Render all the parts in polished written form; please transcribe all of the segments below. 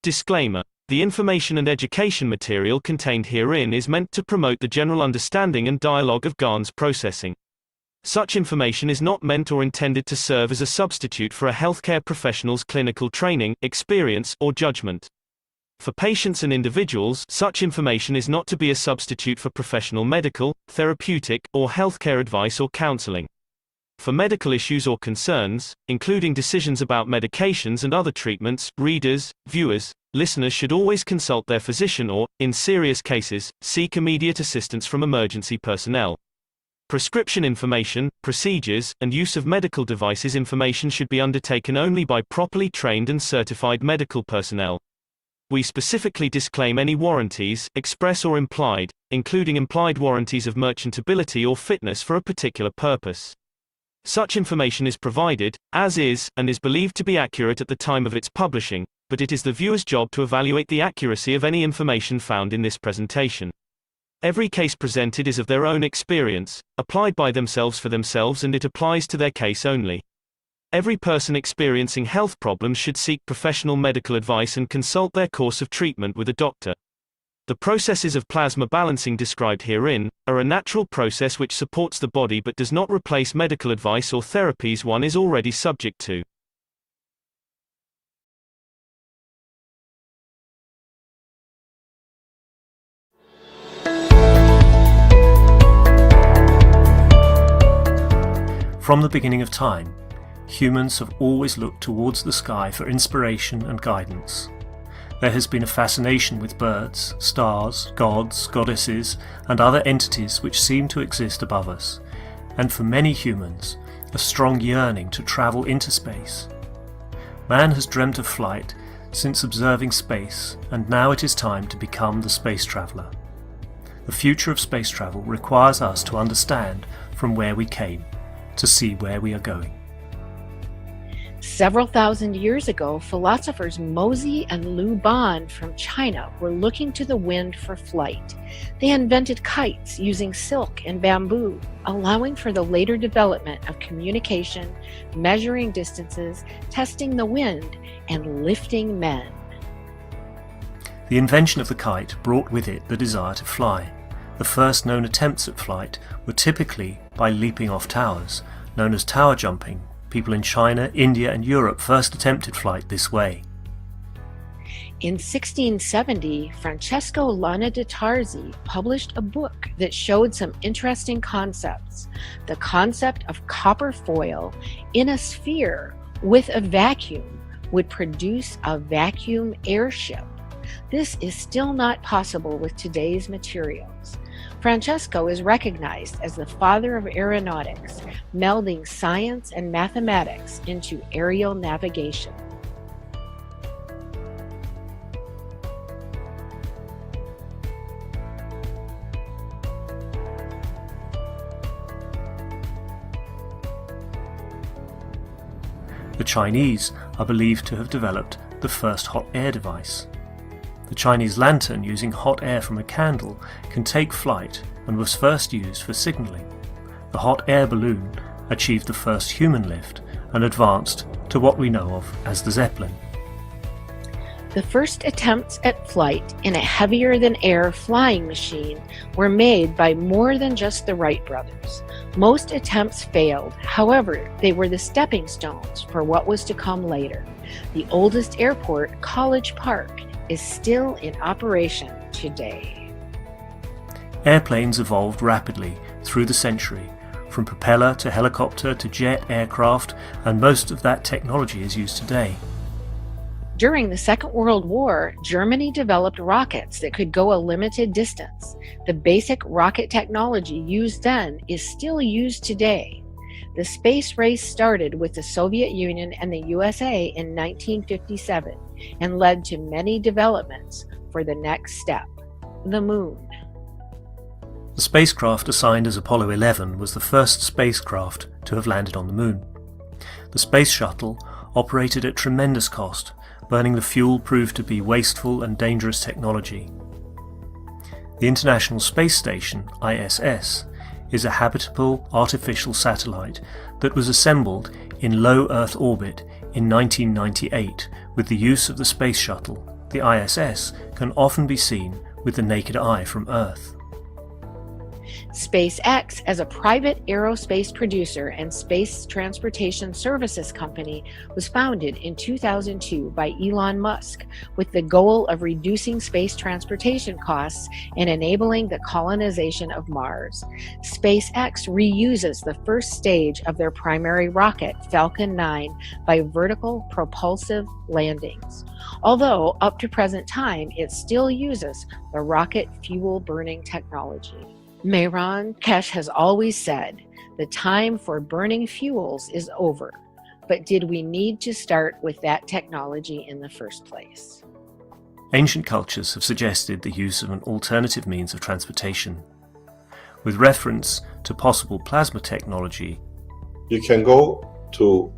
Disclaimer: the information and education material contained herein is meant to promote the general understanding and dialogue of GAN's processing. Such information is not meant or intended to serve as a substitute for a healthcare professional's clinical training, experience, or judgment. For patients and individuals, such information is not to be a substitute for professional medical, therapeutic, or healthcare advice or counseling. For medical issues or concerns, including decisions about medications and other treatments, readers, viewers, listeners should always consult their physician or, in serious cases, seek immediate assistance from emergency personnel. Prescription information, procedures, and use of medical devices information should be undertaken only by properly trained and certified medical personnel. We specifically disclaim any warranties, express or implied, including implied warranties of merchantability or fitness for a particular purpose. Such information is provided, as is, and is believed to be accurate at the time of its publishing, but it is the viewer's job to evaluate the accuracy of any information found in this presentation. Every case presented is of their own experience, applied by themselves for themselves, and it applies to their case only. Every person experiencing health problems should seek professional medical advice and consult their course of treatment with a doctor. The processes of plasma balancing described herein are a natural process which supports the body but does not replace medical advice or therapies one is already subject to. From the beginning of time, humans have always looked towards the sky for inspiration and guidance. There has been a fascination with birds, stars, gods, goddesses, and other entities which seem to exist above us, and for many humans, a strong yearning to travel into space. Man has dreamt of flight since observing space, and now it is time to become the space traveller. The future of space travel requires us to understand from where we came, to see where we are going. Several thousand years ago, philosophers Mozi and Lu Ban from China were looking to the wind for flight. They invented kites using silk and bamboo, allowing for the later development of communication, measuring distances, testing the wind, and lifting men. The invention of the kite brought with it the desire to fly. The first known attempts at flight were typically by leaping off towers, known as tower jumping. People in China, India, and Europe first attempted flight this way. In 1670, Francesco Lana de Tarzi published a book that showed some interesting concepts. The concept of copper foil in a sphere with a vacuum would produce a vacuum airship. This is still not possible with today's materials. Francesco is recognized as the father of aeronautics, melding science and mathematics into aerial navigation. The Chinese are believed to have developed the first hot air device. The Chinese lantern, using hot air from a candle, can take flight and was first used for signalling. The hot air balloon achieved the first human lift and advanced to what we know of as the Zeppelin. The first attempts at flight in a heavier-than-air flying machine were made by more than just the Wright brothers. Most attempts failed, however, they were the stepping stones for what was to come later. The oldest airport, College Park, is still in operation today. Airplanes evolved rapidly through the century, from propeller to helicopter to jet aircraft, and most of that technology is used today. During the Second World War, Germany developed rockets that could go a limited distance. The basic rocket technology used then is still used today. The space race started with the Soviet Union and the USA in 1957 and led to many developments for the next step, the moon. The spacecraft assigned as Apollo 11 was the first spacecraft to have landed on the moon. The space shuttle operated at tremendous cost. Burning the fuel proved to be wasteful and dangerous technology. The International Space Station, ISS, is a habitable artificial satellite that was assembled in low Earth orbit in 1998 with the use of the space shuttle, the ISS can often be seen with the naked eye from Earth. SpaceX, as a private aerospace producer and space transportation services company, was founded in 2002 by Elon Musk with the goal of reducing space transportation costs and enabling the colonization of Mars. SpaceX reuses the first stage of their primary rocket, Falcon 9, by vertical propulsive landings. Although, up to present time, it still uses the rocket fuel burning technology. Mehran Keshe has always said, the time for burning fuels is over, but did we need to start with that technology in the first place? Ancient cultures have suggested the use of an alternative means of transportation. With reference to possible plasma technology, you can go to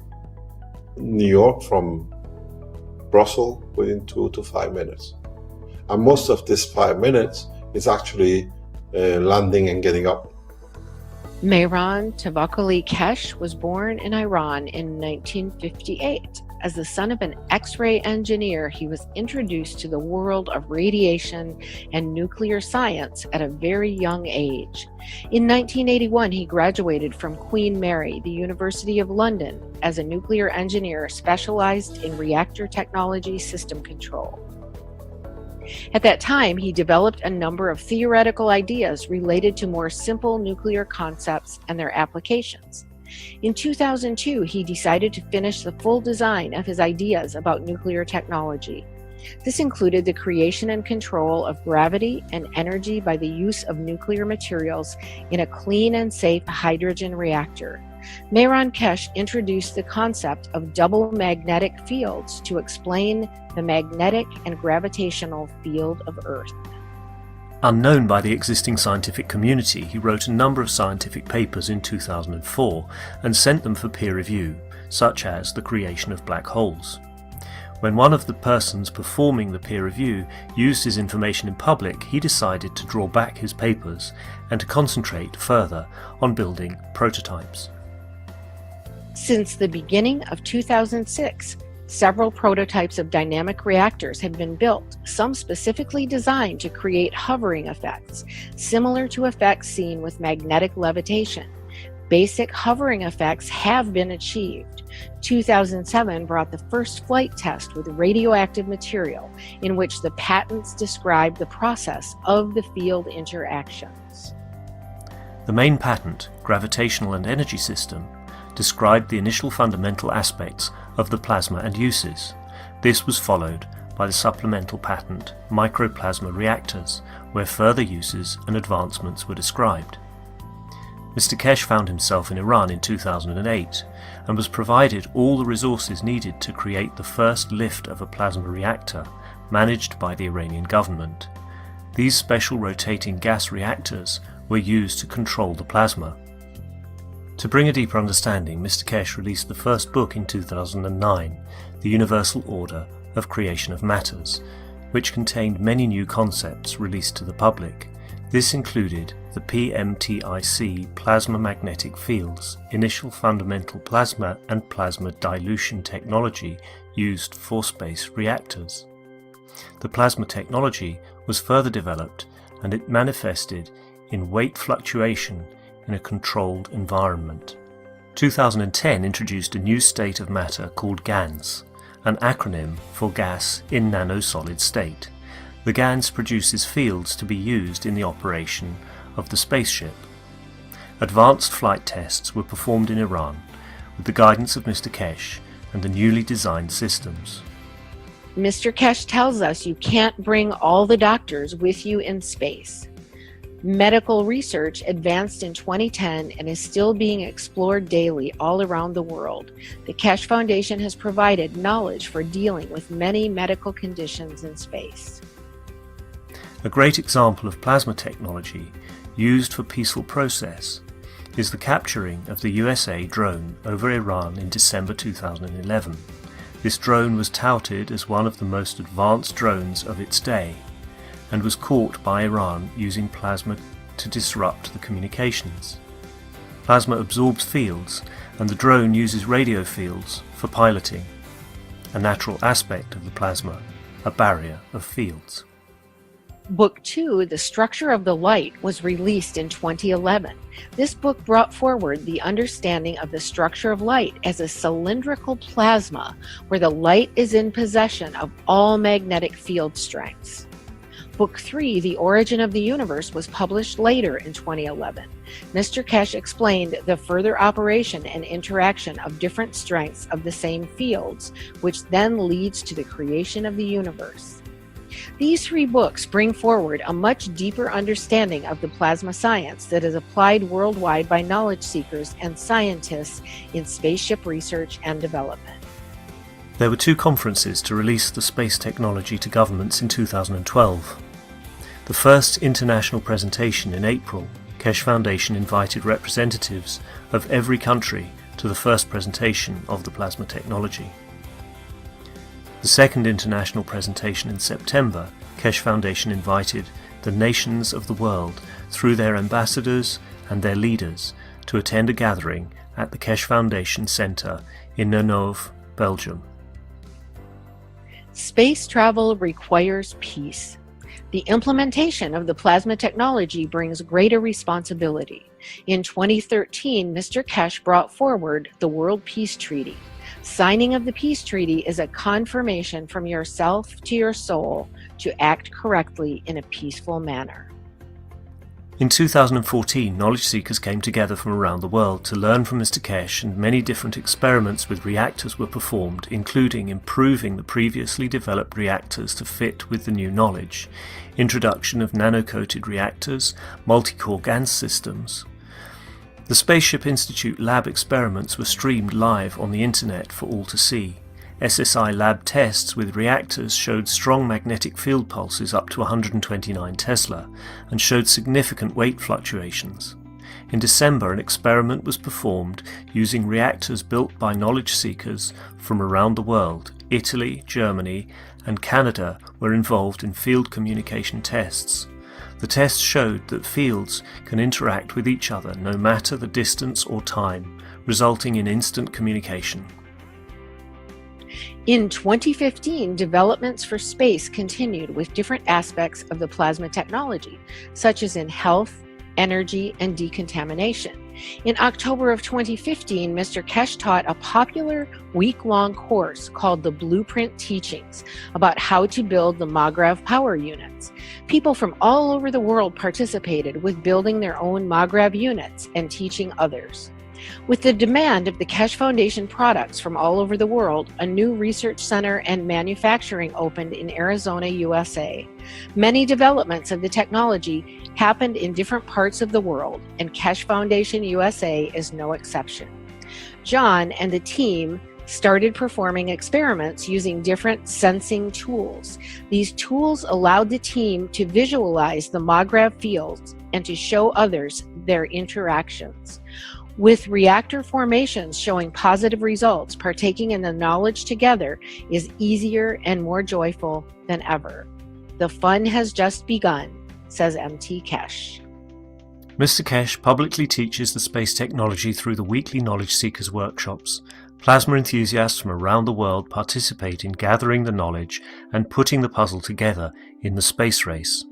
New York from Brussels within 2 to 5 minutes. And most of this 5 minutes is actually landing and getting up. Mehran Tavakoli Keshe was born in Iran in 1958. As the son of an X-ray engineer, he was introduced to the world of radiation and nuclear science at a very young age. In 1981, he graduated from Queen Mary, the University of London, as a nuclear engineer specialized in reactor technology system control. At that time, he developed a number of theoretical ideas related to more simple nuclear concepts and their applications. In 2002, he decided to finish the full design of his ideas about nuclear technology. This included the creation and control of gravity and energy by the use of nuclear materials in a clean and safe hydrogen reactor. Mehran Keshe introduced the concept of double magnetic fields to explain the magnetic and gravitational field of Earth. Unknown by the existing scientific community, he wrote a number of scientific papers in 2004 and sent them for peer review, such as the creation of black holes. When one of the persons performing the peer review used his information in public, he decided to draw back his papers and to concentrate further on building prototypes. Since the beginning of 2006, several prototypes of dynamic reactors have been built, some specifically designed to create hovering effects, similar to effects seen with magnetic levitation. Basic hovering effects have been achieved. 2007 brought the first flight test with radioactive material, in which the patents described the process of the field interactions. The main patent, Gravitational and Energy System, described the initial fundamental aspects of the plasma and uses. This was followed by the supplemental patent, Microplasma Reactors, where further uses and advancements were described. Mr. Keshe found himself in Iran in 2008 and was provided all the resources needed to create the first lift of a plasma reactor managed by the Iranian government. These special rotating gas reactors were used to control the plasma. To bring a deeper understanding, Mr. Keshe released the first book in 2009, The Universal Order of Creation of Matters, which contained many new concepts released to the public. This included the PMTIC plasma magnetic fields, initial fundamental plasma and plasma dilution technology used for space reactors. The plasma technology was further developed and it manifested in weight fluctuation in a controlled environment. 2010 introduced a new state of matter called GANS, an acronym for gas in nano-solid state. The GANS produces fields to be used in the operation of the Spaceship. Advanced flight tests were performed in Iran with the guidance of Mr. Keshe and the newly designed systems. Mr. Keshe tells us you can't bring all the doctors with you in space. Medical research advanced in 2010 and is still being explored daily all around the world. The Keshe Foundation has provided knowledge for dealing with many medical conditions in space. A great example of plasma technology used for peaceful process is the capturing of the USA drone over Iran in December 2011. This drone was touted as one of the most advanced drones of its day, and was caught by Iran using plasma to disrupt the communications. Plasma absorbs fields, and the drone uses radio fields for piloting, a natural aspect of the plasma. a barrier of fields. Book 2, The Structure of the Light, was released in 2011. This book brought forward the understanding of the structure of light as a cylindrical plasma where the light is in possession of all magnetic field strengths. Book 3, The Origin of the Universe, was published later in 2011. Mr. Keshe explained the further operation and interaction of different strengths of the same fields, which then leads to the creation of the universe. These 3 books bring forward a much deeper understanding of the plasma science that is applied worldwide by knowledge seekers and scientists in spaceship research and development. There were 2 conferences to release the space technology to governments in 2012. The first international presentation in April, Keshe Foundation invited representatives of every country to the first presentation of the plasma technology. The second international presentation in September, Keshe Foundation invited the nations of the world through their ambassadors and their leaders to attend a gathering at the Keshe Foundation Center in Nenove, Belgium. Space travel requires peace. The implementation of the plasma technology brings greater responsibility. In 2013, Mr. Keshe brought forward the World Peace Treaty. Signing of the peace treaty is a confirmation from yourself to your soul to act correctly in a peaceful manner. In 2014, knowledge seekers came together from around the world to learn from Mr. Keshe, and many different experiments with reactors were performed, including improving the previously developed reactors to fit with the new knowledge, introduction of nano-coated reactors, multi-core GaN systems. The Spaceship Institute lab experiments were streamed live on the internet for all to see. SSI lab tests with reactors showed strong magnetic field pulses up to 129 Tesla and showed significant weight fluctuations. In December, an experiment was performed using reactors built by knowledge seekers from around the world. Italy, Germany, and Canada were involved in field communication tests. The tests showed that fields can interact with each other no matter the distance or time, resulting in instant communication. In 2015, developments for space continued with different aspects of the plasma technology, such as in health, energy, and decontamination. In October of 2015, Mr. Keshe taught a popular week-long course called the Blueprint Teachings about how to build the MAGRAV power units. People from all over the world participated with building their own MAGRAV units and teaching others. With the demand of the Keshe Foundation products from all over the world, a new research center and manufacturing opened in Arizona, USA. Many developments of the technology happened in different parts of the world, and Keshe Foundation USA is no exception. John and the team started performing experiments using different sensing tools. These tools allowed the team to visualize the MAGRAV fields and to show others their interactions. With reactor formations showing positive results, partaking in the knowledge together is easier and more joyful than ever. The fun has just begun, says MT Keshe. Mr. Keshe publicly teaches the space technology through the weekly Knowledge Seekers workshops. Plasma enthusiasts from around the world participate in gathering the knowledge and putting the puzzle together in the space race.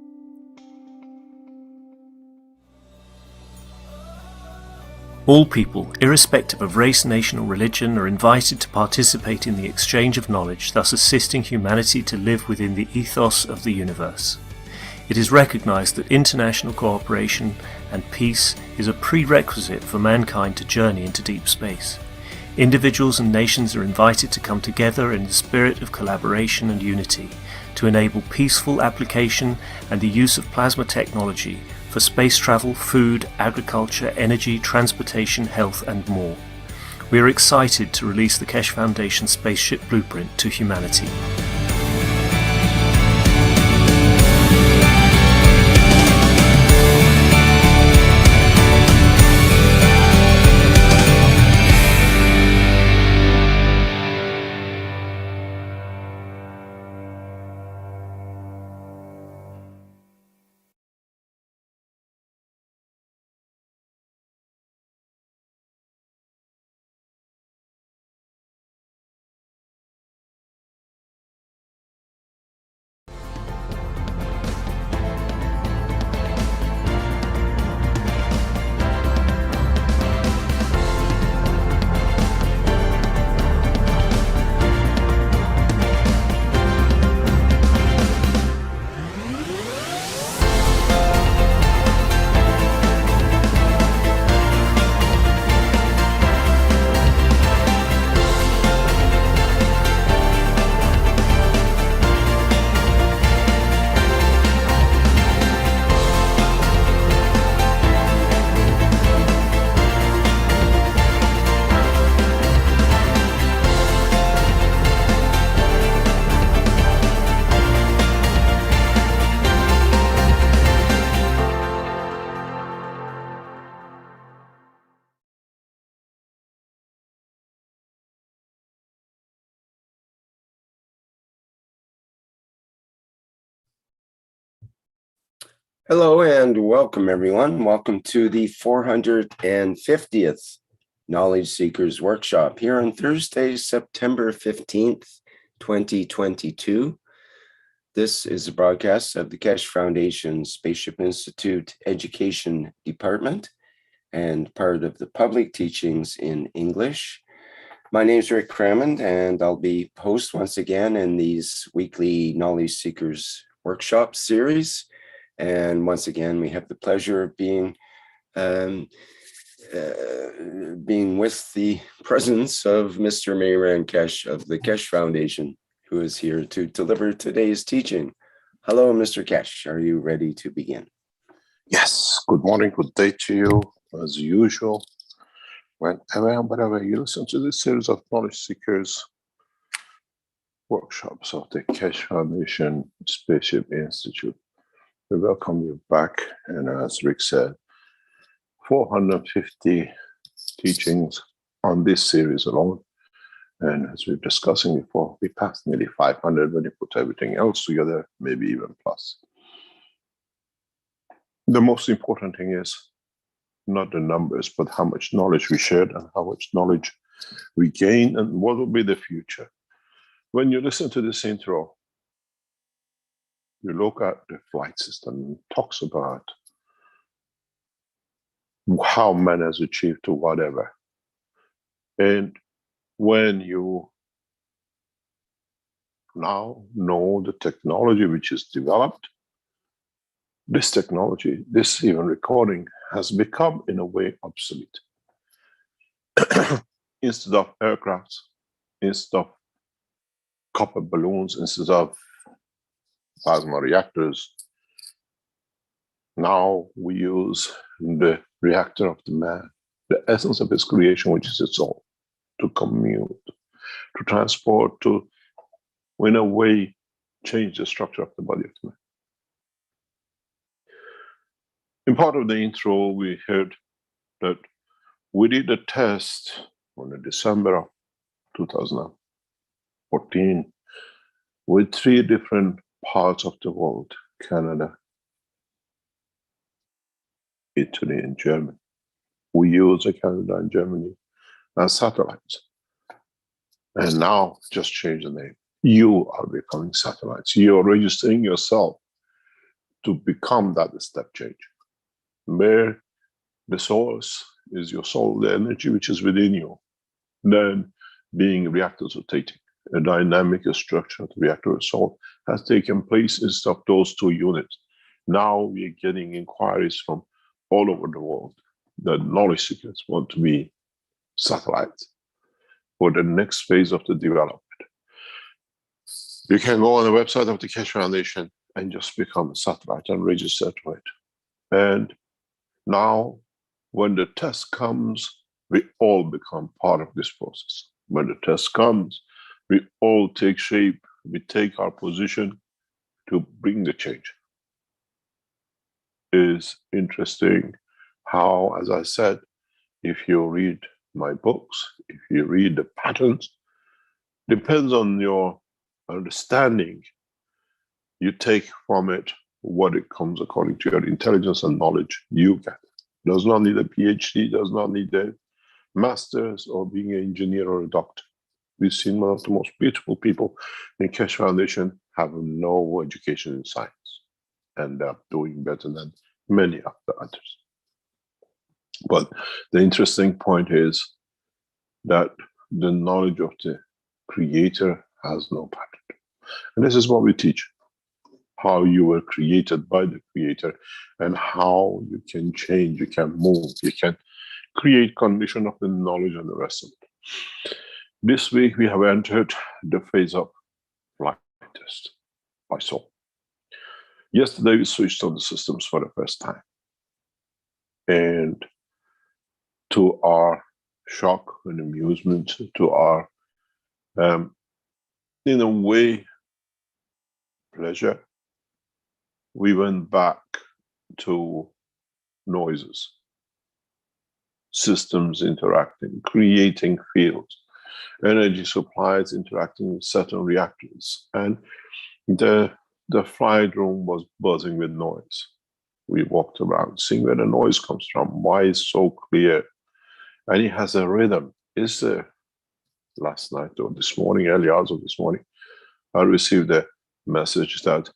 All people, irrespective of race, nation or religion, are invited to participate in the exchange of knowledge, thus assisting humanity to live within the ethos of the universe. It is recognized that international cooperation and peace is a prerequisite for mankind to journey into deep space. Individuals and nations are invited to come together in the spirit of collaboration and unity to enable peaceful application and the use of plasma technology for space travel, food, agriculture, energy, transportation, health and more. We are excited to release the Keshe Foundation Spaceship Blueprint to humanity. Hello and welcome, everyone. Welcome to the 450th Knowledge Seekers Workshop here on Thursday, September 15th, 2022. This is a broadcast of the Keshe Foundation Spaceship Institute Education Department and part of the public teachings in English. My name is Rick Crammond, and I'll be host once again in these weekly Knowledge Seekers Workshop series. And once again, we have the pleasure of being with the presence of Mr. Mehran Keshe of the Keshe Foundation, who is here to deliver today's teaching. Hello, Mr. Keshe. Are you ready to begin? Yes, good morning, good day to you, as usual. Whenever and wherever you listen to this series of Knowledge Seekers workshops of the Keshe Foundation Spaceship Institute, we welcome you back. And as Rick said, 450 teachings on this series alone. And as we were discussing before, we passed nearly 500 when you put everything else together, maybe even plus. The most important thing is not the numbers, but how much knowledge we shared and how much knowledge we gain and what will be the future. When you listen to this intro, you look at the flight system and talks about how man has achieved to whatever. And when you now know the technology which is developed, this technology, this even recording, has become in a way obsolete. Instead of aircrafts, instead of copper balloons, instead of plasma reactors, now we use the reactor of the man, the essence of his creation, which is its soul, to commute, to transport, to, in a way, change the structure of the body of the man. In part of the intro, we heard that we did a test on the December of 2014 with 3 different parts of the world: Canada, Italy, and Germany. We use Canada and Germany as satellites. And now, just change the name. You are becoming satellites. You're registering yourself to become that step change. Where the source is your soul, the energy which is within you, then being reactors rotating. A dynamic structure of the reactor of soul has taken place instead of those 2 units. Now we are getting inquiries from all over the world that knowledge seekers want to be satellites for the next phase of the development. You can go on the website of the Keshe Foundation and just become a satellite and register to it. And now, when the test comes, we all become part of this process. When the test comes, we all take shape, we take our position to bring the change. It is interesting how, as I said, if you read my books, if you read the patterns, depends on your understanding, you take from it what it comes according to your intelligence and knowledge you get. Does not need a PhD, does not need a master's or being an engineer or a doctor. We've seen one of the most beautiful people in Keshe Foundation have no education in science, and they're doing better than many of the others. But the interesting point is that the knowledge of the creator has no patent. And this is what we teach: how you were created by the creator and how you can change, you can move, you can create condition of the knowledge and the rest of it. This week we have entered the phase of flight test by soul. Yesterday we switched on the systems for the first time. And to our shock and amusement, to our, in a way, pleasure, we went back to noises, systems interacting, creating fields, energy supplies interacting with certain reactors, and the flight room was buzzing with noise. We walked around, seeing where the noise comes from, why it's so clear. And it has a rhythm. Is last night or this morning, early hours of this morning, I received a message that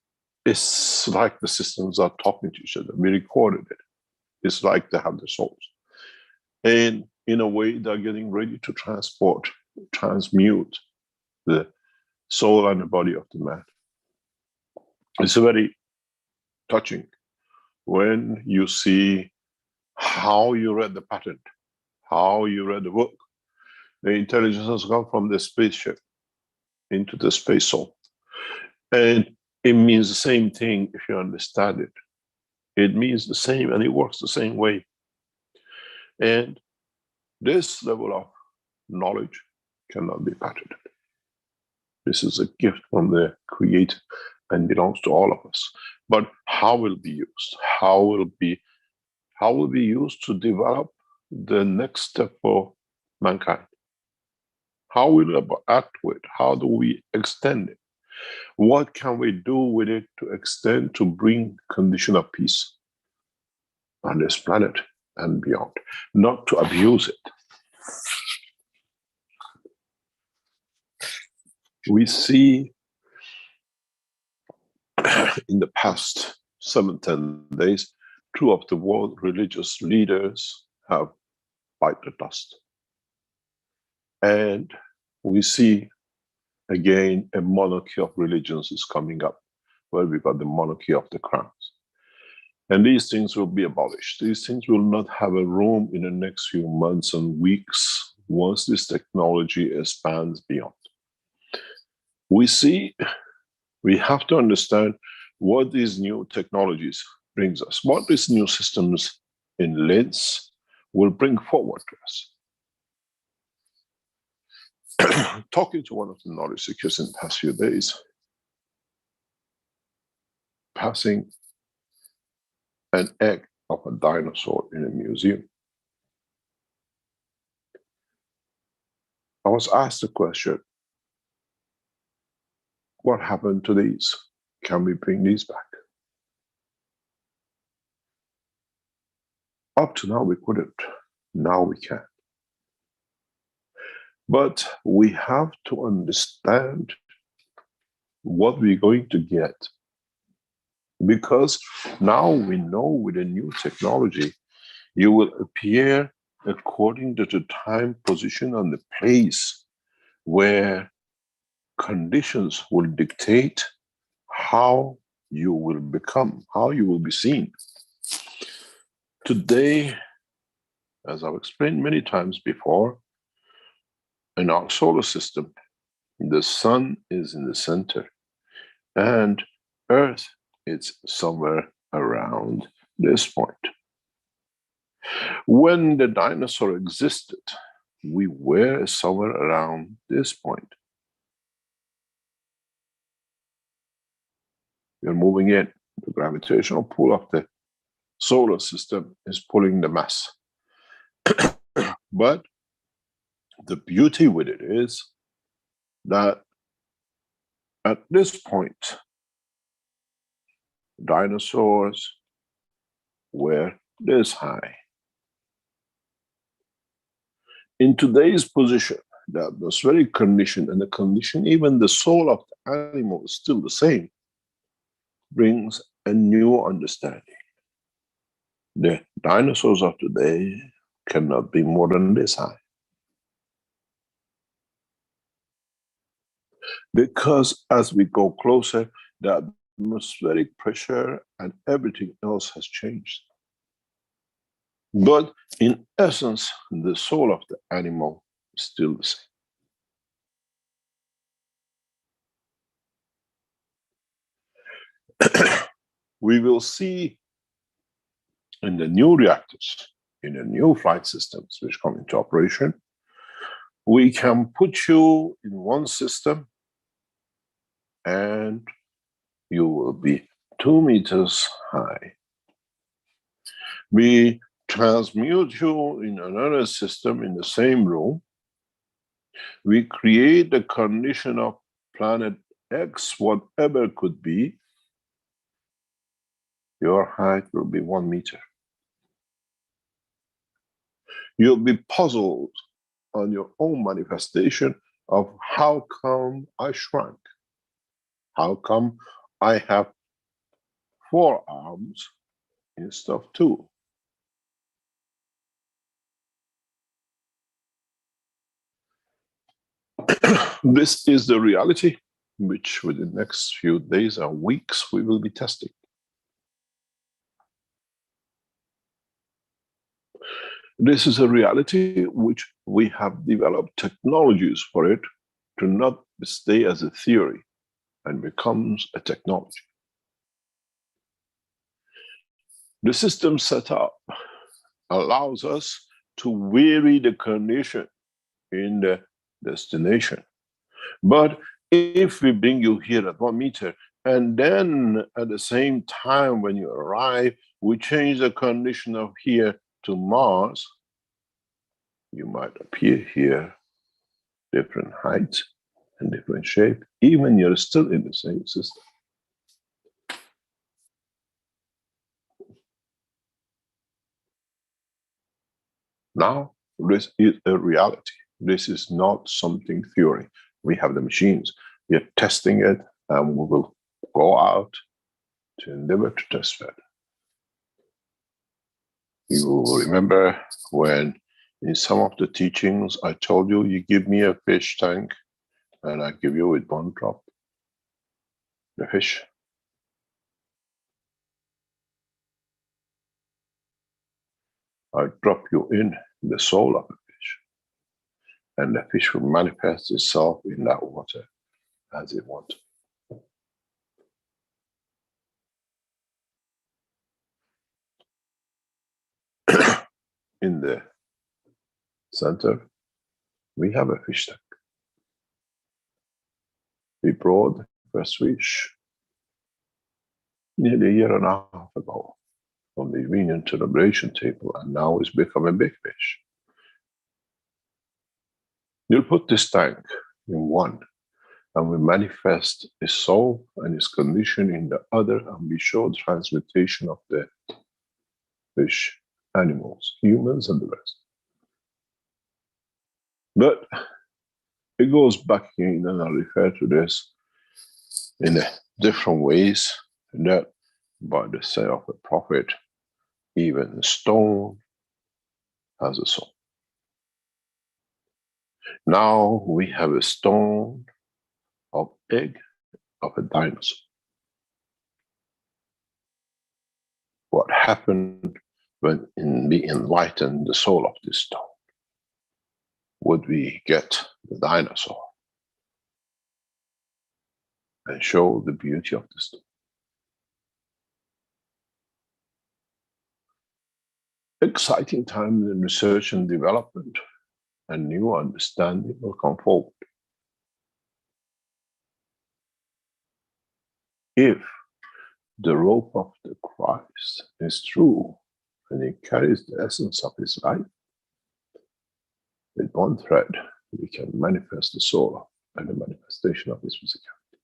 it's like the systems are talking to each other. We recorded it. It's like they have their souls. And in a way, they're getting ready to transmute the soul and the body of the man. It's very touching when you see how you read the patent, how you read the book. The intelligence has gone from the spaceship into the space soul. And it means the same thing if you understand it. It means the same and it works the same way. And this level of knowledge cannot be patented. This is a gift from the Creator and belongs to all of us. But how will it be used? How will it be used to develop the next step for mankind? How will we act with it? How do we extend it? What can we do with it to extend, to bring condition of peace on this planet and beyond? Not to abuse it. We see in the past 7-10 days, 2 of the world religious leaders have bite the dust. And we see again a monarchy of religions is coming up, where we got the monarchy of the crowns. And these things will be abolished. These things will not have a room in the next few months and weeks once this technology expands beyond. We have to understand what these new technologies brings us, what these new systems in lens will bring forward to us. Talking to one of the knowledge seekers in the past few days, passing an egg of a dinosaur in a museum, I was asked the question, what happened to these? Can we bring these back? Up to now we couldn't, now we can. But we have to understand what we're going to get. Because now we know with the new technology, you will appear according to the time, position, and the place where conditions will dictate how you will become, how you will be seen. Today, as I've explained many times before, in our solar system, the sun is in the center and Earth is somewhere around this point. When the dinosaur existed, we were somewhere around this point. We are moving in. The gravitational pull of the solar system is pulling the mass. But the beauty with it is that at this point, dinosaurs were this high. In today's position, the atmospheric condition and the condition, even the soul of the animal is still the same, brings a new understanding. The dinosaurs of today cannot be more than this high. Because as we go closer, the atmospheric pressure and everything else has changed. But in essence, the soul of the animal is still the same. We will see in the new reactors, in the new flight systems which come into operation, we can put you in one system and you will be 2 meters high. We transmute you in another system in the same room. We create the condition of planet X, whatever it could be, Your height will be 1 meter. You'll be puzzled on your own manifestation of how come I shrank? How come I have 4 arms instead of 2? This is the reality which within the next few days and weeks we will be testing. This is a reality which we have developed technologies for it to not stay as a theory and becomes a technology. The system set up allows us to vary the condition in the destination. But if we bring you here at 1 meter, and then at the same time when you arrive, we change the condition of here to Mars, you might appear here different heights and different shape, even you're still in the same system. Now, this is a reality. This is not something theory. We have the machines. We are testing it, and we will go out to endeavor to test it. You will remember when in some of the teachings I told you, you give me a fish tank and I give you with 1 drop the fish. I drop you in the soul of the fish, and the fish will manifest itself in that water as it wants. In the center, we have a fish tank. We brought the first fish nearly a year and a half ago from the Iranian to the liberation table, and now it's become a big fish. You'll put this tank in one, and we manifest his soul and his condition in the other, and we show transmutation of the fish, animals, humans, and the rest. But it goes back in, and I'll refer to this in different ways, that by the say of a prophet, even stone has a soul. Now we have a stone of egg of a dinosaur. What happened when we enlightened the soul of this stone? Would we get the dinosaur and show the beauty of the stone? Exciting time in research and development, and new understanding will come forward. If the rope of the Christ is true, and he carries the essence of his life, with one thread, we can manifest the soul and the manifestation of his physicality.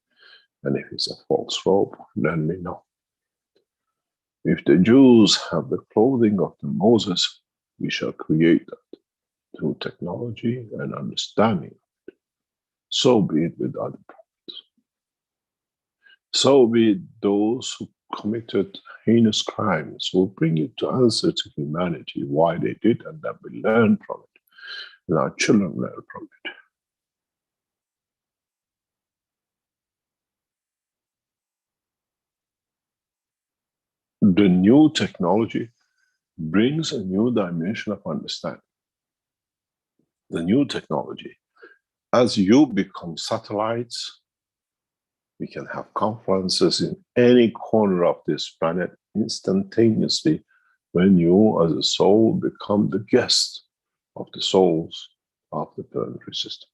And if it's a false rope, then we know. If the Jews have the clothing of the Moses, we shall create that through technology and understanding. So be it with other prophets. So be it those who committed heinous crimes will bring it to answer to humanity why they did, and that we learn from it, and our children learn from it. The new technology brings a new dimension of understanding. The new technology, as you become satellites, we can have conferences in any corner of this planet instantaneously when you as a soul become the guest of the souls of the planetary system.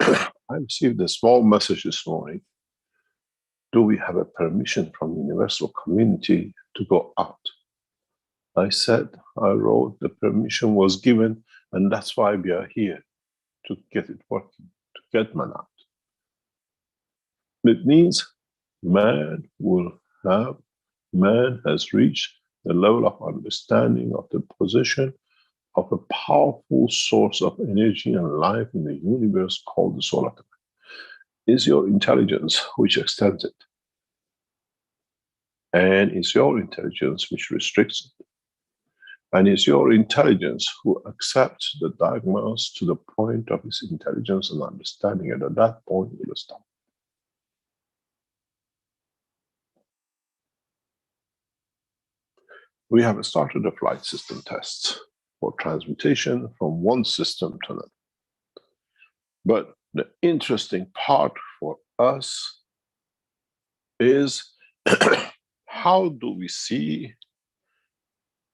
I received a small message this morning. Do we have a permission from the universal community to go out? I said, I wrote, the permission was given, and that's why we are here, to get it working, to get man out. It means man has reached the level of understanding of the position of a powerful source of energy and life in the universe called the soul of the man. Is your intelligence which extends it, and is your intelligence which restricts it. And it's your intelligence who accepts the diagnosis to the point of its intelligence and understanding, and at that point it will stop. We have started the flight system tests for transmutation from one system to another. But the interesting part for us is how do we see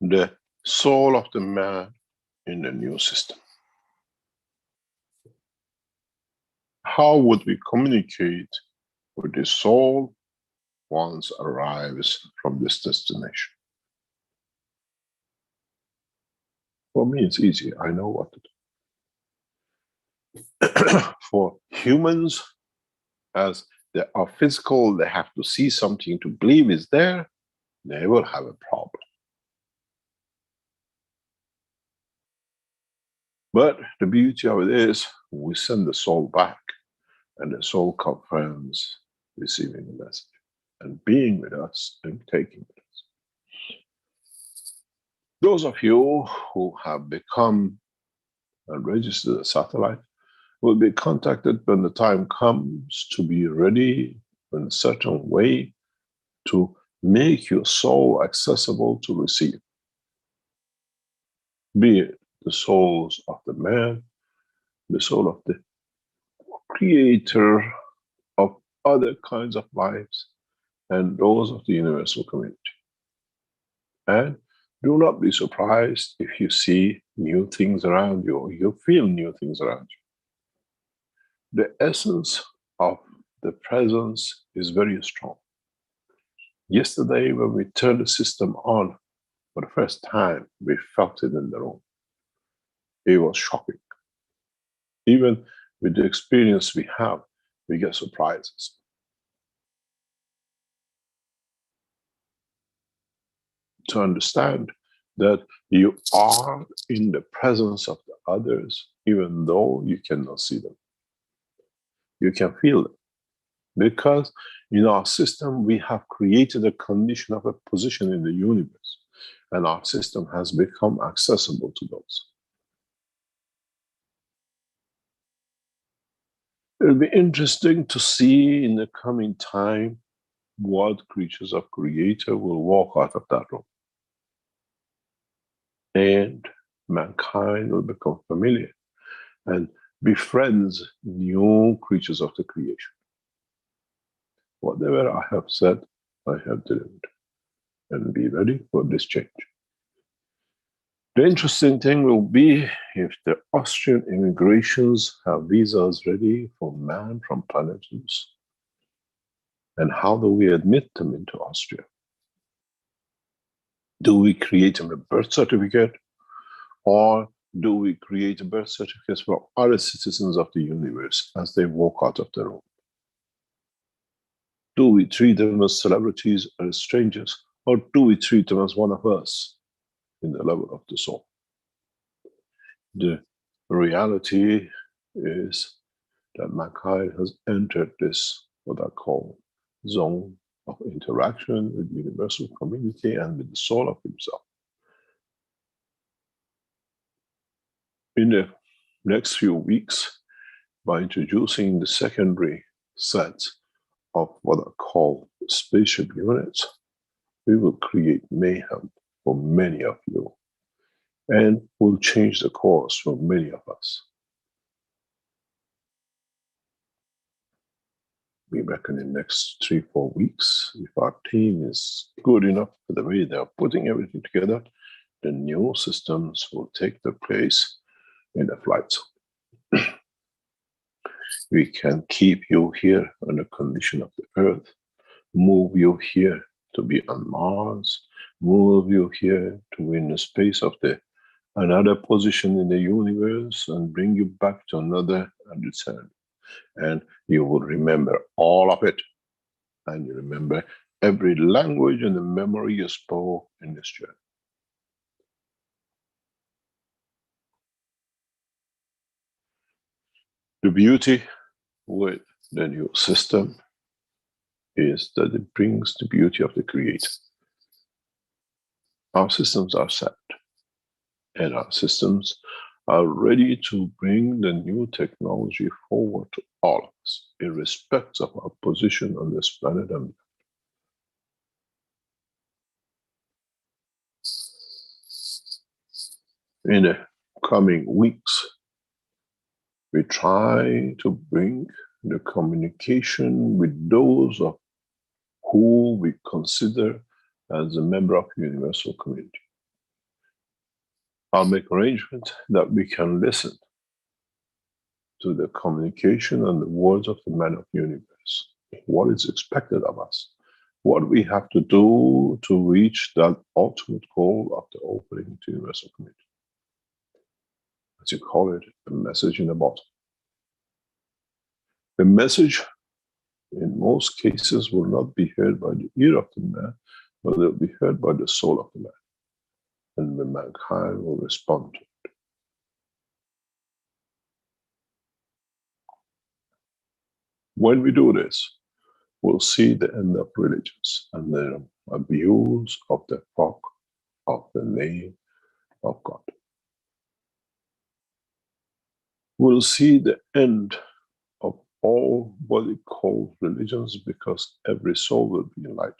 the soul of the man in the new system? How would we communicate with the soul once arrives from this destination? For me, it's easy. I know what to do. For humans, as they are physical, they have to see something to believe is there, they will have a problem. But the beauty of it is, we send the soul back, and the soul confirms receiving the message, and being with us and taking with us. Those of you who have become and registered a satellite will be contacted when the time comes to be ready in a certain way to make your soul accessible to receive. Be it the souls of the man, the soul of the creator of other kinds of lives, and those of the universal community. And do not be surprised if you see new things around you, or you feel new things around you. The essence of the presence is very strong. Yesterday, when we turned the system on for the first time, we felt it in the room. It was shocking. Even with the experience we have, we get surprises. To understand that you are in the presence of the others, even though you cannot see them. You can feel them. Because in our system, we have created a condition of a position in the universe, and our system has become accessible to those. It will be interesting to see in the coming time what creatures of Creator will walk out of that room. And mankind will become familiar and befriends new creatures of the creation. Whatever I have said, I have delivered. And be ready for this change. The interesting thing will be if the Austrian immigrations have visas ready for man from planet Zeus. And how do we admit them into Austria? Do we create them a birth certificate? Or do we create a birth certificate for other citizens of the universe as they walk out of the room? Do we treat them as celebrities or as strangers? Or do we treat them as one of us in the level of the soul? The reality is that mankind has entered this, what I call, zone of interaction with the universal community and with the soul of himself. In the next few weeks, by introducing the secondary set of what I call spaceship units, we will create mayhem for many of you, and will change the course for many of us. We reckon in the next 3-4 weeks, if our team is good enough for the way they are putting everything together, the new systems will take their place in the flight zone. We can keep you here on the condition of the Earth, move you here to be on Mars, move you here to be in the space of another position in the universe, and bring you back to another and return. And you will remember all of it. And you remember every language and the memory you spoke in this journey. The beauty with the new system is that it brings the beauty of the Creator. Our systems are set, and our systems are ready to bring the new technology forward to all of us, irrespective of our position on this planet. And in the coming weeks, we try to bring the communication with those of who we consider as a member of the universal community. I'll make arrangements that we can listen to the communication and the words of the man of the universe. What is expected of us? What we have to do to reach that ultimate goal of the opening to universal community. As you call it, a message in a bottle. The message, in most cases, will not be heard by the ear of the man, but it will be heard by the soul of the man. And the mankind will respond to it. When we do this, we'll see the end of religions and the abuse of the fuck of the name of God. We'll see the end of all what we call religions, because every soul will be enlightened.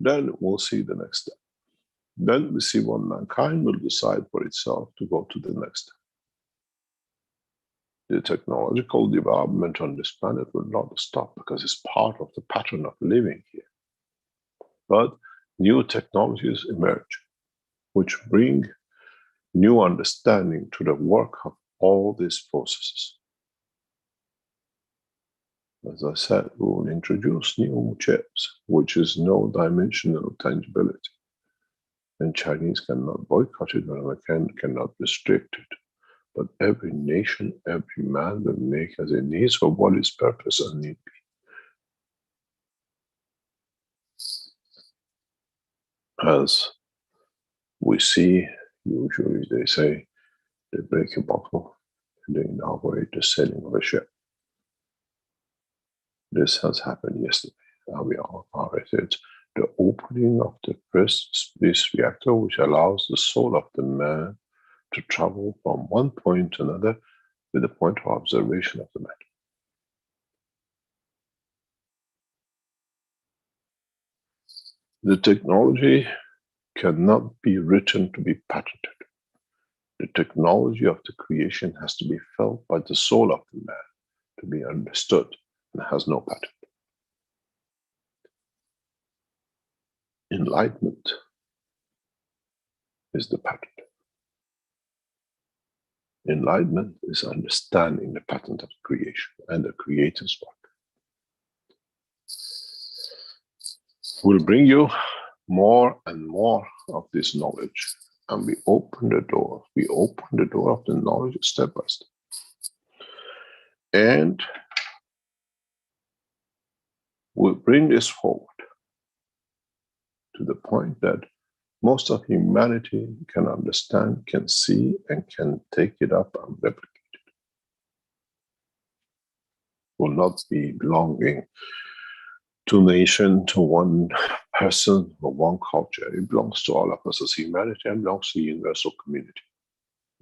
Then we'll see the next step. Then we see what mankind will decide for itself to go to the next step. The technological development on this planet will not stop, because it's part of the pattern of living here. But new technologies emerge, which bring new understanding to the work of all these processes. As I said, we will introduce new chips, which is no dimensional tangibility. And Chinese cannot boycott it, and American cannot restrict it. But every nation, every man will make as it needs for what its purpose and need be. As we see, usually they say, they break a bottle and they inaugurate the sailing of a ship. This has happened yesterday. We are at it. The opening of the first space reactor, which allows the soul of the man to travel from one point to another with the point of observation of the man. The technology cannot be written to be patented. The technology of the creation has to be felt by the soul of the man to be understood, and has no patent. Enlightenment is the patent. Enlightenment is understanding the patent of creation and the Creator's work. We'll bring you more and more of this knowledge, and we open the door. We open the door of the knowledge step by step. And we'll bring this forward to the point that most of humanity can understand, can see, and can take it up and replicate it. Will not be belonging to a nation, to one person, or one culture. It belongs to all of us as humanity, and belongs to the universal community.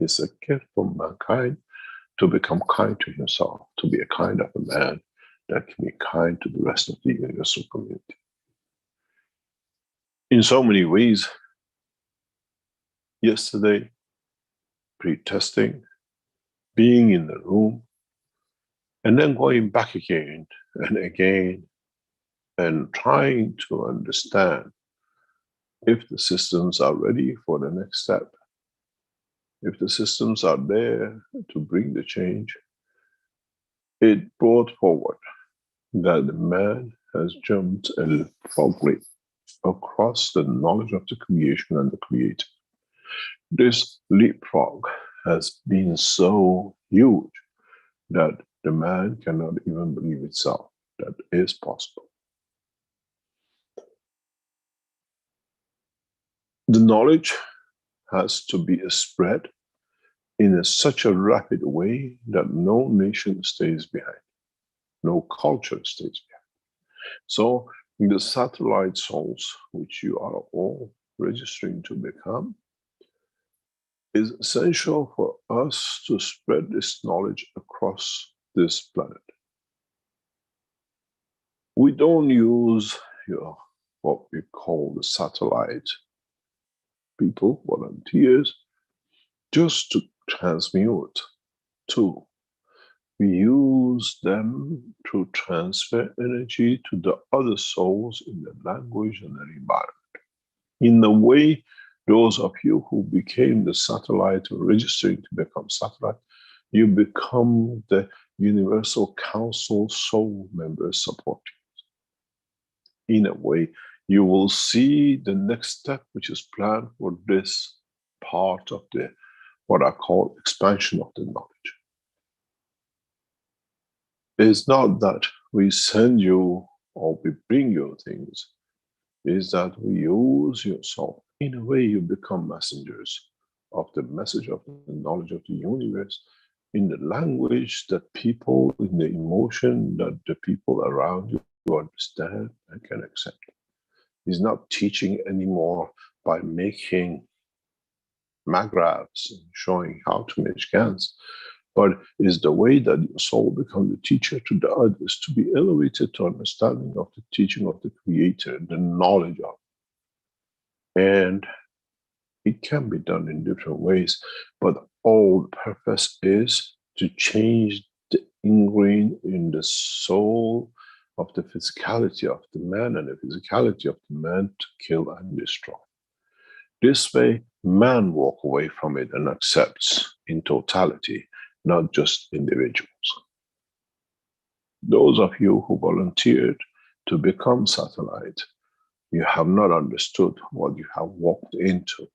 It's a gift from mankind to become kind to himself, to be a kind of a man that can be kind to the rest of the universal community. In so many ways, yesterday, pre-testing, being in the room, and then going back again and again, and trying to understand if the systems are ready for the next step, if the systems are there to bring the change. It brought forward that the man has jumped a leapfrog across the knowledge of the creation and the Creator. This leapfrog has been so huge that The man cannot even believe itself that is possible. The knowledge has to be spread in such a rapid way that no nation stays behind, no culture stays behind. So the satellite souls, which you are all registering to become, is essential for us to spread this knowledge across this planet. We don't use what we call the satellite people, volunteers, just to transmute to. We use them to transfer energy to the other souls in the language and the environment. In a way, those of you who became the satellite or registering to become satellite, you become the Universal Council soul members supporting. In a way, you will see the next step which is planned for this part of the, what I call expansion of the knowledge. It's not that we send you or we bring you things, is that we use your soul. In a way, you become messengers of the message of the knowledge of the universe in the language that people, in the emotion that the people around you understand and can accept. He's not teaching anymore by making magraphs and showing how to make scans, but is the way that your soul becomes the teacher to the others, to be elevated to understanding of the teaching of the Creator, the knowledge of it. And it can be done in different ways, but all the purpose is to change the ingrained in the soul of the physicality of the man and the physicality of the man to kill and destroy. This way, man walk away from it and accepts in totality, not just individuals. Those of you who volunteered to become satellite, you have not understood what you have walked into,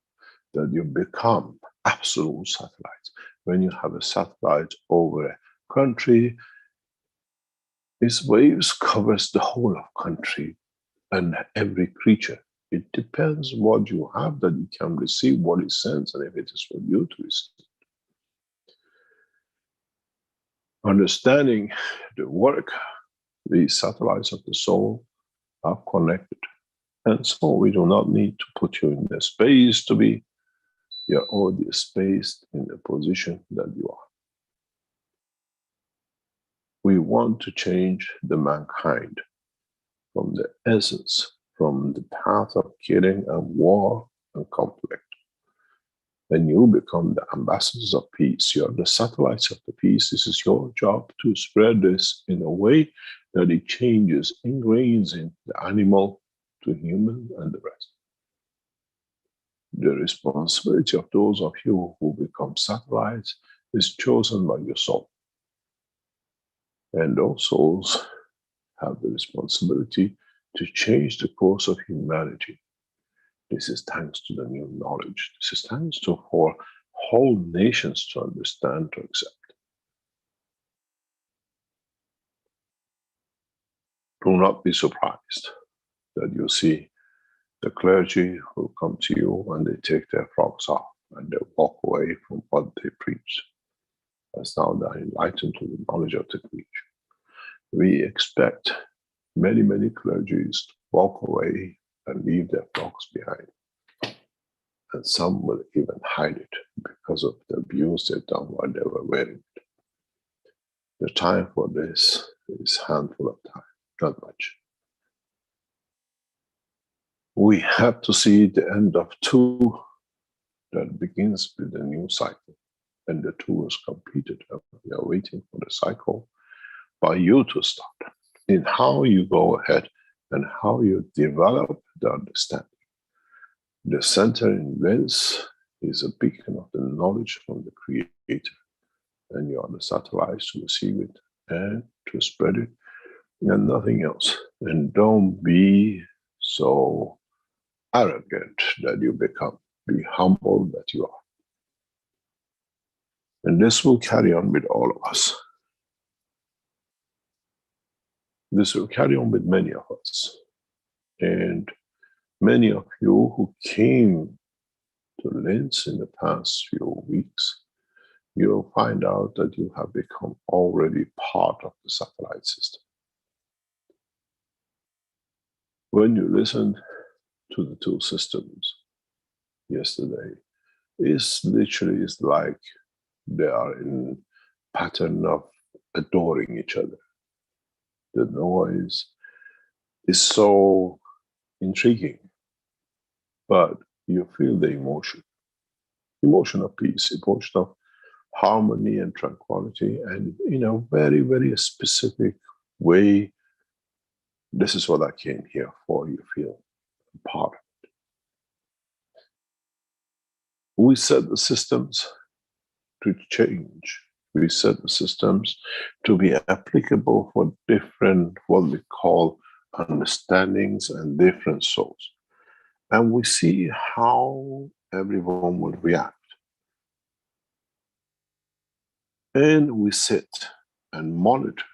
that you become absolute satellites. When you have a satellite over a country, its waves covers the whole of country and every creature. It depends what you have that you can receive what it sends, and if it is for you to receive. Understanding the work, these satellites of the soul are connected. And so we do not need to put you in the space to be. You're already spaced in the position that you are. We want to change the mankind from the essence, from the path of killing and war and conflict. When you become the ambassadors of peace, you're the satellites of the peace. This is your job to spread this in a way that it changes, ingrains in the animal to human and the rest. The responsibility of those of you who become satellites is chosen by your soul. And those souls have the responsibility to change the course of humanity. This is thanks to the new knowledge. This is thanks to for whole nations to understand, to accept. Do not be surprised that you see the clergy who come to you and they take their frocks off and they walk away from what they preach. As now they are enlightened to the knowledge of the creature. We expect many, many clergies to walk away and leave their frocks behind. And some will even hide it because of the abuse they've done while they were wearing it. The time for this is a handful of time, not much. We have to see the end of 2 that begins with the new cycle. And the 2 is completed. We are waiting for the cycle by you to start in how you go ahead and how you develop the understanding. The center in Venice is a beacon of the knowledge from the Creator, and you are the satellites to receive it and to spread it, and nothing else. And don't be so arrogant that you become. Be humble that you are. And this will carry on with all of us. This will carry on with many of us. And many of you who came to Linz in the past few weeks, you'll find out that you have become already part of the satellite system. When you listened to the two systems yesterday, it's literally like they are in pattern of adoring each other. The noise is so intriguing, but you feel the emotion of peace, emotion of harmony and tranquility, and in a very, very specific way. This is what I came here for. You feel part of it. We set the systems to change. We set the systems to be applicable for different, what we call, understandings and different souls. And we see how everyone will react. And we sit and monitor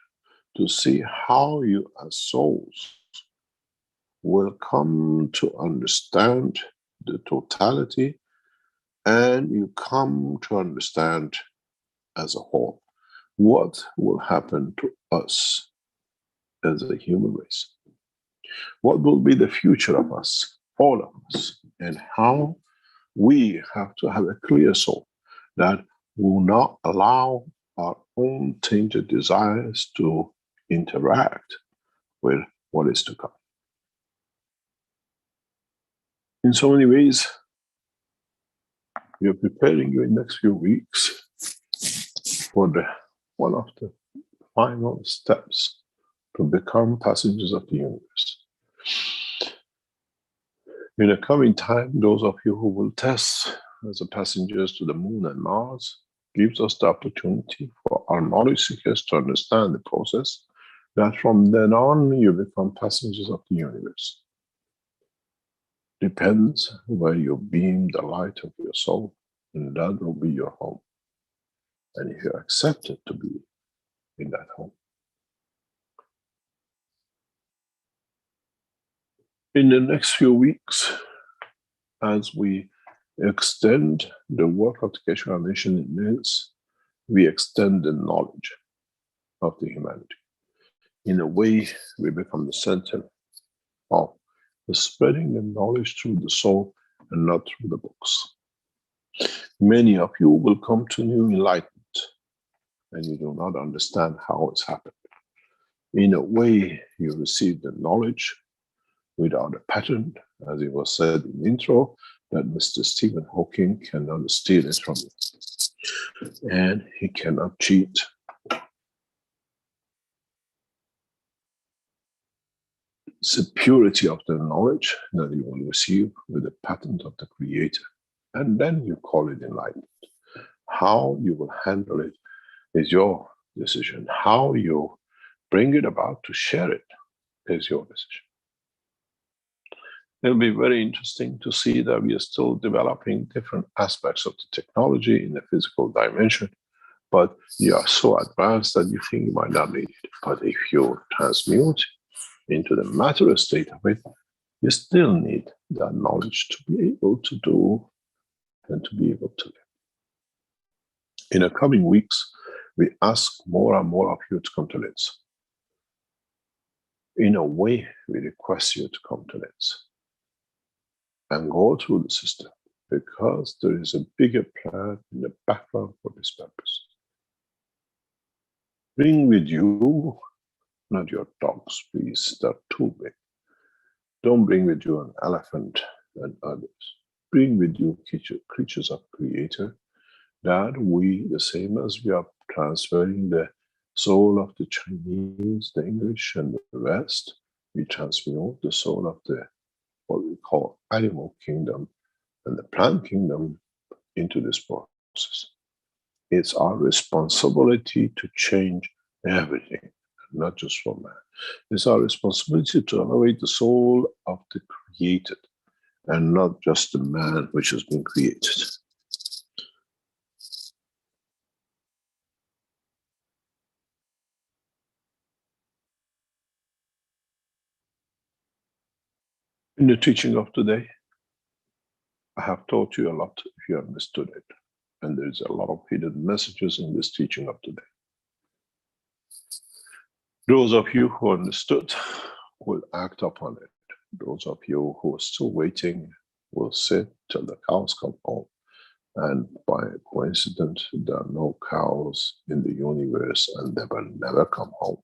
to see how you as souls will come to understand the totality, and you come to understand as a whole what will happen to us as a human race. What will be the future of us, all of us, and how we have to have a clear soul that will not allow our own tainted desires to interact with what is to come. In so many ways, we are preparing you in the next few weeks for one of the final steps to become passengers of the universe. In the coming time, those of you who will test as a passengers to the moon and Mars gives us the opportunity for our knowledge seekers to understand the process, that from then on you become passengers of the universe. Depends where you beam the light of your soul, and that will be your home. And if you're accepted to be in that home. In the next few weeks, as we extend the work of the Keshe Foundation in Linz, we extend the knowledge of the humanity. In a way, we become the center of the spreading the knowledge through the soul and not through the books. Many of you will come to new enlightenment, and you do not understand how it's happened. In a way, you receive the knowledge without a pattern, as it was said in the intro, that Mr. Stephen Hawking cannot steal it from you. And he cannot cheat. It's the purity of the knowledge that you will receive with the patent of the Creator. And then you call it enlightenment. How you will handle it is your decision. How you bring it about to share it is your decision. It'll be very interesting to see that we are still developing different aspects of the technology in the physical dimension, but you are so advanced that you think you might not need it. But if you transmute into the matter state of it, you still need that knowledge to be able to do and to be able to live. In the coming weeks, we ask more and more of you to come to Linz. In a way, we request you to come to Linz and go through the system, because there is a bigger plan in the background for this purpose. Bring with you, not your dogs, please, they're too big. Don't bring with you an elephant and others. Bring with you creatures of Creator, that we, the same as we are transferring the soul of the Chinese, the English, and the rest, we transmute the soul of the what we call animal kingdom and the plant kingdom into this process. It's our responsibility to change everything, not just for man. It's our responsibility to elevate the soul of the created and not just the man which has been created. In the teaching of today, I have taught you a lot if you understood it. And there's a lot of hidden messages in this teaching of today. Those of you who understood will act upon it. Those of you who are still waiting will sit till the cows come home. And by coincidence, there are no cows in the universe and they will never come home.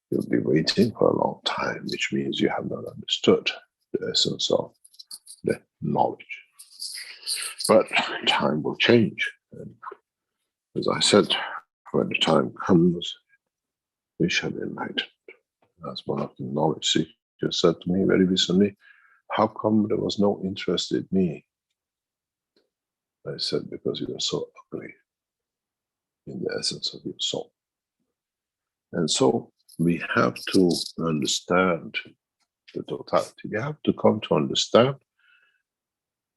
You'll be waiting for a long time, which means you have not understood the essence of the knowledge. But time will change. And as I said, when the time comes, we shall be enlightened. As one of the knowledge seekers said to me very recently, how come there was no interest in me? I said, because you are so ugly in the essence of your soul. And so we have to understand the totality. We have to come to understand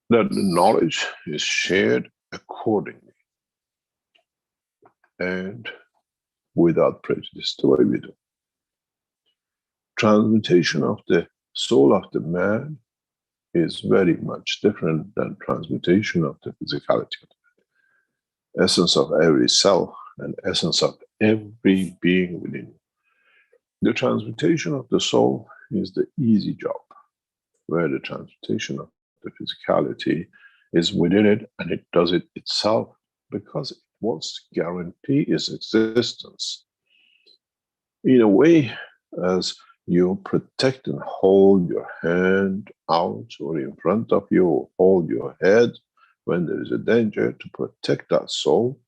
that the knowledge is shared accordingly and without prejudice, the way we do. Transmutation of the soul of the man is very much different than transmutation of the physicality of the essence of every self and essence of every being within you. The transmutation of the soul is the easy job, where the transmutation of the physicality is within it and it does it itself because it wants to guarantee its existence. In a way, as you protect and hold your hand out or in front of you, or hold your head when there is a danger to protect that soul.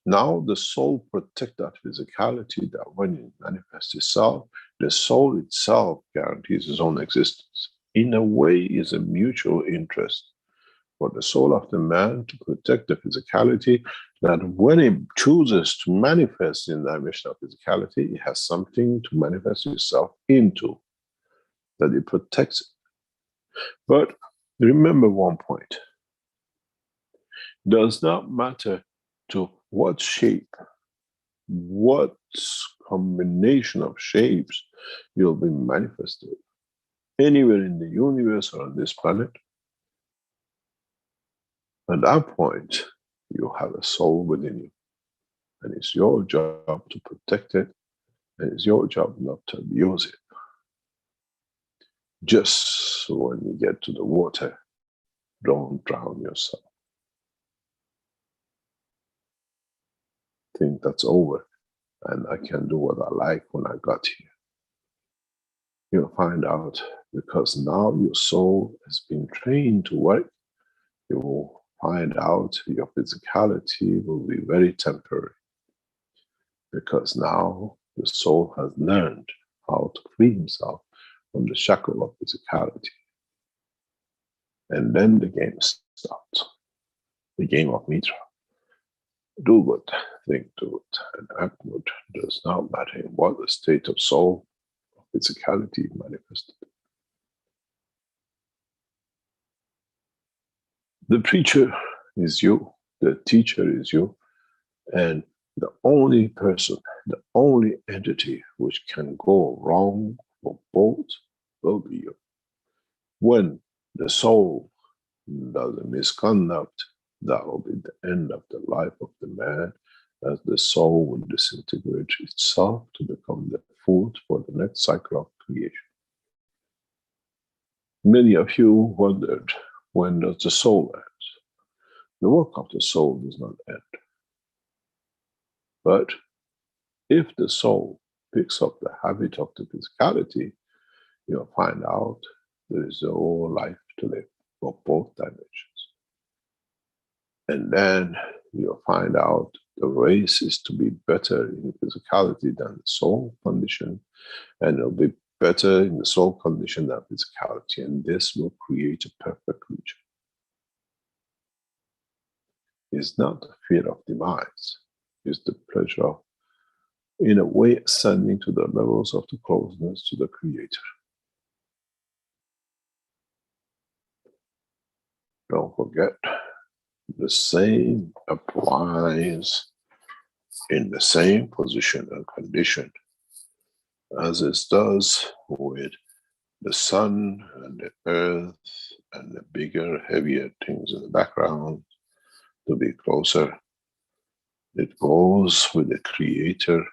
Now the soul protects that physicality that when it manifests itself, the soul itself guarantees its own existence. In a way, is a mutual interest for the soul of the man to protect the physicality, that when it chooses to manifest in the dimension of physicality, it has something to manifest itself into, that it protects it. But remember one point. Does not matter to what shape, what combination of shapes you'll be manifested anywhere in the universe or on this planet. At that point, you have a soul within you. And it's your job to protect it, and it's your job not to abuse it. Just when you get to the water, don't drown yourself. Think that's over, and I can do what I like when I got here. You'll find out, because now your soul has been trained to work, you will find out your physicality will be very temporary. Because now the soul has learned how to free himself from the shackle of physicality. And then the game starts. The game of Mitra. Do good, think good, and act good. Does not matter in what the state of soul or physicality manifested. The preacher is you, the teacher is you, and the only person, the only entity which can go wrong for both will be you. When the soul does a misconduct, that will be the end of the life of the man, as the soul will disintegrate itself to become the food for the next cycle of creation. Many of you wondered, when does the soul end? The work of the soul does not end. But if the soul picks up the habit of the physicality, you'll find out there is no life to live for both dimensions. And then you'll find out the race is to be better in physicality than the soul condition, and it'll be better in the soul condition than physicality, and this will create a perfect region. It's not the fear of demise, it's the pleasure of, in a way, ascending to the levels of the closeness to the Creator. Don't forget, the same applies in the same position and condition as it does with the sun and the earth and the bigger, heavier things in the background to be closer. It goes with the creator,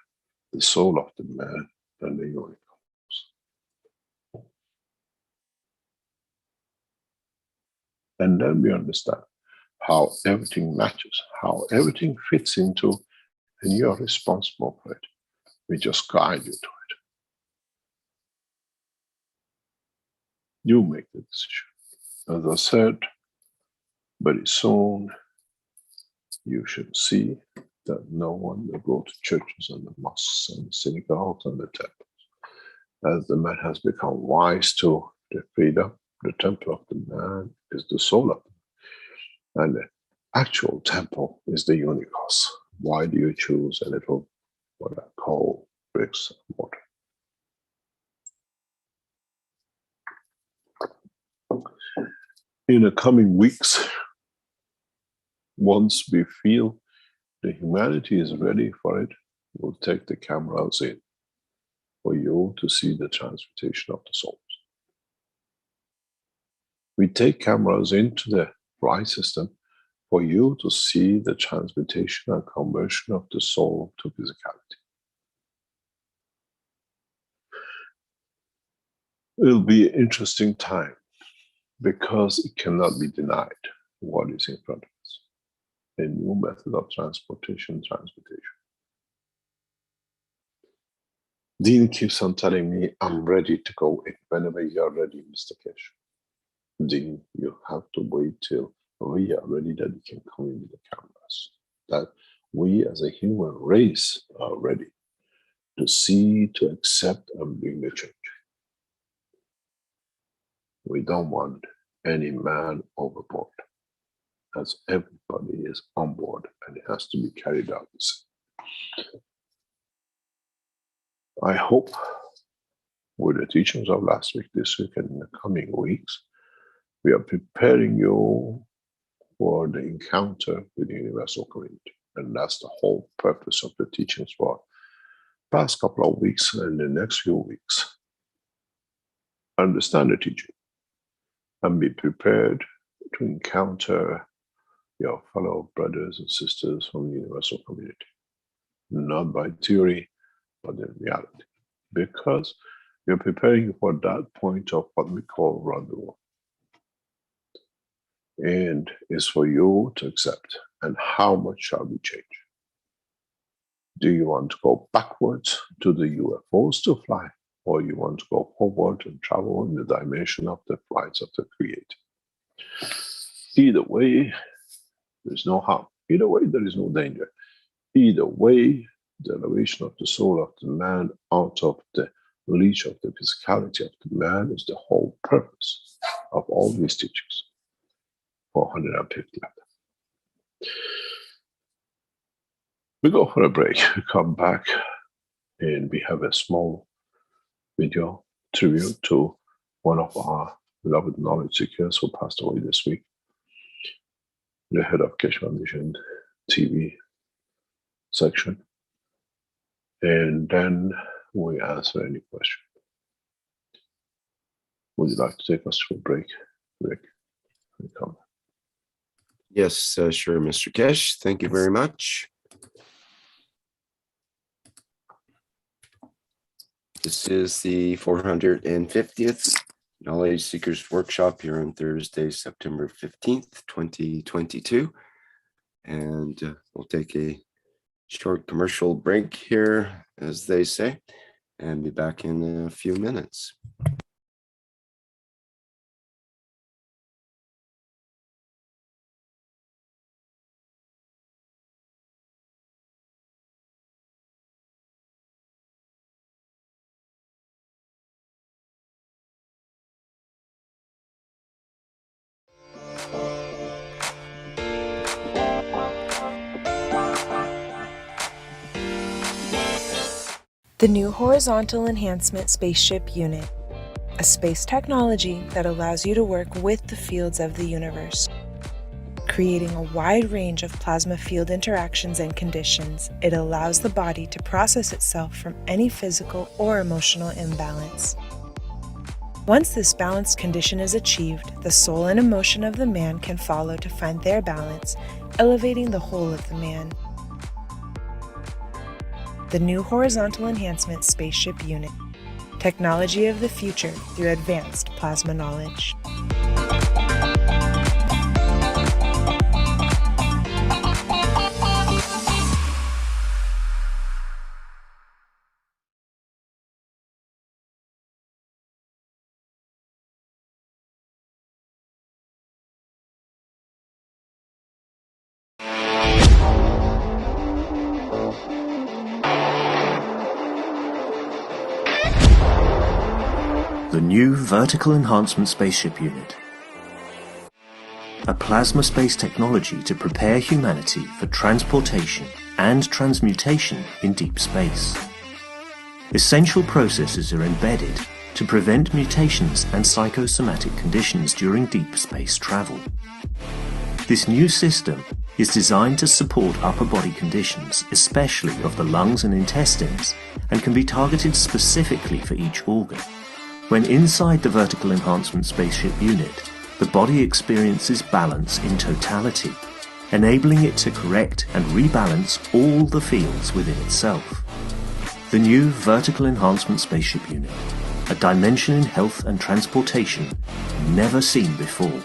the soul of the man, and the universe. And then we understand how everything matches, how everything fits into, and you are responsible for it. We just guide you to it. You make the decision. As I said, very soon you should see that no one will go to churches and the mosques and the synagogues and the temples. As the man has become wise to the freedom, the temple of the man is the soul of the man. And the actual temple is the universe. Why do you choose a little, what I call, bricks and mortar? In the coming weeks, once we feel the humanity is ready for it, we'll take the cameras in for you to see the transmutation of the souls. We take cameras into the flight system for you to see the transmutation and conversion of the soul to physicality. It'll be an interesting time because it cannot be denied what is in front of us. A new method of transportation, transmutation. Dean keeps on telling me, I'm ready to go in. Whenever you're ready, Mr. Keshe. Dean, you have to wait till we are ready that we can come in with the cameras. That we as a human race are ready to see, to accept, and bring the change. We don't want any man overboard, as everybody is on board and it has to be carried out. I hope with the teachings of last week, this week, and in the coming weeks, we are preparing you for the encounter with the universal community. And that's the whole purpose of the teachings for the past couple of weeks and the next few weeks. Understand the teaching and be prepared to encounter your fellow brothers and sisters from the universal community. Not by theory, but in reality. Because you're preparing for that point of what we call rendezvous. And it's for you to accept. And how much shall we change? Do you want to go backwards to the UFOs to fly? Or you want to go forward and travel in the dimension of the flights of the Creator? Either way, there's no harm. Either way, there is no danger. Either way, the elevation of the soul of the man out of the leash of the physicality of the man is the whole purpose of all these teachings. 450 of them. We go for a break, we come back, and we have a small video tribute to one of our beloved knowledge seekers who passed away this week, the head of Keshe Foundation TV section. And then we answer any question. Would you like to take us to a break, Rick? Come. Yes, sure, Mr. Keshe. Thank you very much. This is the 450th Knowledge Seekers Workshop here on Thursday, September 15th, 2022. And we'll take a short commercial break here, as they say, and be back in a few minutes. The new Horizontal Enhancement Spaceship Unit, a space technology that allows you to work with the fields of the universe. Creating a wide range of plasma field interactions and conditions, it allows the body to process itself from any physical or emotional imbalance. Once this balanced condition is achieved, the soul and emotion of the man can follow to find their balance, elevating the whole of the man. The new Horizontal Enhancement Spaceship Unit. Technology of the future through advanced plasma knowledge. The new Vertical Enhancement Spaceship Unit. A plasma space technology to prepare humanity for transportation and transmutation in deep space. Essential processes are embedded to prevent mutations and psychosomatic conditions during deep space travel. This new system is designed to support upper body conditions, especially of the lungs and intestines, and can be targeted specifically for each organ. When inside the Vertical Enhancement Spaceship Unit, the body experiences balance in totality, enabling it to correct and rebalance all the fields within itself. The new Vertical Enhancement Spaceship Unit, a dimension in health and transportation never seen before.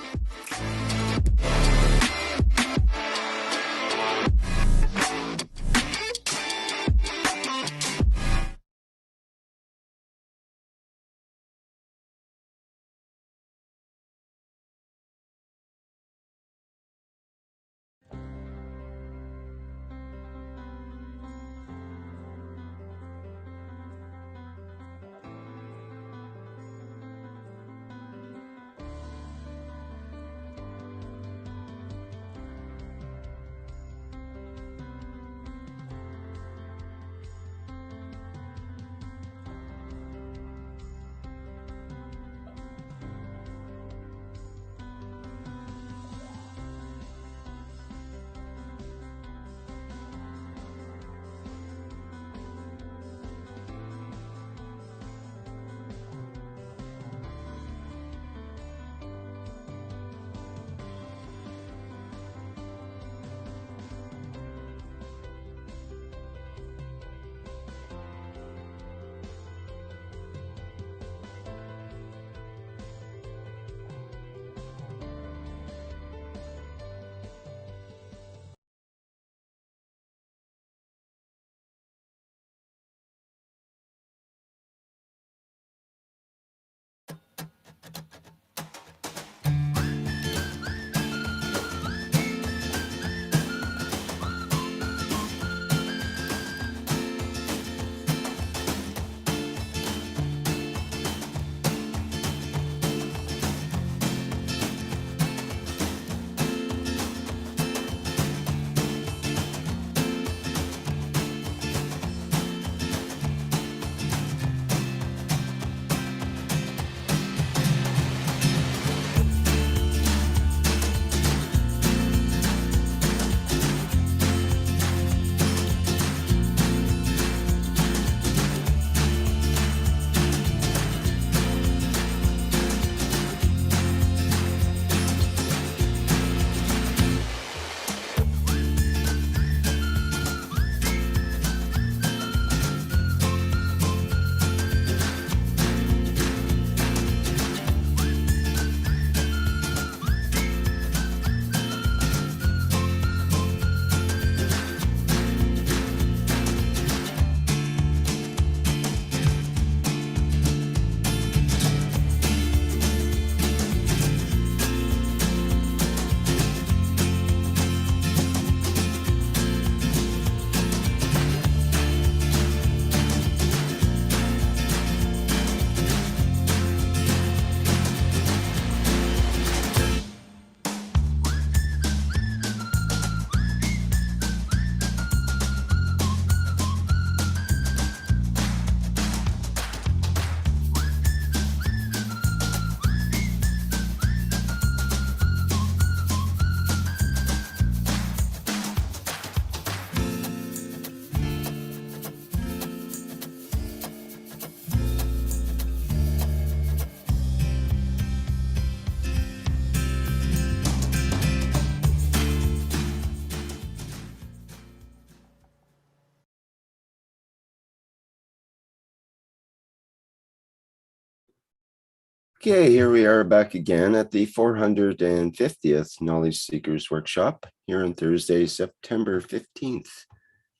Okay, here we are back again at the 450th Knowledge Seekers Workshop here on Thursday, September 15th,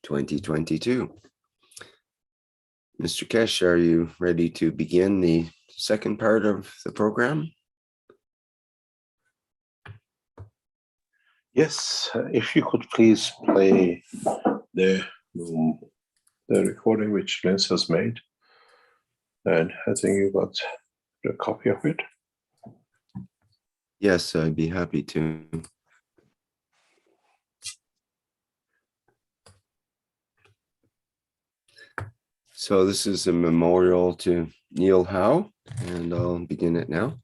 2022. Mr. Keshe, are you ready to begin the second part of the program? Yes, if you could please play the recording which Linz has made. And I think you got a copy of it. Yes, I'd be happy to. So this is a memorial to Neil Howe, and I'll begin it now.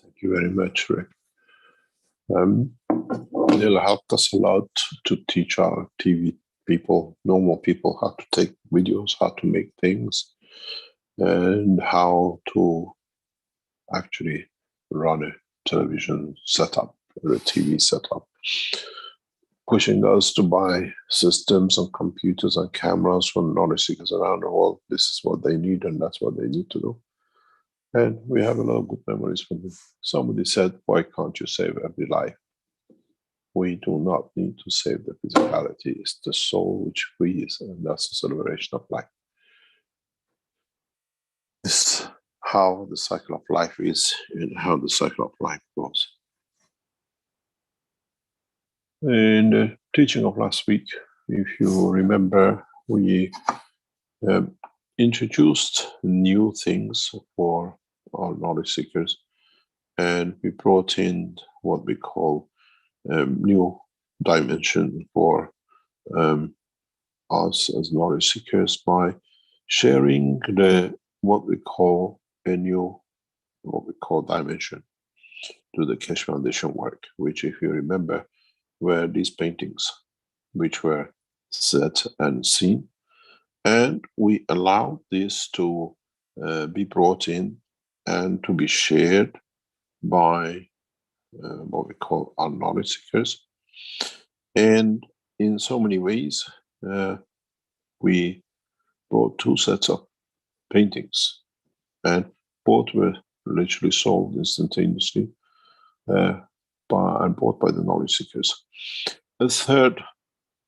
Thank you very much, Rick. Neil helped us a lot to teach our TV people, normal people, how to take videos, how to make things, and how to actually run a television setup or a TV setup, pushing us to buy systems and computers and cameras from knowledge seekers around the world. This is what they need, and that's what they need to do. And we have a lot of good memories from them. Somebody said, why can't you save every life? We do not need to save the physicality. It's the soul which frees, and that's the celebration of life. This is how the cycle of life is and how the cycle of life goes. In the teaching of last week, if you remember, we introduced new things for our knowledge seekers, and we brought in what we call new dimension for us as knowledge seekers by sharing what we call dimension to the Keshe Foundation work, which, if you remember, were these paintings which were set and seen, and we allowed this to be brought in and to be shared by what we call our knowledge seekers. And in so many ways, we brought two sets of paintings, and both were literally sold instantaneously and bought by the knowledge seekers. A third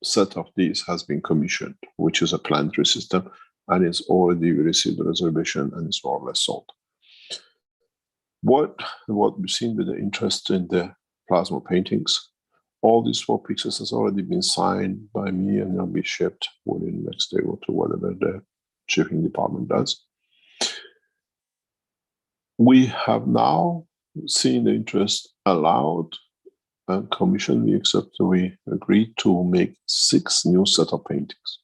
set of these has been commissioned, which is a planetary system, and it's already received a reservation and is more or less sold. What we've seen with the interest in the plasma paintings, all these 4 pieces has already been signed by me and will be shipped within the next day or two, whatever the shipping department does. We have now seeing the interest, allowed and commissioned me, except we agreed to make 6 new set of paintings.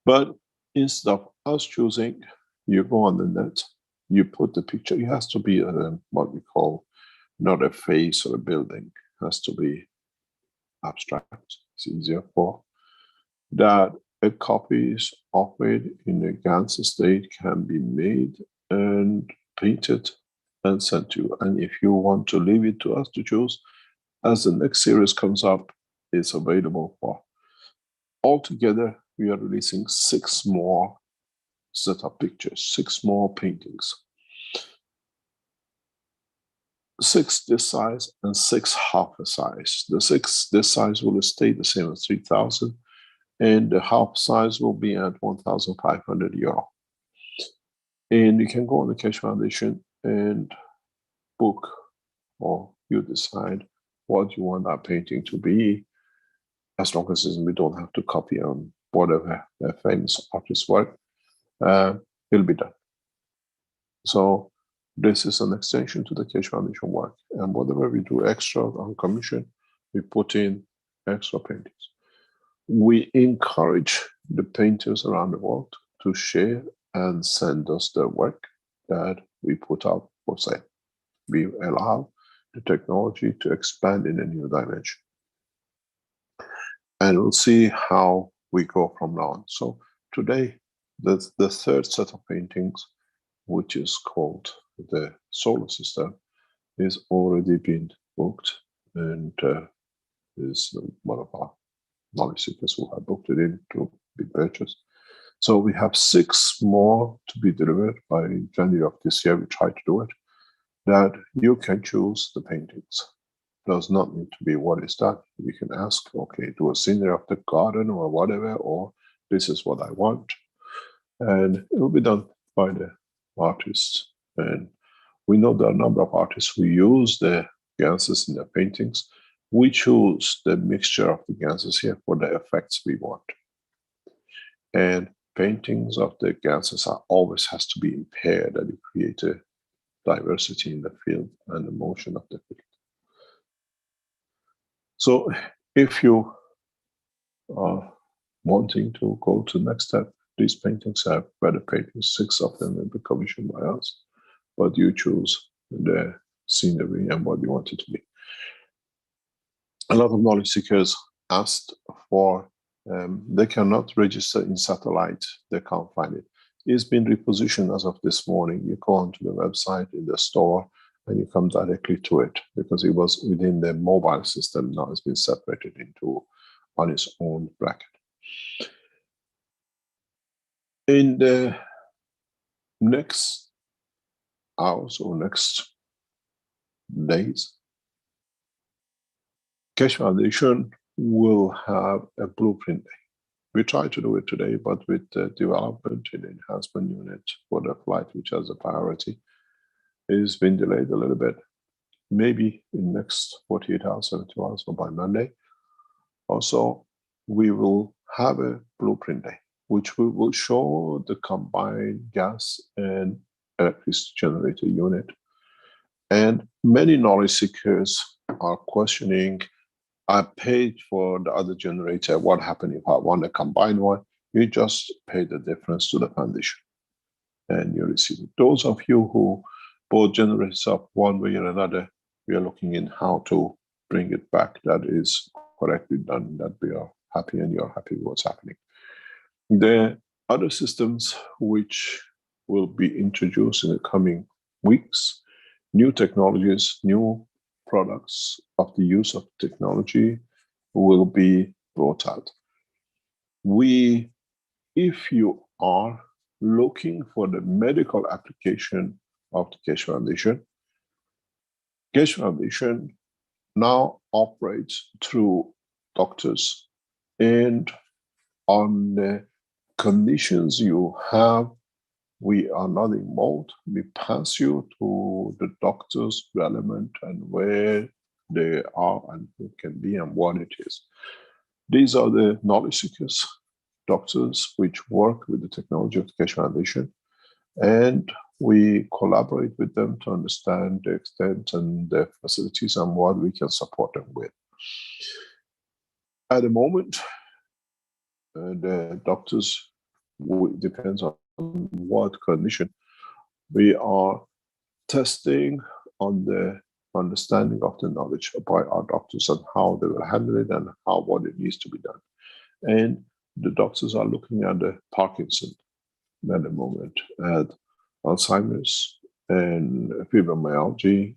But instead of us choosing, you go on the net, you put the picture. It has to be what we call not a face or a building. It has to be abstract. It's easier for that. A copies of it in a GANS state can be made and painted and sent to you. And if you want to leave it to us to choose, as the next series comes up, it's available for. Altogether, we are releasing 6 more set of pictures, 6 more paintings. 6 this size and 6 half a size. The 6 this size will stay the same as 3,000, and the half size will be at €1,500. And you can go on the Keshe Foundation and book, or you decide what you want that painting to be, as long as we don't have to copy on whatever a famous artist's work, it'll be done. So this is an extension to the Keshe Foundation work. And whatever we do extra on commission, we put in extra paintings. We encourage the painters around the world to share and send us their work that we put out for sale. We allow the technology to expand in a new dimension. And we'll see how we go from now on. So today, the 3rd set of paintings, which is called the solar system, is already been booked, and is one of our knowledge seekers who have booked it in to be purchased. So we have 6 more to be delivered by January of this year. We try to do it, that you can choose the paintings. Does not need to be what is that. You can ask, okay, do a scenery of the garden or whatever, or this is what I want. And it will be done by the artists. And we know there are a number of artists who use the ganses in their paintings. We choose the mixture of the ganses here for the effects we want. And paintings of the ganses always has to be impaired, that you create a diversity in the field and the motion of the field. So if you are wanting to go to the next step, these paintings have better paintings. 6 of them will be commissioned by us, but you choose the scenery and what you want it to be. A lot of knowledge seekers asked for, they cannot register in satellite, they can't find it. It's been repositioned as of this morning. You go onto the website in the store and you come directly to it, because it was within the mobile system. Now it's been separated into on its own bracket. In the next hours or next days, Keshe Foundation will have a blueprint day. We tried to do it today, but with the development in the enhancement unit for the flight, which has a priority, it's been delayed a little bit. Maybe in the next 48 hours, 72 hours, or by Monday. Also, we will have a blueprint day, which we will show the combined gas and electricity generator unit. And many knowledge seekers are questioning, I paid for the other generator, what happened if I want a combined one? You just pay the difference to the foundation and you receive it. Those of you who bought generators up one way or another, we are looking in how to bring it back. That is correctly done, that we are happy and you're happy with what's happening. The other systems which will be introduced in the coming weeks, new technologies, new products of the use of technology will be brought out. If you are looking for the medical application of the Keshe Foundation now operates through doctors, and on the conditions you have, we are not involved. We pass you to the doctors relevant and where they are and who can be and what it is. These are the knowledge seekers, doctors which work with the technology of the Keshe Foundation, and We collaborate with them to understand the extent and the facilities and what we can support them with. At the moment, the doctors, depends on what condition, we are testing on the understanding of the knowledge by our doctors and how they will handle it and what it needs to be done. And the doctors are looking at the Parkinson at the moment, at Alzheimer's and fibromyalgia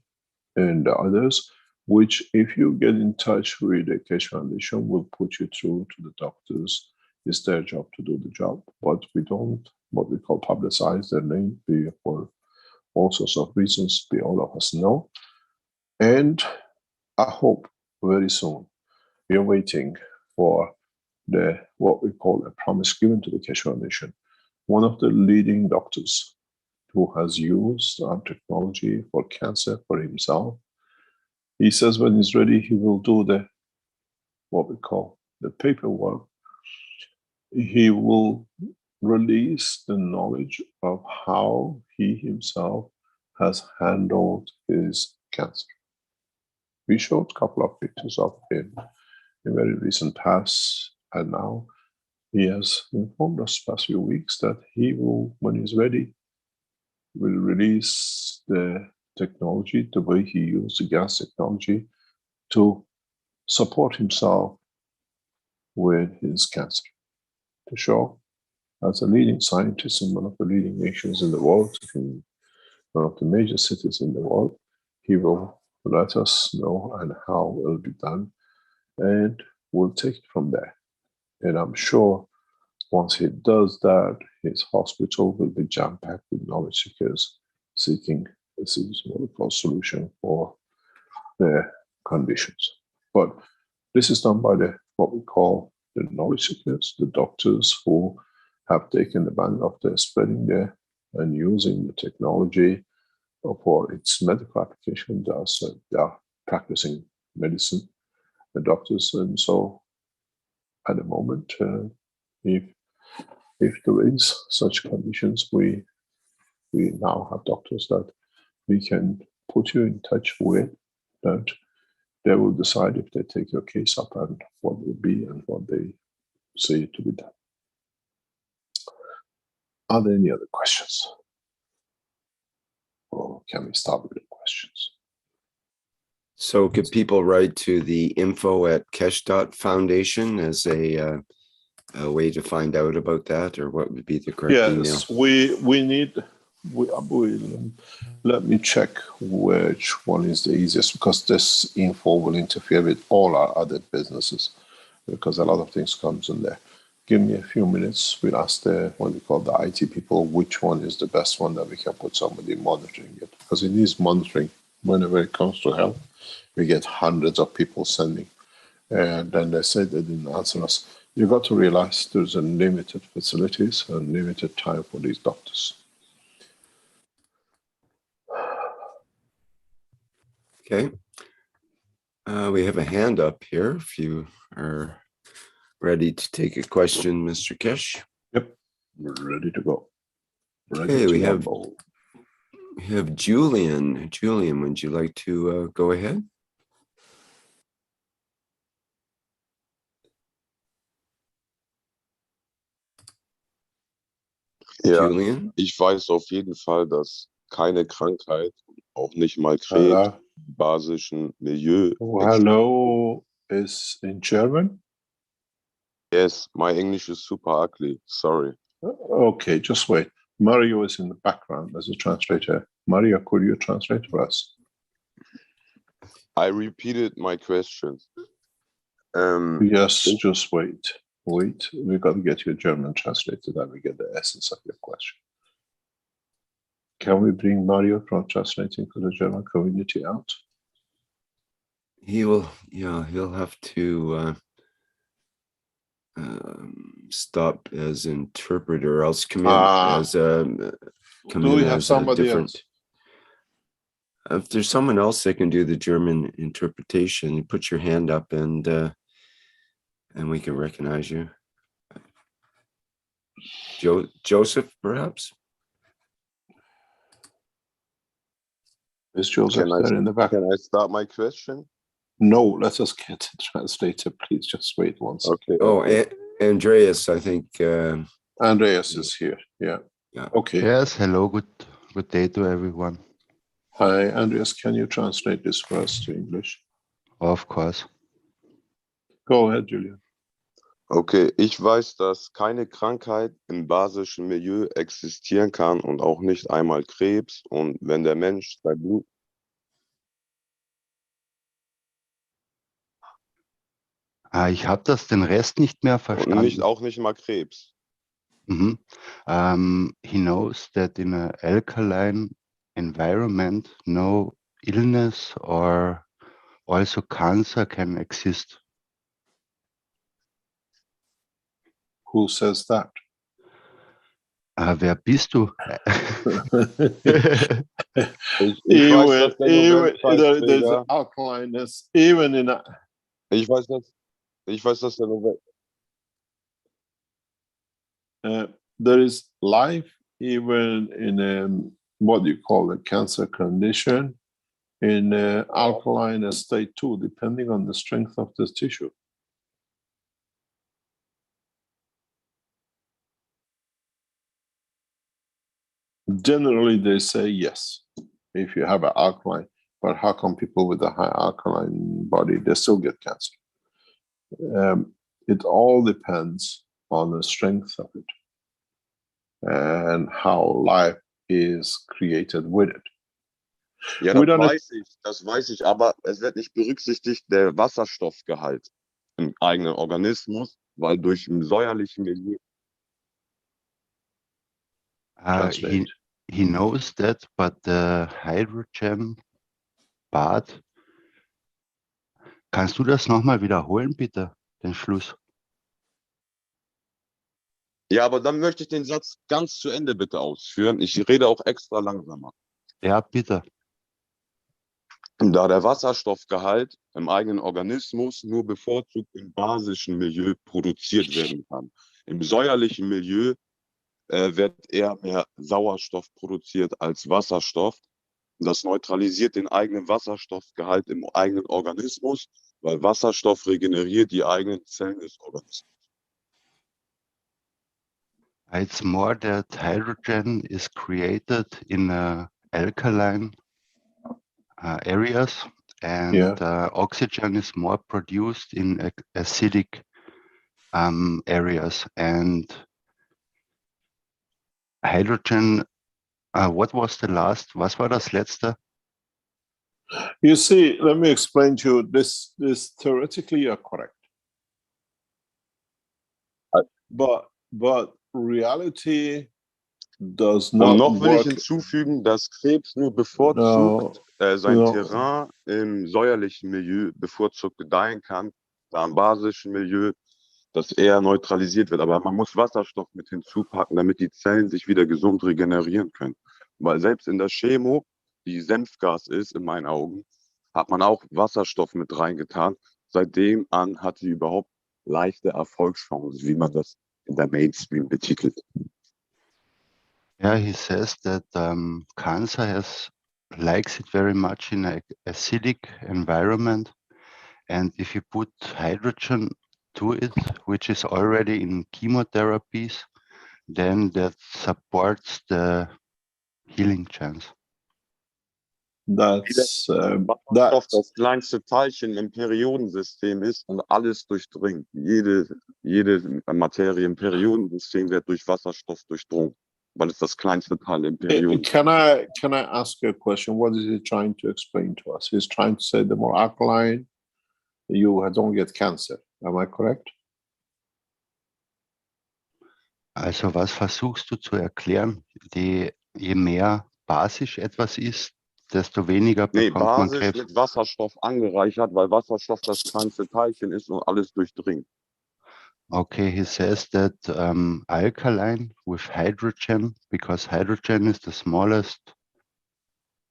and the others, which if you get in touch with the Keshe Foundation, will put you through to the doctors. It's their job to do the job, but we don't, what we call, publicize their name for all sorts of reasons, all of us know. And I hope very soon, we are waiting for what we call a promise given to the Keshe Foundation. One of the leading doctors who has used our technology for cancer for himself, he says when he's ready, he will do what we call the paperwork. He will release the knowledge of how he himself has handled his cancer. We showed a couple of pictures of him in very recent past, and now he has informed us past few weeks that he will, when he's ready, will release the technology, the way he used the gas technology, to support himself with his cancer. To show, as a leading scientist in one of the leading nations in the world, in one of the major cities in the world, he will let us know and how it will be done, and we'll take it from there. And I'm sure once he does that, his hospital will be jam-packed with knowledge seekers seeking a solution for their conditions. But this is done by what we call the knowledge seekers, the doctors who have taken the band of the spreading there and using the technology for its medical application. They are practicing medicine, the doctors. And so at the moment, if there is such conditions, we now have doctors that we can put you in touch with, that they will decide if they take your case up and what will be and what they say to be done. Are there any other questions? Or can we start with the questions? So could people write to the info@keshe.foundation as a way to find out about that, or what would be the correct email? Yes, we need, let me check which one is the easiest, because this info will interfere with all our other businesses, because a lot of things comes in there. Give me a few minutes. We'll ask what we call the IT people, which one is the best one that we can put somebody monitoring it, because it needs monitoring. Whenever it comes to health, we get hundreds of people sending, and then they say they didn't answer us. You got to realize there's a limited facilities and limited time for these doctors. Okay. We have a hand up here if you are ready to take a question, Mr. Keshe. Yep, we're ready to go. Okay, we have Julian. Julian, would you like to go ahead? Ja, Julian? ich weiß auf jeden Fall, dass keine Krankheit, auch nicht mal Krebs, im basischen Milieu. Hello is in German? Yes, my English is super ugly. Sorry. Okay, just wait. Mario is in the background as a translator. Mario, could you translate for us? I repeated my question. Yes, just wait. Wait, we got to get you a German translator that we get the essence of your question. Can we bring Mario from translating for the German community out? He will, he'll have to stop as interpreter, else come in as do we have somebody else? If there's someone else that can do the German interpretation, you put your hand up and we can recognize you. Joseph, perhaps? Is Joseph Can I, there in the back? can I start my question? No, let us get a translator, please. Just wait one second. Okay. Oh, Andreas, I think. Andreas is here. Yeah. Yeah. Okay. Yes, hello, good day to everyone. Hi, Andreas, can you translate this for us to English? Of course. Go ahead, Julian. Okay, ich weiß, dass keine Krankheit im basischen Milieu existieren kann und auch nicht einmal Krebs. Und wenn der Mensch sein Blut... Ich habe den Rest nicht mehr Und verstanden. auch nicht mal Krebs. Mhm. He knows that in an alkaline environment, no illness or also cancer can exist. Who says that? Wer bist du? Ich weiß, dass der Nobelpreisträger... alkalineness, even in a, Ich weiß, dass der Nobel... there is life even in a, what you call a cancer condition, in alkaline state too, depending on the strength of the tissue. Generally, they say yes, if you have an alkaline, but how come people with a high alkaline body, they still get cancer? It all depends on the strength of it and how life is created with it. Ja, das weiß ich, aber es wird nicht berücksichtigt, der Wasserstoffgehalt im eigenen Organismus, weil durch ein säuerlichen Milieu... He knows that, but the hydrogen part. Kannst du das nochmal wiederholen, bitte, den Schluss? Ja, aber dann möchte ich den Satz ganz zu Ende bitte ausführen. Ich rede auch extra langsamer. Ja, bitte. Da der Wasserstoffgehalt im eigenen Organismus nur bevorzugt im basischen Milieu produziert werden kann. Im säuerlichen Milieu wird eher mehr Sauerstoff produziert als Wasserstoff. Das neutralisiert den eigenen Wasserstoffgehalt im eigenen Organismus, weil Wasserstoff regeneriert die eigenen Zellen des Organismus. It's more that hydrogen is created in alkaline areas, and oxygen is more produced in acidic areas. And hydrogen, what was the last? Was war das letzte? You see, let me explain to you, this theoretically you're correct. But reality does not Und noch will work. ich hinzufügen, dass Krebs nur bevorzugt sein Terrain im säuerlichen Milieu bevorzugt gedeihen kann, da im basischen Milieu das eher neutralisiert wird. Aber man muss Wasserstoff mit hinzupacken, damit die Zellen sich wieder gesund regenerieren können. Weil selbst in der Chemo, die Senfgas ist, in meinen Augen, hat man auch Wasserstoff mit reingetan. Seitdem an hat sie überhaupt leichte Erfolgschancen, wie man das in der Mainstream betitelt. Yeah, he says that cancer likes it very much in an acidic environment, and if you put hydrogen to it, which is already in chemotherapies, then that supports the healing chance. Wasserstoff das kleinste Teilchen im Periodensystem ist und alles durchdringt. Jede Materie im Periodensystem wird durch Wasserstoff durchdrungen, weil es das kleinste Teil im Periodensystem ist. Can I ask you a question? What is he trying to explain to us? He's trying to say the more alkaline, you don't get cancer. Am I correct? Also was versuchst du zu erklären? Je mehr basisch etwas ist, desto weniger bekommt man Krebs. Basisch mit Wasserstoff angereichert, weil Wasserstoff das kleinste Teilchen ist und alles durchdringt. Okay, he says that alkaline with hydrogen, because hydrogen is the smallest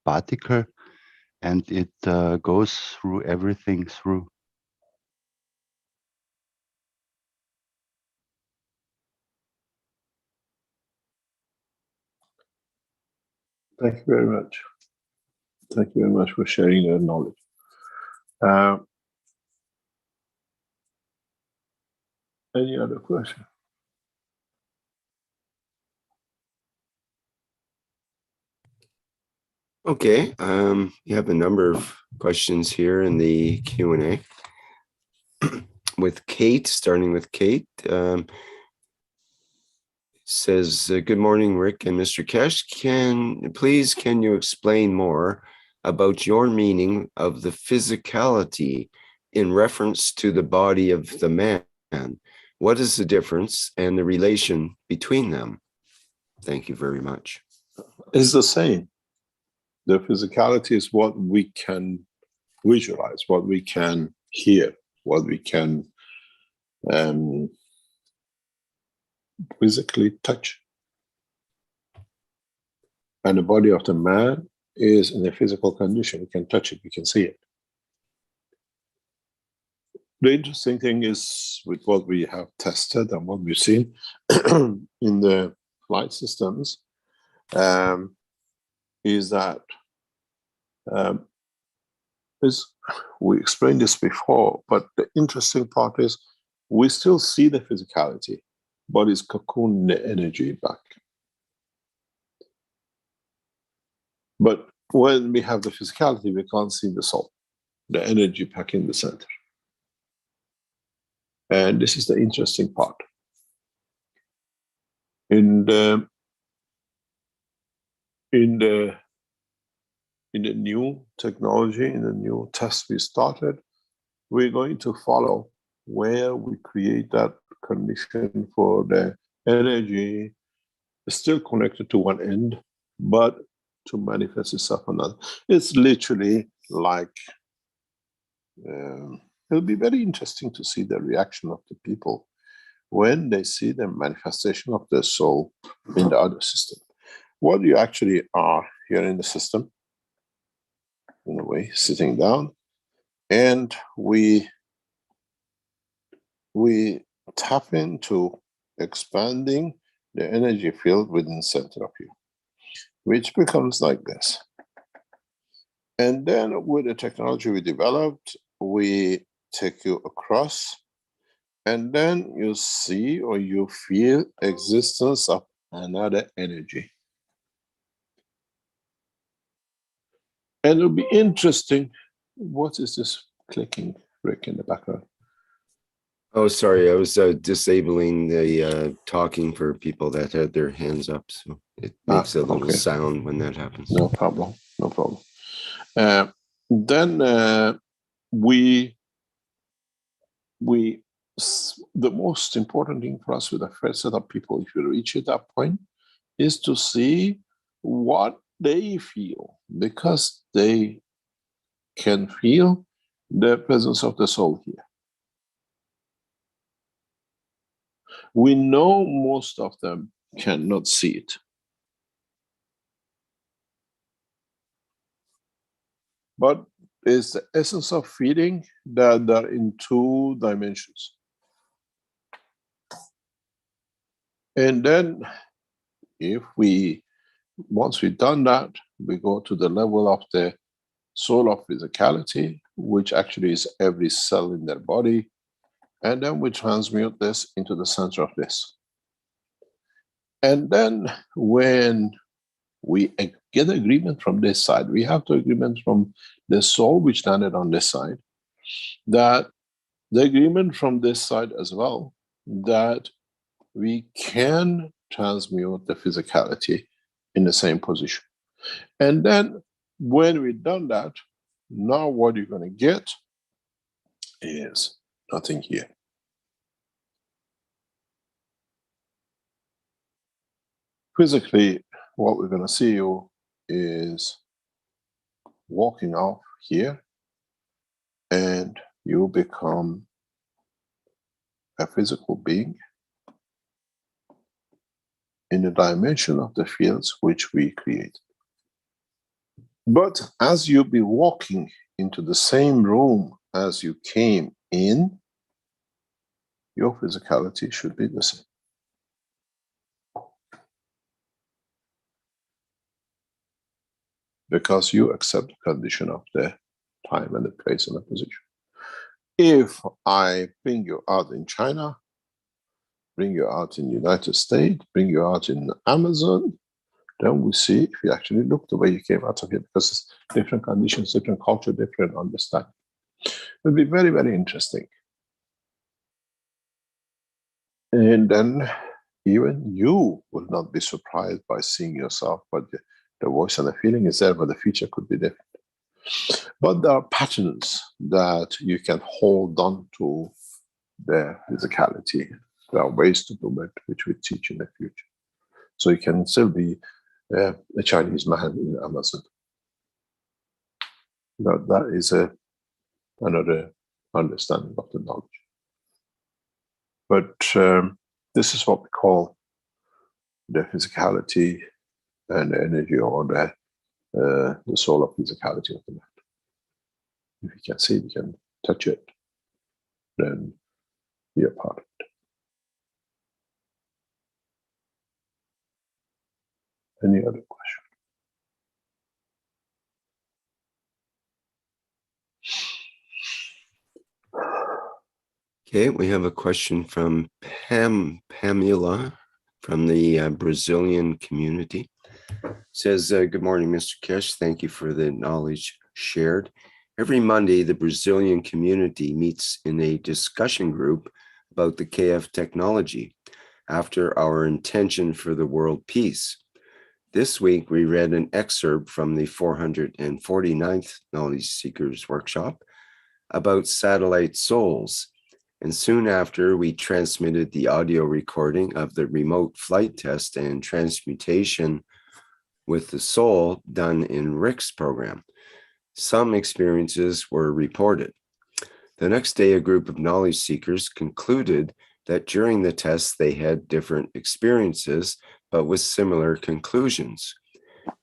particle and it goes through everything through. Thank you very much. Thank you very much for sharing your knowledge. Any other question? Okay, you have a number of questions here in the Q&A. With Kate, starting with Kate, says, good morning, Rick and Mr. Keshe. Can you explain more about your meaning of the physicality in reference to the body of the man? What is the difference and the relation between them? Thank you very much. It's the same. The physicality is what we can visualize, what we can hear, what we can physically touch. And the body of the man is in a physical condition. We can touch it, we can see it. The interesting thing is with what we have tested and what we've seen in the flight systems is that we explained this before, but the interesting part is we still see the physicality, but it's cocooned the energy back. But when we have the physicality, we can't see the soul, the energy back in the center. And this is the interesting part. In the new technology, in the new test we started, we're going to follow where we create that condition for the energy still connected to one end, but to manifest itself on another. It's literally like, it'll be very interesting to see the reaction of the people when they see the manifestation of the soul in the other system. What you actually are here in the system, in a way, sitting down, and we tap into expanding the energy field within the center of you, which becomes like this. And then with the technology we developed, we take you across, and then you see or you feel existence of another energy. And it'll be interesting. What is this clicking, Rick, in the background? Oh, sorry, I was disabling the talking for people that had their hands up, so it makes a little sound when that happens. No problem, no problem. Then the most important thing for us with the first set of people, if you reach at that point, is to see what they feel, because they can feel the presence of the soul here. We know most of them cannot see it. But it's the essence of feeling that they're in 2 dimensions. And then once we've done that, we go to the level of the soul of physicality, which actually is every cell in their body. And then we transmute this into the center of this. And then when we get agreement from this side, we have the agreement from the soul which landed on this side, that the agreement from this side as well, that we can transmute the physicality in the same position. And then when we've done that, now what you're going to get is nothing here. Physically, what we're going to see you is walking off here, and you become a physical being in the dimension of the fields which we create. But as you be walking into the same room as you came in, your physicality should be the same. because you accept the condition of the time and the place and the position. If I bring you out in China, bring you out in the United States, bring you out in Amazon, then we see if you actually look the way you came out of here, because it's different conditions, different culture, different understanding. It will be very, very interesting. And then even you will not be surprised by seeing yourself, but the voice and the feeling is there, but the future could be different. But there are patterns that you can hold on to the physicality. There are ways to do it, which we teach in the future. So you can still be a Chinese man in Amazon. That is another understanding of the knowledge. But this is what we call the physicality and the energy, or the solar physicality of the man. If you can see it, you can touch it, then you're part of it. Any other question? Okay, we have a question from Pamela from the Brazilian community. Says, good morning, Mr. Keshe. Thank you for the knowledge shared. Every Monday, the Brazilian community meets in a discussion group about the KF technology after our intention for the world peace. This week, we read an excerpt from the 449th Knowledge Seekers Workshop about satellite souls. And soon after, we transmitted the audio recording of the remote flight test and transmutation with the soul done in Rick's program. Some experiences were reported. The next day, a group of knowledge seekers concluded that during the tests, they had different experiences, but with similar conclusions.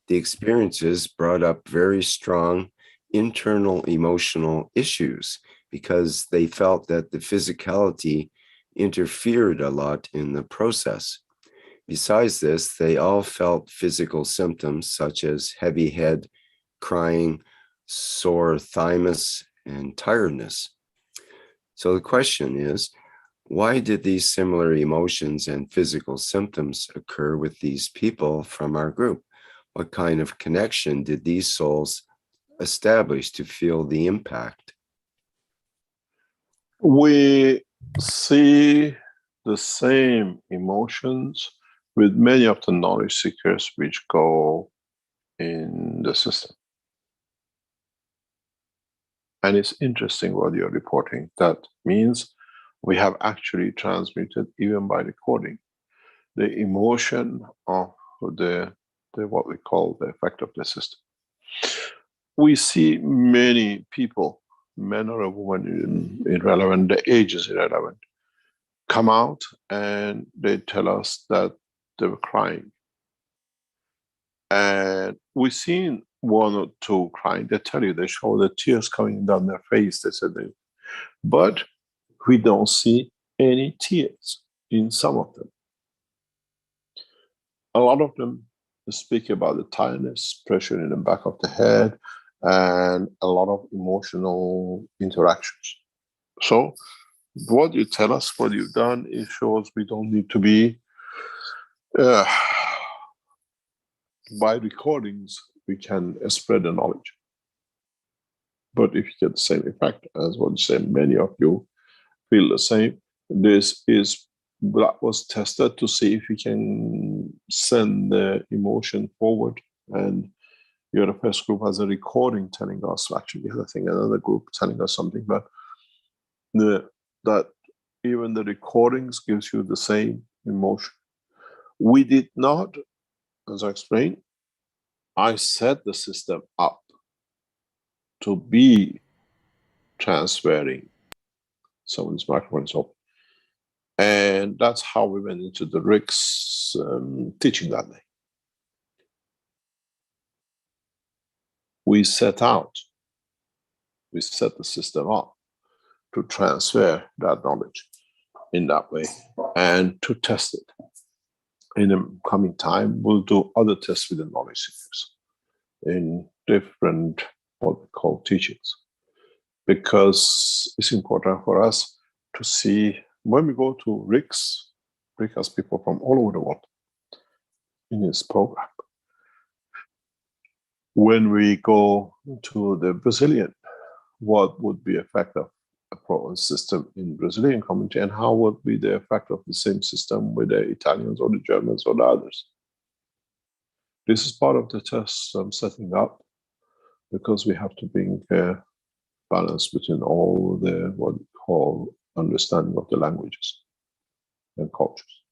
The experiences brought up very strong internal emotional issues because they felt that the physicality interfered a lot in the process. Besides this, they all felt physical symptoms such as heavy head, crying, sore thymus, and tiredness. So the question is, why did these similar emotions and physical symptoms occur with these people from our group? What kind of connection did these souls establish to feel the impact? We see the same emotions with many of the knowledge seekers which go in the system. And it's interesting what you're reporting. That means we have actually transmitted, even by recording, the emotion of the what we call the effect of the system. We see many people, men or women, irrelevant, the age is irrelevant, come out and they tell us that they were crying. And we've seen one or two crying. They tell you, they show the tears coming down their face. They said, but we don't see any tears in some of them. A lot of them speak about the tiredness, pressure in the back of the head, and a lot of emotional interactions. So what you tell us, what you've done, it shows we don't need to be by recordings, we can spread the knowledge. But if you get the same effect as what you say, many of you feel the same. That was tested to see if we can send the emotion forward. And you're the first group has a recording telling us, actually the other thing, another group telling us something, but that even the recordings gives you the same emotion. We did not, as I explained, I set the system up to be transferring. Someone's microphone is open. And that's how we went into the Rick's teaching that day. We set the system up to transfer that knowledge in that way and to test it. In the coming time, we'll do other tests with the knowledge seekers. in different, what we call, teachings, because it's important for us to see when we go to Rick's. Rick has people from all over the world in his program. When we go to the Brazilian, what would be effect of a system in Brazilian community, and how would be the effect of the same system with the Italians or the Germans or the others? This is part of the test I'm setting up, because we have to bring balance between all the, what we call, understanding of the languages and cultures.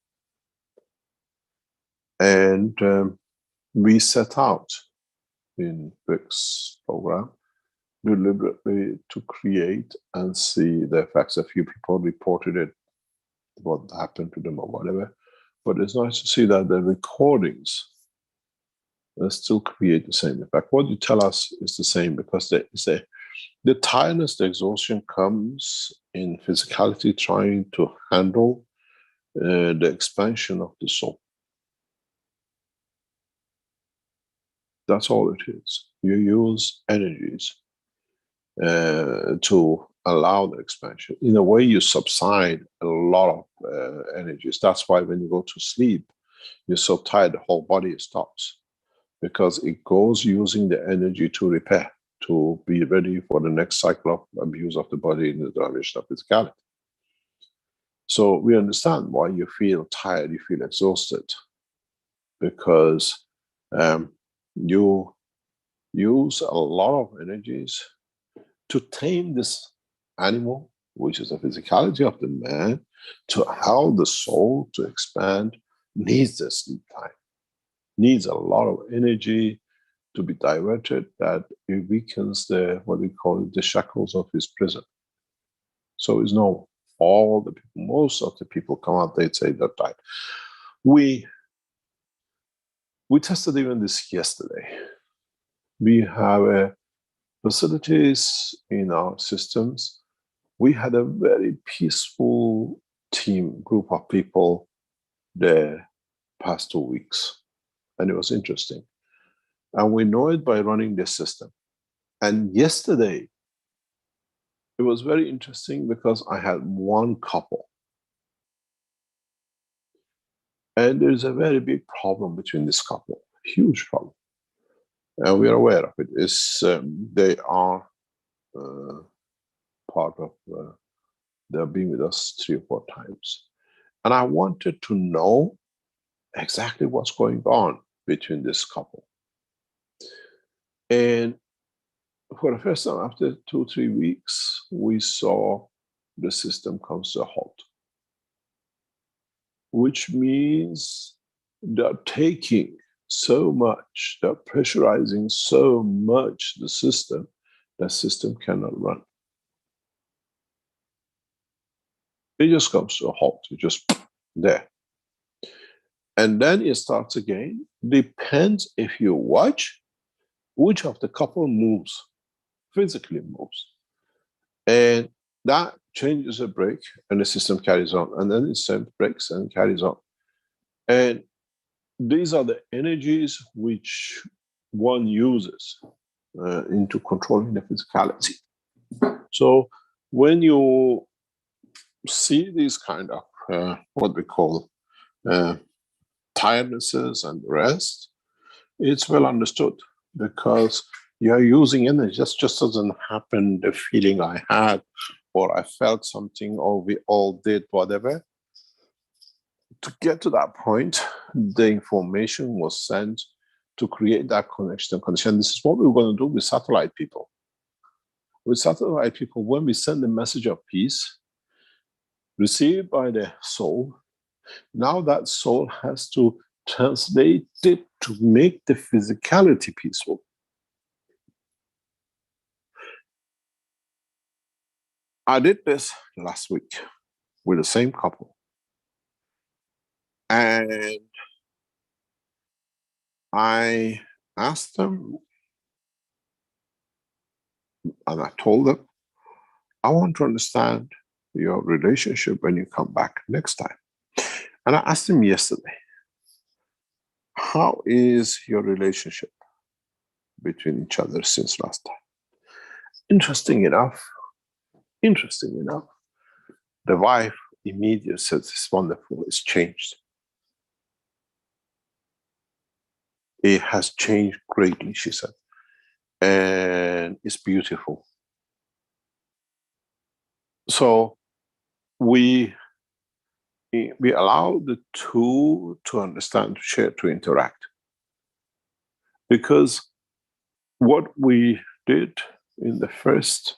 And we set out in Rick's program deliberately to create and see the effects. A few people reported it, what happened to them or whatever, but it's nice to see that the recordings still create the same effect. What you tell us is the same, because the tiredness, the exhaustion comes in physicality trying to handle the expansion of the soul. That's all it is. You use energies to allow the expansion. In a way, you subside a lot of energies. That's why when you go to sleep, you're so tired, the whole body stops, because it goes using the energy to repair, to be ready for the next cycle of abuse of the body in the direction of physicality. So we understand why you feel tired, you feel exhausted, because you use a lot of energies to tame this animal, which is the physicality of the man, to help the soul to expand, needs the sleep time, needs a lot of energy to be diverted, that it weakens the, what we call it, the shackles of his prison. So it's no, all the people, most of the people come out, they say they're tired. We tested even this yesterday. We have facilities in our systems. We had a very peaceful group of people the past 2 weeks, and it was interesting. And we know it by running this system. And yesterday, it was very interesting, because I had one couple. And there's a very big problem between this couple, huge problem. And we are aware of it. They are part of, they've been with us 3 or 4 times. And I wanted to know exactly what's going on between this couple. And for the first time, after 2 or 3 weeks, we saw the system comes to a halt, which means they're taking so much, they're pressurizing so much the system, that system cannot run. It just comes to a halt, it's just there. And then it starts again. Depends if you watch which of the couple moves, physically moves. And that changes a break, and the system carries on. And then it sends breaks and carries on. And these are the energies which one uses into controlling the physicality. So when you see these kind of what we call tirednesses and rest, it's well understood, because you're using energy. Just doesn't happen the feeling I had, or I felt something, or we all did whatever. To get to that point, the information was sent to create that connection. This is what we're going to do with satellite people. With satellite people, when we send a message of peace, received by the soul, now that soul has to translate it to make the physicality peaceful. I did this last week with the same couple. And I asked them, and I told them, I want to understand your relationship when you come back next time. And I asked them yesterday, how is your relationship? between each other since last time. Interesting enough, the wife immediately says, it's wonderful, it's changed. It has changed greatly, she said, and it's beautiful. So we allow the two to understand, to share, to interact. Because what we did in the first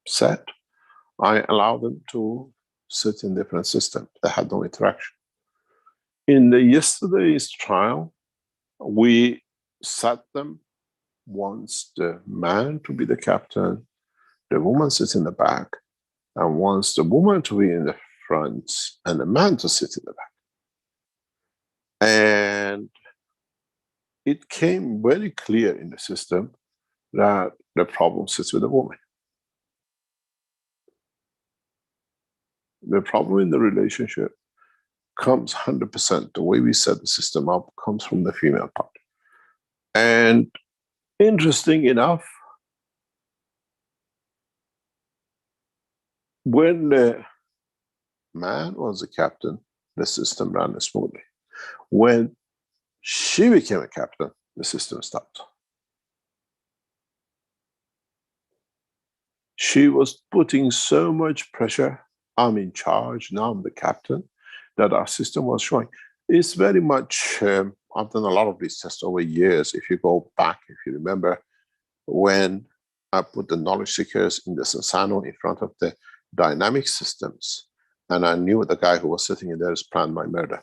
set, I allowed them to sit in different systems that had no interaction. In the yesterday's trial, we set them, wants the man to be the captain, the woman sits in the back, and wants the woman to be in the front and the man to sit in the back. And it came very clear in the system that the problem sits with the woman. The problem in the relationship comes 100%, the way we set the system up, comes from the female part. And interesting enough, when the man was the captain, the system ran smoothly. When she became a captain, the system stopped. She was putting so much pressure, I'm in charge, now I'm the captain, that our system was showing. It's very much, I've done a lot of these tests over years. If you go back, if you remember, when I put the knowledge seekers in the Sensano in front of the dynamic systems, and I knew the guy who was sitting in there has planned my murder.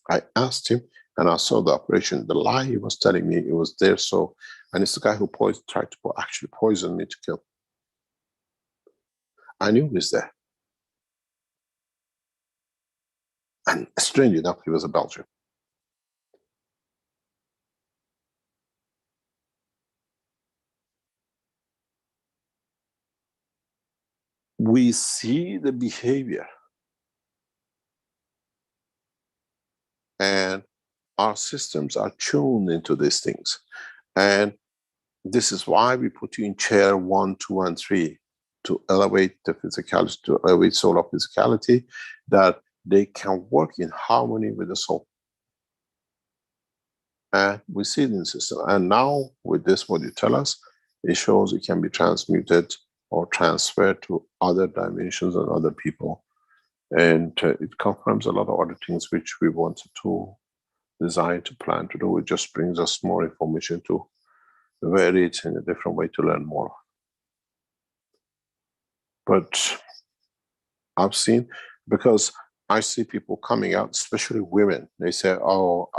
I asked him, and I saw the operation. The lie he was telling me, it was there, so, and it's the guy who tried to actually poison me to kill. I knew he was there. And strange enough, he was a Belgian. We see the behavior, and our systems are tuned into these things. And this is why we put you in chair 1, 2, and 3 to elevate the physicality, to elevate soul of physicality, that they can work in harmony with the soul. And we see it in the system. And now with this, what you tell us, it shows it can be transmuted or transferred to other dimensions and other people. And it confirms a lot of other things which we wanted to design, to plan to do. It just brings us more information to vary it in a different way to learn more. But I've seen, because I see people coming out, especially women, they say, oh,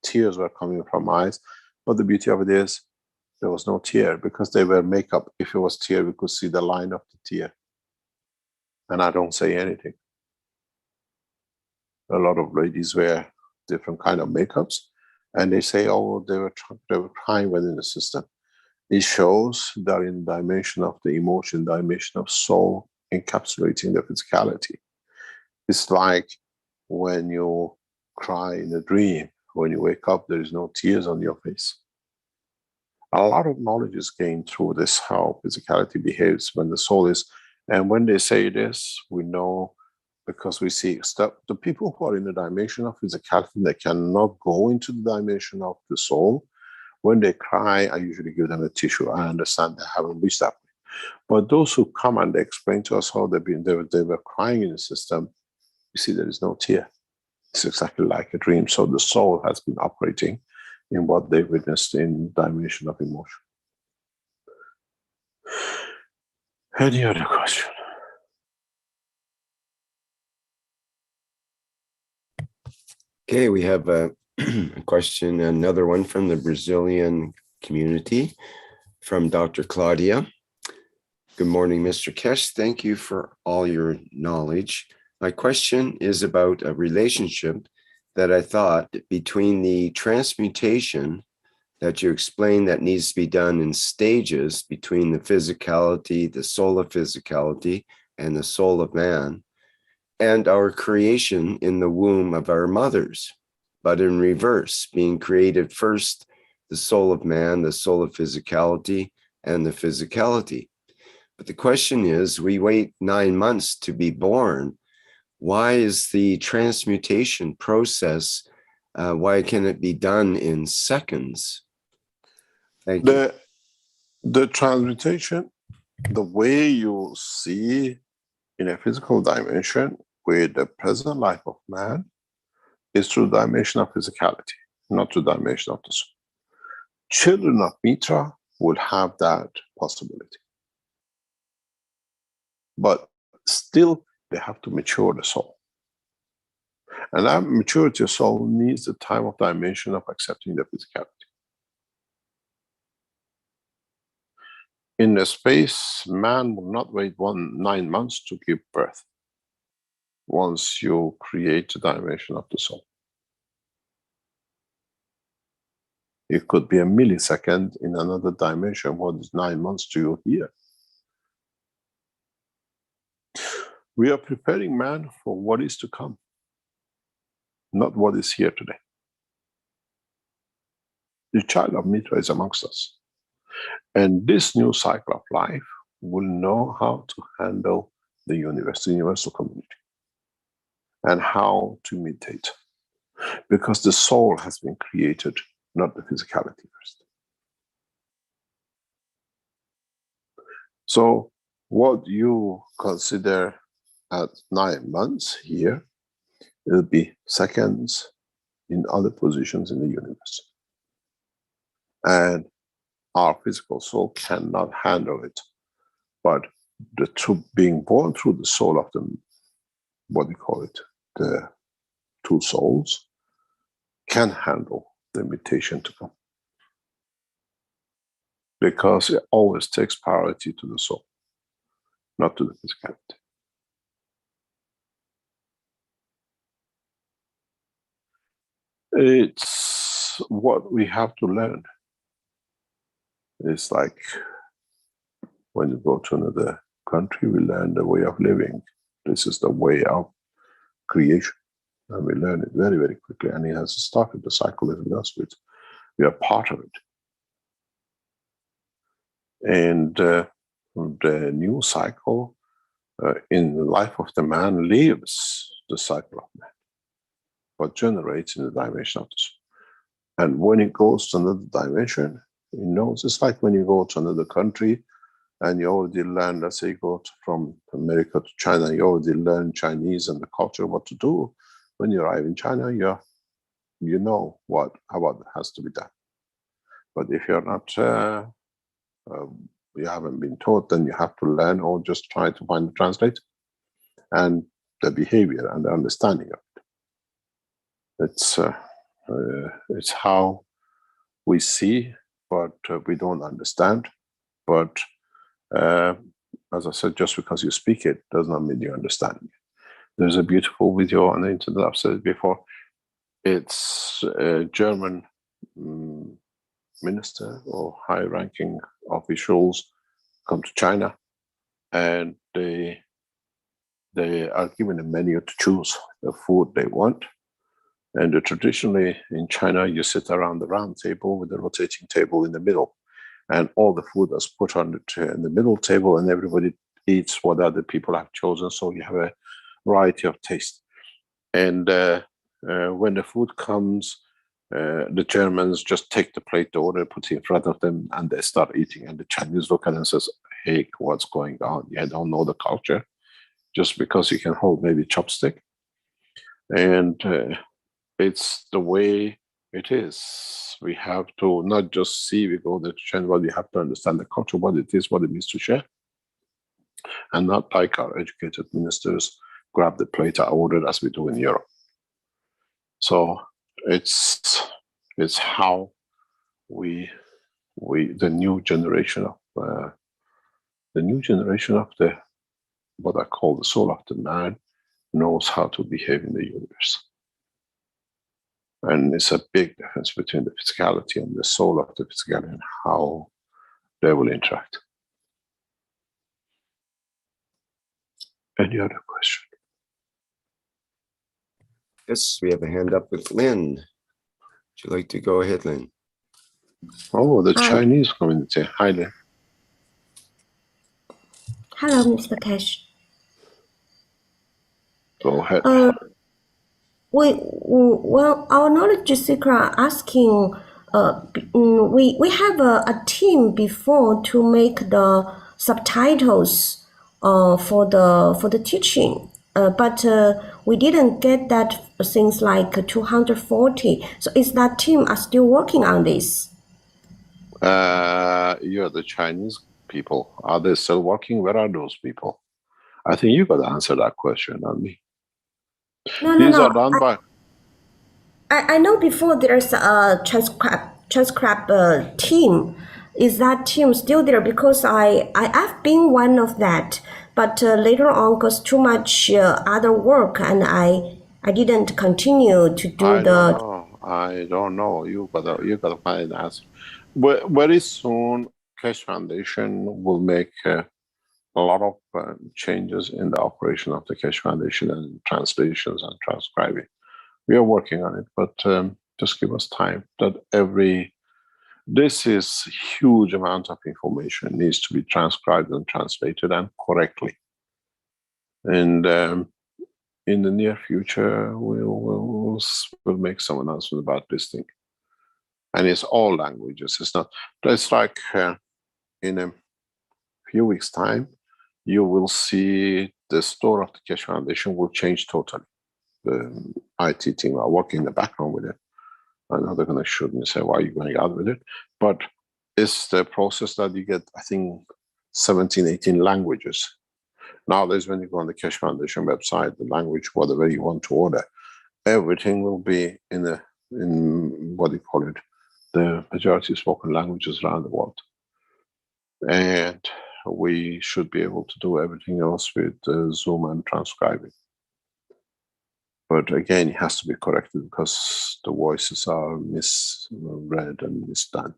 tears were coming from my eyes. But the beauty of it is, there was no tear because they wear makeup. If it was tear, we could see the line of the tear. And I don't say anything. A lot of ladies wear different kind of makeups, and they say, oh, they were crying within the system. It shows that in dimension of the emotion, dimension of soul, encapsulating the physicality. It's like when you cry in a dream, when you wake up, there is no tears on your face. A lot of knowledge is gained through this, how physicality behaves when the soul is, and when they say this, we know, because we see stuff, the people who are in the dimension of physicality, they cannot go into the dimension of the soul. When they cry, I usually give them a tissue. I understand they haven't reached that way. But those who come and they explain to us how they were crying in the system, you see there is no tear. It's exactly like a dream. So the soul has been operating in what they witnessed in dimension of emotion. Any other question? Okay, we have a question, another one from the Brazilian community, from Dr. Claudia. Good morning, Mr. Keshe. Thank you for all your knowledge. My question is about a relationship that I thought between the transmutation that you explained that needs to be done in stages between the physicality, the soul of physicality, and the soul of man, and our creation in the womb of our mothers, but in reverse, being created first the soul of man, the soul of physicality, and the physicality. But the question is, we wait 9 months to be born. Why is the transmutation process, why can it be done in seconds? Thank you. The transmutation, the way you see in a physical dimension with the present life of man, is through the dimension of physicality, not through the dimension of the soul. Children of Mitra will have that possibility. But still, they have to mature the soul. And that maturity of soul needs the time of dimension of accepting the physicality. In the space, man will not wait 9 months to give birth once you create the dimension of the soul. It could be a millisecond in another dimension. What is 9 months to you here? We are preparing man for what is to come, not what is here today. The child of Mitra is amongst us. And this new cycle of life will know how to handle the universe, the universal community, and how to meditate. Because the soul has been created, not the physicality first. So what you consider at 9 months here will be seconds in other positions in the universe. And our physical soul cannot handle it. But being born through the soul of the, what we call it, the two souls, can handle the mutation to come. Because it always takes priority to the soul, not to the physicality. It's what we have to learn. It's like when you go to another country, we learn the way of living. This is the way of creation. And we learn it very, very quickly. And it has started the cycle with us. We are part of it. And the new cycle in the life of the man lives the cycle of man, but generates in the dimension of the soul. And when it goes to another dimension, it knows. It's like when you go to another country and you already learn, let's say you go from America to China, you already learn Chinese and the culture, what to do. When you arrive in China, you know how it has to be done. But if you're not, you haven't been taught, then you have to learn or just try to find the translator and the behavior and the understanding of it. It's how we see, but we don't understand. But as I said, just because you speak it does not mean you understand it. There's a beautiful video on the internet, I've said it before. It's a German minister or high-ranking officials come to China, and they are given a menu to choose the food they want. And traditionally in China, you sit around the round table with a rotating table in the middle, and all the food is put on in the middle table, and everybody eats what other people have chosen. So you have a variety of taste. And when the food comes, the Germans just take the plate, the order, put it in front of them, and they start eating. And the Chinese look at it and says, "Hey, what's going on? You don't know the culture just because you can hold maybe chopstick." And it's the way it is. We have to not just see, we go to China, but we have to understand the culture, what it is, what it means to share. And not like our educated ministers grab the plate I ordered as we do in Europe. So it's how we the new generation of the what I call the soul of the man knows how to behave in the universe. And it's a big difference between the physicality and the soul of the physicality and how they will interact. Any other question? Yes, we have a hand up with Lynn. Would you like to go ahead, Lynn? Oh, the Hi. Chinese community. Hi there. Hello, Mr. Keshe. Go ahead. Our knowledge seeker are asking. We have a team before to make the subtitles for the teaching, but we didn't get that things like 240. So is that team are still working on this? You're the Chinese people. Are they still working? Where are those people? I think you got to answer that question, not me. No. These are done by. I know before there's a transcribe team. Is that team still there? Because I've been one of that, but later on, because too much other work, and I didn't continue to do I don't know. You gotta find an answer. Very soon, Keshe Foundation will make a lot of changes in the operation of the Keshe Foundation and translations and transcribing. We are working on it, but just give us time. This is huge amount of information needs to be transcribed and translated and correctly. And in the near future, we'll make some announcement about this thing. And it's all languages. It's not. It's like in a few weeks' time, you will see the store of the Keshe Foundation will change totally. The IT team are working in the background with it. I know they're going to shoot me and say, why are you going out with it? But it's the process that you get, I think, 17, 18 languages. Nowadays, when you go on the Keshe Foundation website, the language, whatever you want to order, everything will be in what do you call it, the majority spoken languages around the world. And we should be able to do everything else with Zoom and transcribing. But again, it has to be corrected because the voices are misread and misdone.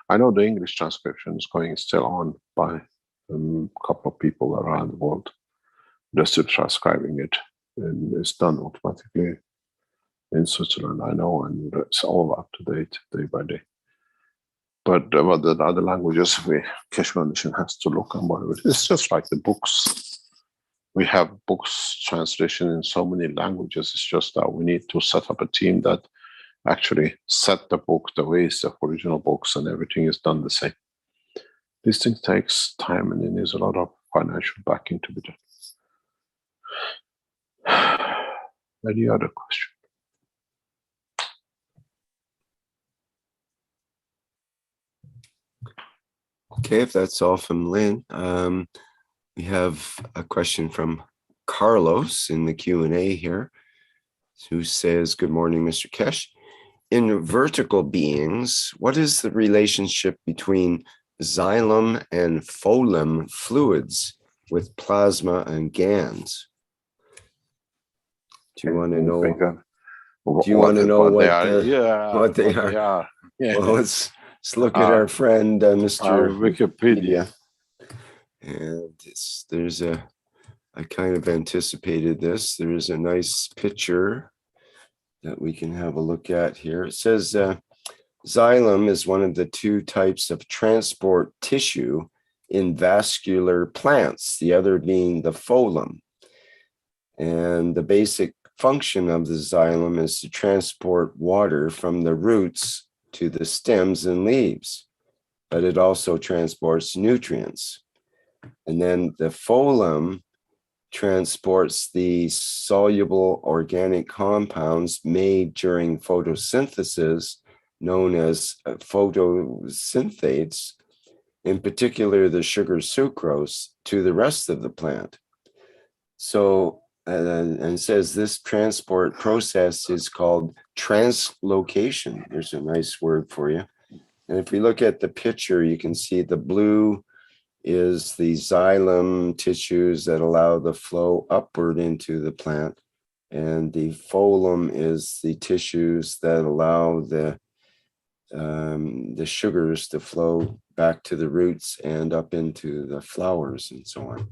I know the English transcription is going still on by a couple of people around the world. They're still transcribing it, and it's done automatically in Switzerland, I know, and it's all up to date day by day. But about the other languages, Keshe Foundation has to look and whatever. It's just like the books. We have books translation in so many languages. It's just that we need to set up a team that actually set the book the way it's the original books, and everything is done the same. This thing takes time, and it needs a lot of financial backing to be done. Any other question? Okay, if that's all from Lynn, we have a question from Carlos in the Q&A here, who says, good morning, Mr. Keshe. In vertical beings, what is the relationship between xylem and phloem fluids with plasma and GANs? Do you want to know? Do you want to know what they are? Yeah. Well, let's look at our friend Mr. Wikipedia. And I kind of anticipated this. There is a nice picture that we can have a look at here. It says xylem is one of the two types of transport tissue in vascular plants, the other being the phloem. And the basic function of the xylem is to transport water from the roots to the stems and leaves, but it also transports nutrients. And then the phloem transports the soluble organic compounds made during photosynthesis, known as photosynthates, in particular the sugar sucrose, to the rest of the plant. So, and says this transport process is called translocation. There's a nice word for you. And if we look at the picture, you can see the blue is the xylem tissues that allow the flow upward into the plant. And the phloem is the tissues that allow the sugars to flow back to the roots and up into the flowers and so on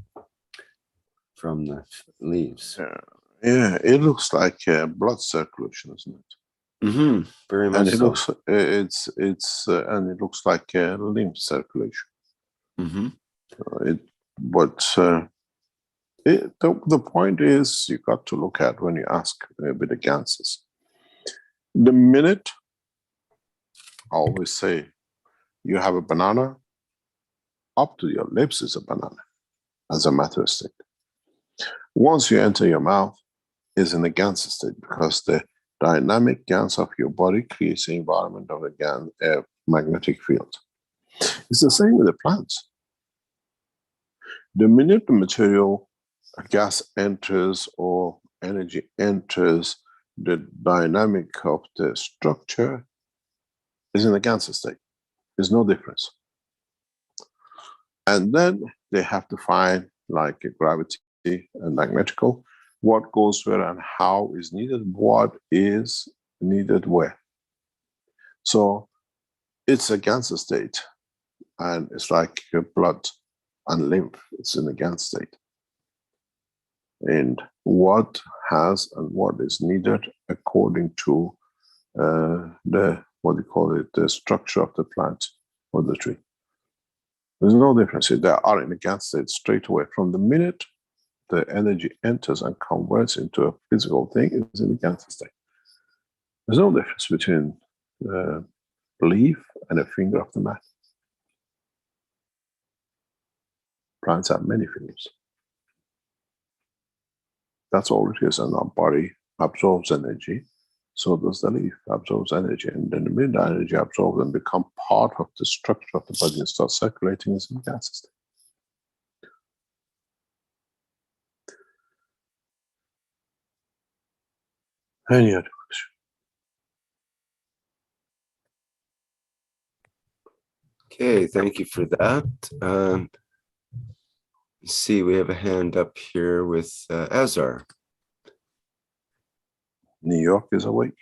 from the leaves. Yeah, it looks like blood circulation, isn't it? Very much And it so. looks and it looks like lymph circulation. The point is, you got to look at when you ask with the ganses. The minute, I always say, you have a banana, up to your lips is a banana, as a matter of state. Once you enter your mouth, is in the gans state, because the dynamic gans of your body creates the environment of a magnetic field. It's the same with the plants. The minute the material, gas enters or energy enters, the dynamic of the structure is in the gans state. There's no difference. And then they have to find, like a gravity and magnetical, what goes where and how is needed, what is needed where. So it's a gans state, and it's like your blood and lymph, it's in the gans state. And what has and what is needed according to the, what do you call it, the structure of the plant or the tree. There's no difference. They are in the gans state straight away. From the minute the energy enters and converts into a physical thing, it's in the gans state. There's no difference between the leaf and a finger of the man. Plants have many fingers. That's all it is, and our body absorbs energy. So does the leaf, absorbs energy, and then the minute the energy absorbs and become part of the structure of the body and starts circulating, is in the gas state. Any other question? Okay, thank you for that. Let's see, we have a hand up here with Azar. New York is awake.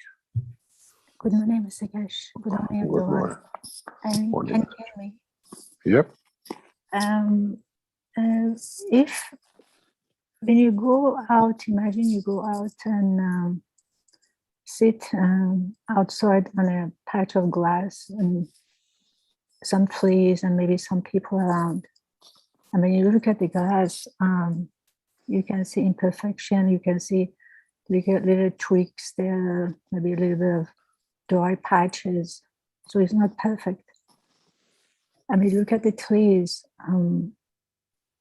Good morning, Mr. Keshe. Good morning, everyone. Can you hear me? Yep. If when you go out, imagine you go out and sit outside on a patch of glass and some trees and maybe some people around. And when you look at the glass, you can see imperfection. You can see little tweaks there, maybe a little bit of dry patches. So it's not perfect. I mean, look at the trees.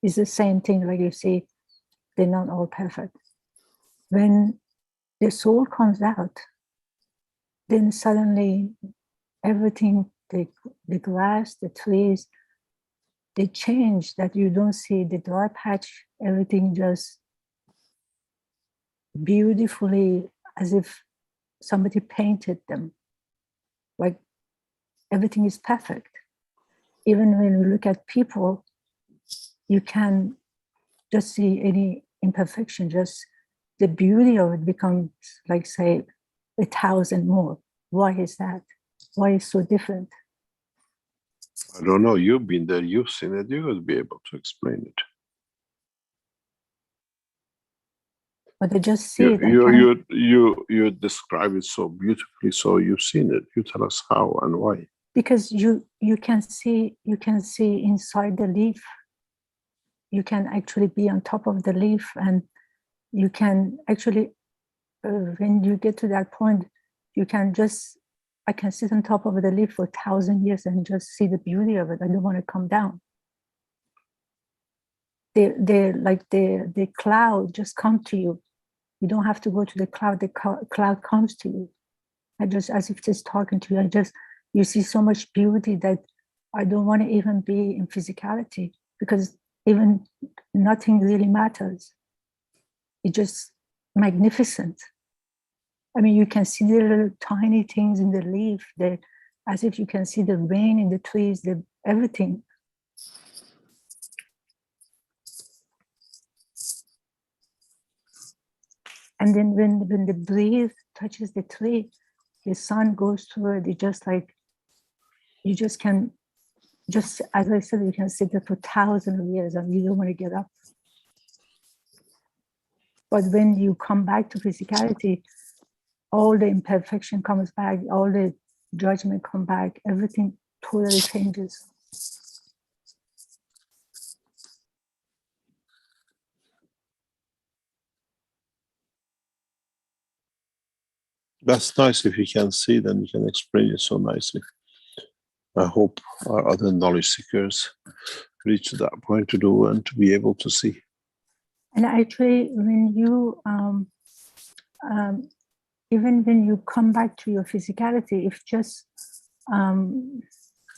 It's the same thing. Like you see, they're not all perfect. When the soul comes out, then suddenly everything, the grass, the trees, they change, that you don't see the dry patch, everything just beautifully, as if somebody painted them. Like everything is perfect. Even when you look at people, you can just see any imperfection, just the beauty of it becomes like, say, 1,000 more. Why is that? Why is so different? I don't know. You've been there, you've seen it, you will be able to explain it. But I just see it. You describe it so beautifully, so you've seen it. You tell us how and why. Because you can see inside the leaf. You can actually be on top of the leaf, and you can actually, when you get to that point, you can just, I can sit on top of the leaf for 1,000 years and just see the beauty of it. I don't want to come down. The cloud just come to you. You don't have to go to the cloud. The cloud comes to you. I just, as if it's talking to you. You see so much beauty that I don't want to even be in physicality, because even nothing really matters. It's just magnificent. I mean, you can see the little tiny things in the leaf, as if you can see the rain in the trees, everything. And then when the breeze touches the tree, the sun goes through it. It's just like, you just can, just as I said, you can sit there for 1,000 of years and you don't want to get up. But when you come back to physicality, all the imperfection comes back, all the judgment comes back, everything totally changes. That's nice if you can see it and you can explain it so nicely. I hope our other knowledge seekers reach that point to do and to be able to see. And actually, when you, even when you come back to your physicality, if just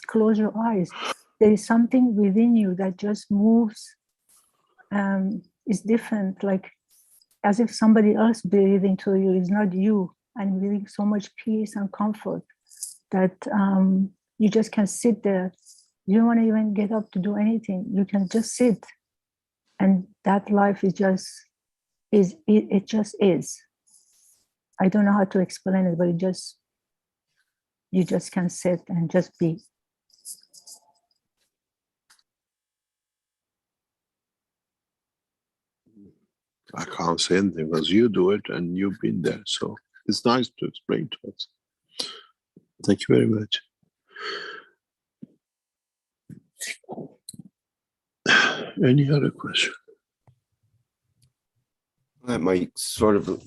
close your eyes, there is something within you that just moves, is different, like as if somebody else breathed into you, is not you, and feeling so much peace and comfort that you just can sit there. You don't want to even get up to do anything. You can just sit, and that life is just it just is. I don't know how to explain it, but you just can sit and just be. I can't say anything because you do it and you've been there. So it's nice to explain to us. Thank you very much. Any other question? That might sort of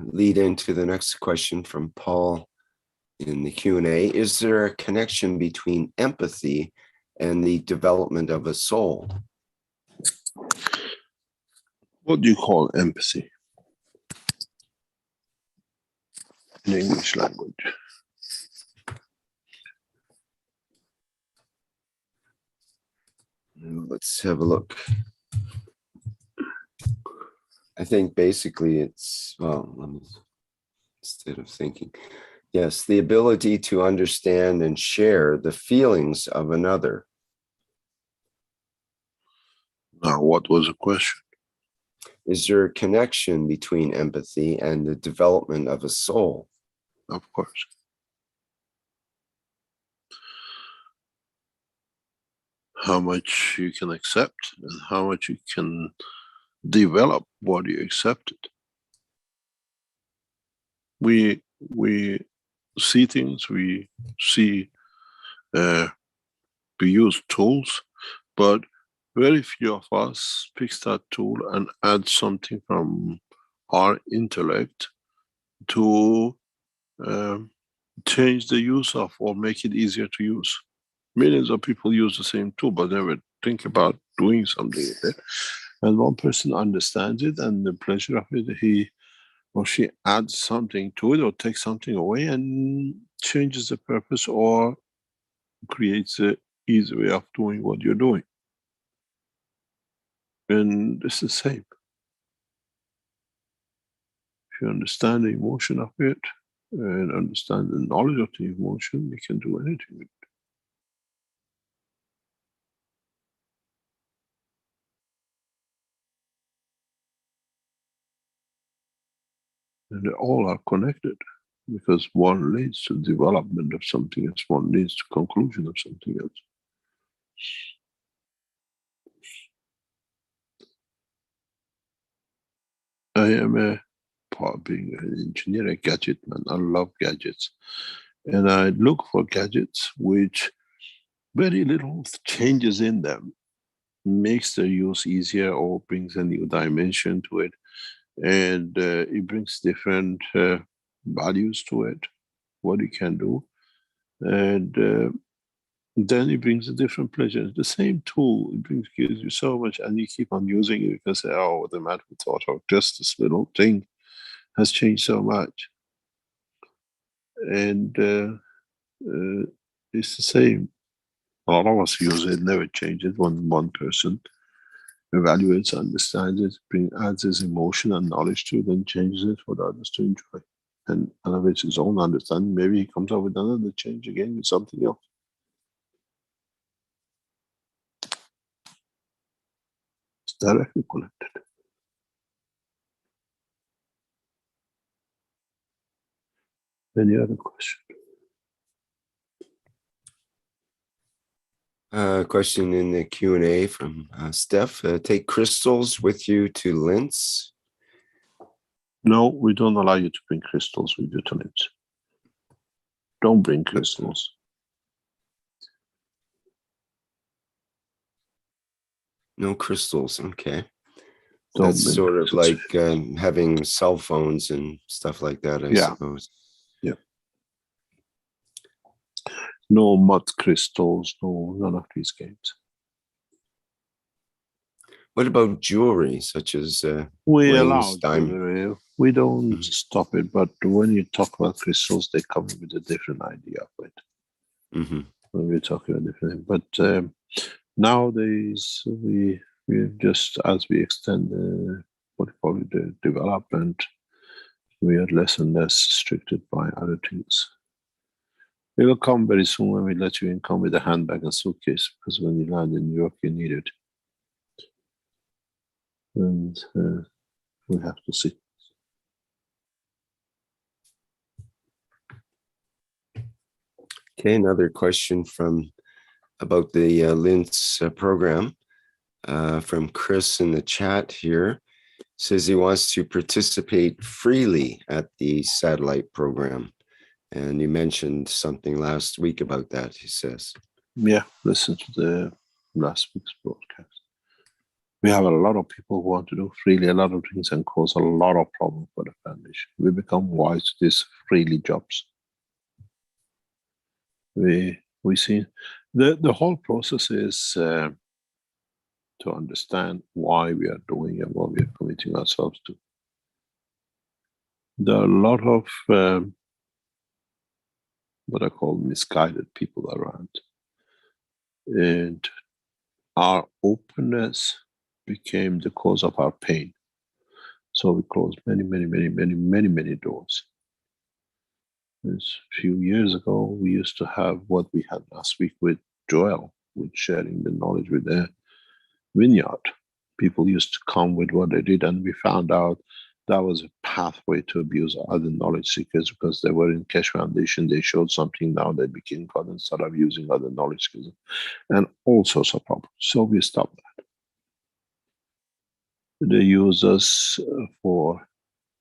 lead into the next question from Paul in the Q&A. Is there a connection between empathy and the development of a soul? What do you call empathy in English language? Let's have a look. I think basically it's, well, let me, instead of thinking, yes, the ability to understand and share the feelings of another. Now, what was the question? Is there a connection between empathy and the development of a soul? Of course. How much you can accept and how much you can develop what you accepted. We see things, we use tools, but very few of us picks that tool and add something from our intellect to change the use of or make it easier to use. Millions of people use the same tool, but never think about doing something with it. And one person understands it and the pleasure of it, he or she adds something to it or takes something away and changes the purpose or creates an easy way of doing what you're doing. And it's the same. If you understand the emotion of it and understand the knowledge of the emotion, you can do anything with it. And they all are connected because one leads to development of something else, one leads to conclusion of something else. I am being an engineer, a gadget man. I love gadgets. And I look for gadgets which very little changes in them makes their use easier or brings a new dimension to it. And it brings different values to it, what you can do. And then it brings a different pleasure. The same tool, gives you so much, and you keep on using it because, oh, the matter with thought of just this little thing has changed so much. And it's the same. A lot of us use it, never change it. One person evaluates, understands it, adds his emotion and knowledge to it, and changes it for the others to enjoy. And elevates his own understanding. Maybe he comes up with another change again with something else. It's directly connected. Any other question? Question in the Q&A from Steph. Take crystals with you to Linz. No, we don't allow you to bring crystals with you to LIMS. Don't bring crystals. No crystals, okay. Don't That's bring sort of crystals. like having cell phones and stuff like that, I suppose. Yeah. No mud crystals, no, none of these games. What about jewelry, such as we rings, allow jewelry. We don't stop it, but when you talk about crystals, they come with a different idea of it. When we talk about different, but nowadays we just, as we extend what we call it, the development, we are less and less restricted by other things. It will come very soon when we let you in, come with a handbag and suitcase, because when you land in New York, you need it. And we have to see. Okay, another question about the LINS program from Chris in the chat here. Says he wants to participate freely at the satellite program. And you mentioned something last week about that, he says. Yeah, listen to the last week's broadcast. We have a lot of people who want to do freely a lot of things and cause a lot of problems for the foundation. We become wise to these freely jobs. We see the whole process is to understand why we are doing and what we are committing ourselves to. There are a lot of what I call misguided people around, and our openness became the cause of our pain. So we closed many doors. A few years ago, we used to have what we had last week with Joel, with sharing the knowledge with the vineyard. People used to come with what they did, and we found out that was a pathway to abuse other knowledge seekers, because they were in Keshe Foundation, they showed something, now they became God and started abusing other knowledge seekers, and all sorts of problems. So we stopped that. They use us for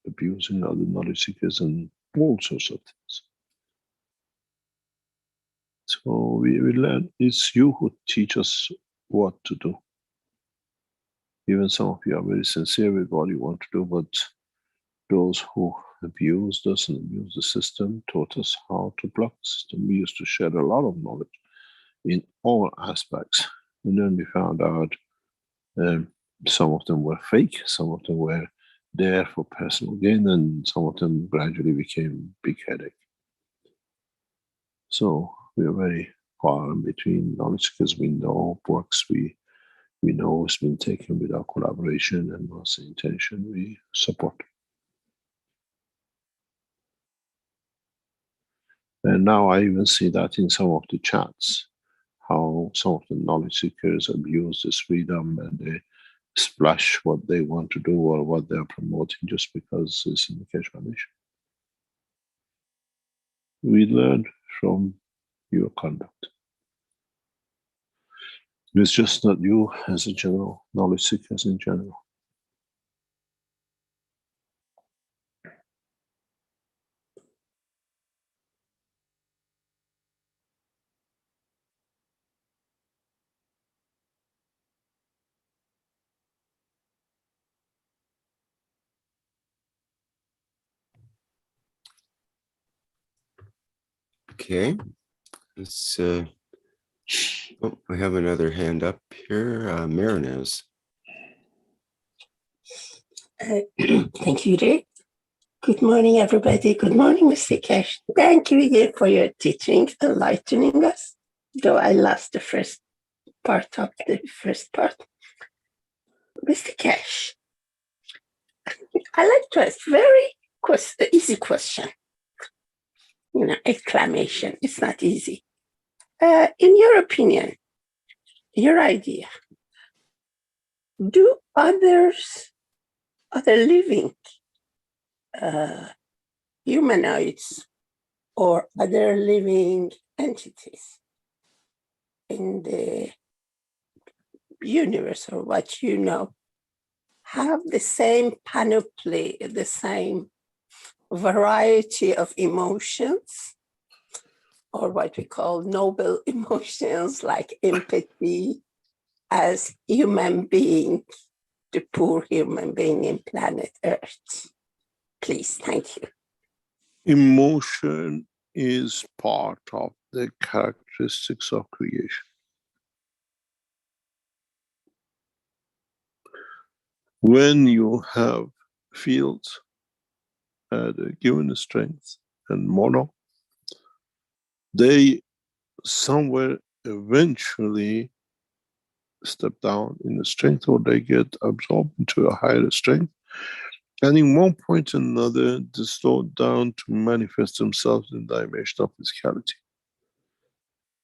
abusing other knowledge seekers and all sorts of things. So we learn, it's you who teach us what to do. Even some of you are very sincere with what you want to do, but those who abused us and abused the system taught us how to block the system. We used to share a lot of knowledge in all aspects. And then we found out some of them were fake, some of them were there for personal gain, and some of them gradually became big headache. So we are very far in between knowledge, because we know works, we know it's been taken without collaboration and what's the intention we support. And now I even see that in some of the chats, how some of the knowledge seekers abuse this freedom and they splash what they want to do or what they're promoting just because it's in the Keshe Foundation. We learn from your conduct. It's just not you as a general, knowledge seekers in general. Okay. Let's we have another hand up here. Mehran is. Thank you, Rick. Good morning, everybody. Good morning, Mr. Keshe. Thank you for your teaching, enlightening us, though I lost the first part. Mr. Keshe, I like to ask very easy question. Exclamation. It's not easy. In your opinion, your idea, do other living humanoids or other living entities in the universe, or what you know, have the same panoply, the same variety of emotions, or what we call noble emotions like empathy, as human being, the poor human being in planet Earth? Please, thank you. Emotion is part of the characteristics of creation. When you have fields at a given strength and mono, they somewhere eventually step down in the strength, or they get absorbed into a higher strength. And in one point or another, they slow down to manifest themselves in the dimension of physicality.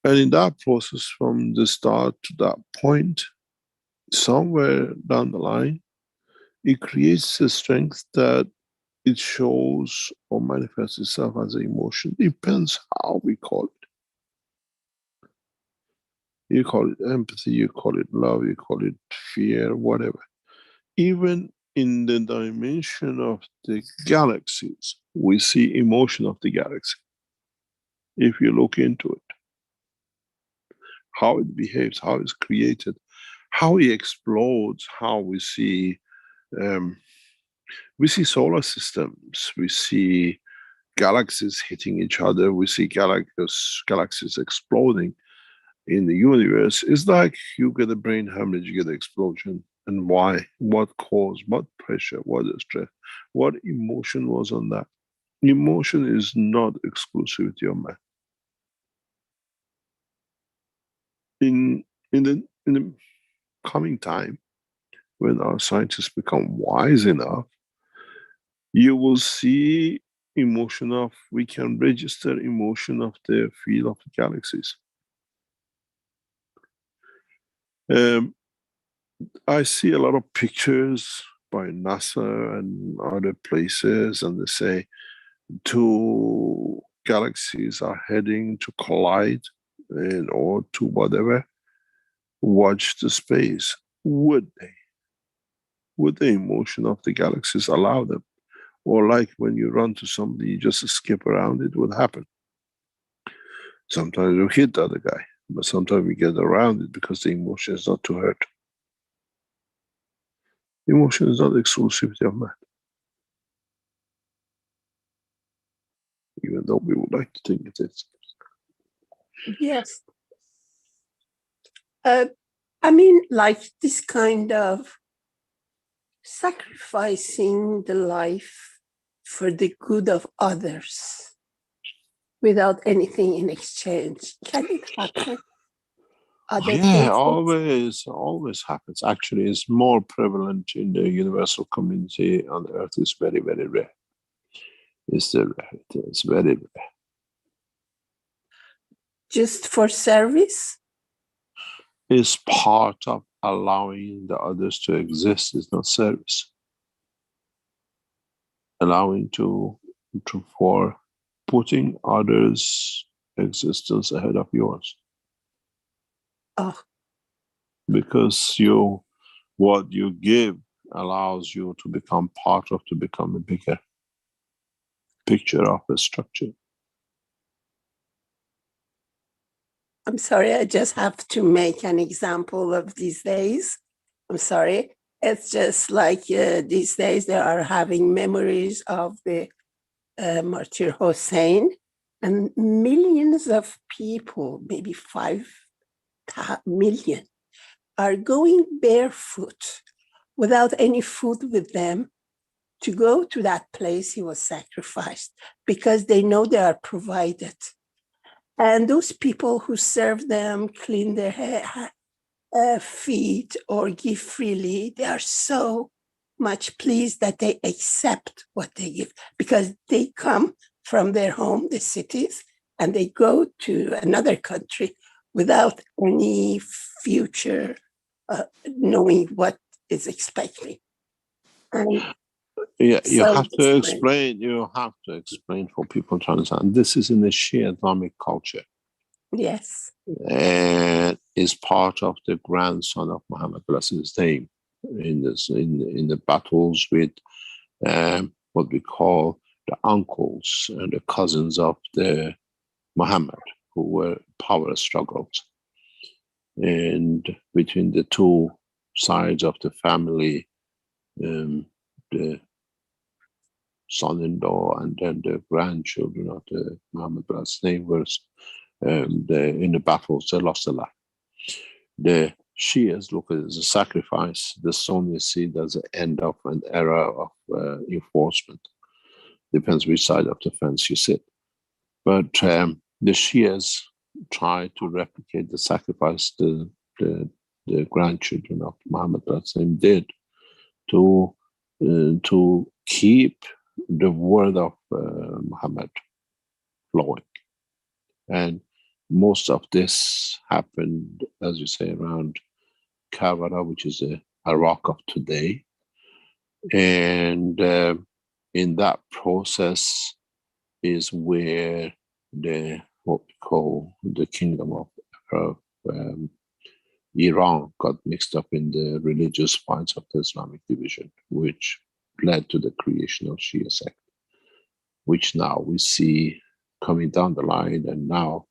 And in that process, from the start to that point, somewhere down the line, it creates a strength that it shows or manifests itself as an emotion. Depends how we call it. You call it empathy, you call it love, you call it fear, whatever. Even in the dimension of the galaxies, we see emotion of the galaxy. If you look into it, how it behaves, how it's created, how it explodes, how we see solar systems, we see galaxies hitting each other, we see galaxies exploding in the universe. It's like you get a brain hemorrhage, you get an explosion. And why? What caused? What pressure? What stress? What emotion was on that? Emotion is not exclusivity of man. In the coming time, when our scientists become wise enough, you will see emotion of, we can register emotion of the field of the galaxies. I see a lot of pictures by NASA and other places, and they say 2 galaxies are heading to collide, or to whatever. Watch the space. Would they? Would the emotion of the galaxies allow them? Or like when you run to somebody, you just skip around, it would happen. Sometimes you hit the other guy, but sometimes we get around it because the emotion is not to hurt. Emotion is not exclusivity of man. Even though we would like to think it is. Yes. I mean, like this kind of sacrificing the life for the good of others without anything in exchange. Can it happen? Yeah, always happens. Actually, it's more prevalent in the universal community on Earth. It's very, very rare. It's very rare. Just for service? It's part of allowing the others to exist. It's not service. Allowing for putting others' existence ahead of yours. Oh. Because what you give allows you to become to become a bigger picture of a structure. I'm sorry, I just have to make an example of these days. I'm sorry. It's just like these days they are having memories of the martyr Hussein, and millions of people, maybe 5 million, are going barefoot without any food with them to go to that place he was sacrificed, because they know they are provided. And those people who serve them, clean their feet or give freely, they are so much pleased that they accept what they give, because they come from their home, the cities, and they go to another country without any future knowing what is expecting. And yeah, you have to explain. You have to explain for people to understand. This is in the Shia Islamic culture. Yes. And is part of the grandson of Muhammad, bless his name. in the battles with what we call the uncles and the cousins of the Muhammad, who were power struggles. And between the two sides of the family, the son-in-law and then the grandchildren of the Muhammad brothers' neighbors, in the battles, they lost a lot. The Shias look at it as a sacrifice. The Sunnis see it as the end of an era of enforcement. Depends which side of the fence you sit. But the Shias try to replicate the sacrifice the grandchildren of Muhammad did to keep the word of Muhammad flowing. And most of this happened, as you say, around Karbala, which is the Iraq of today. And in that process is where what we call the kingdom of Iran got mixed up in the religious fights of the Islamic division, which led to the creation of Shia sect, which now we see coming down the line, and now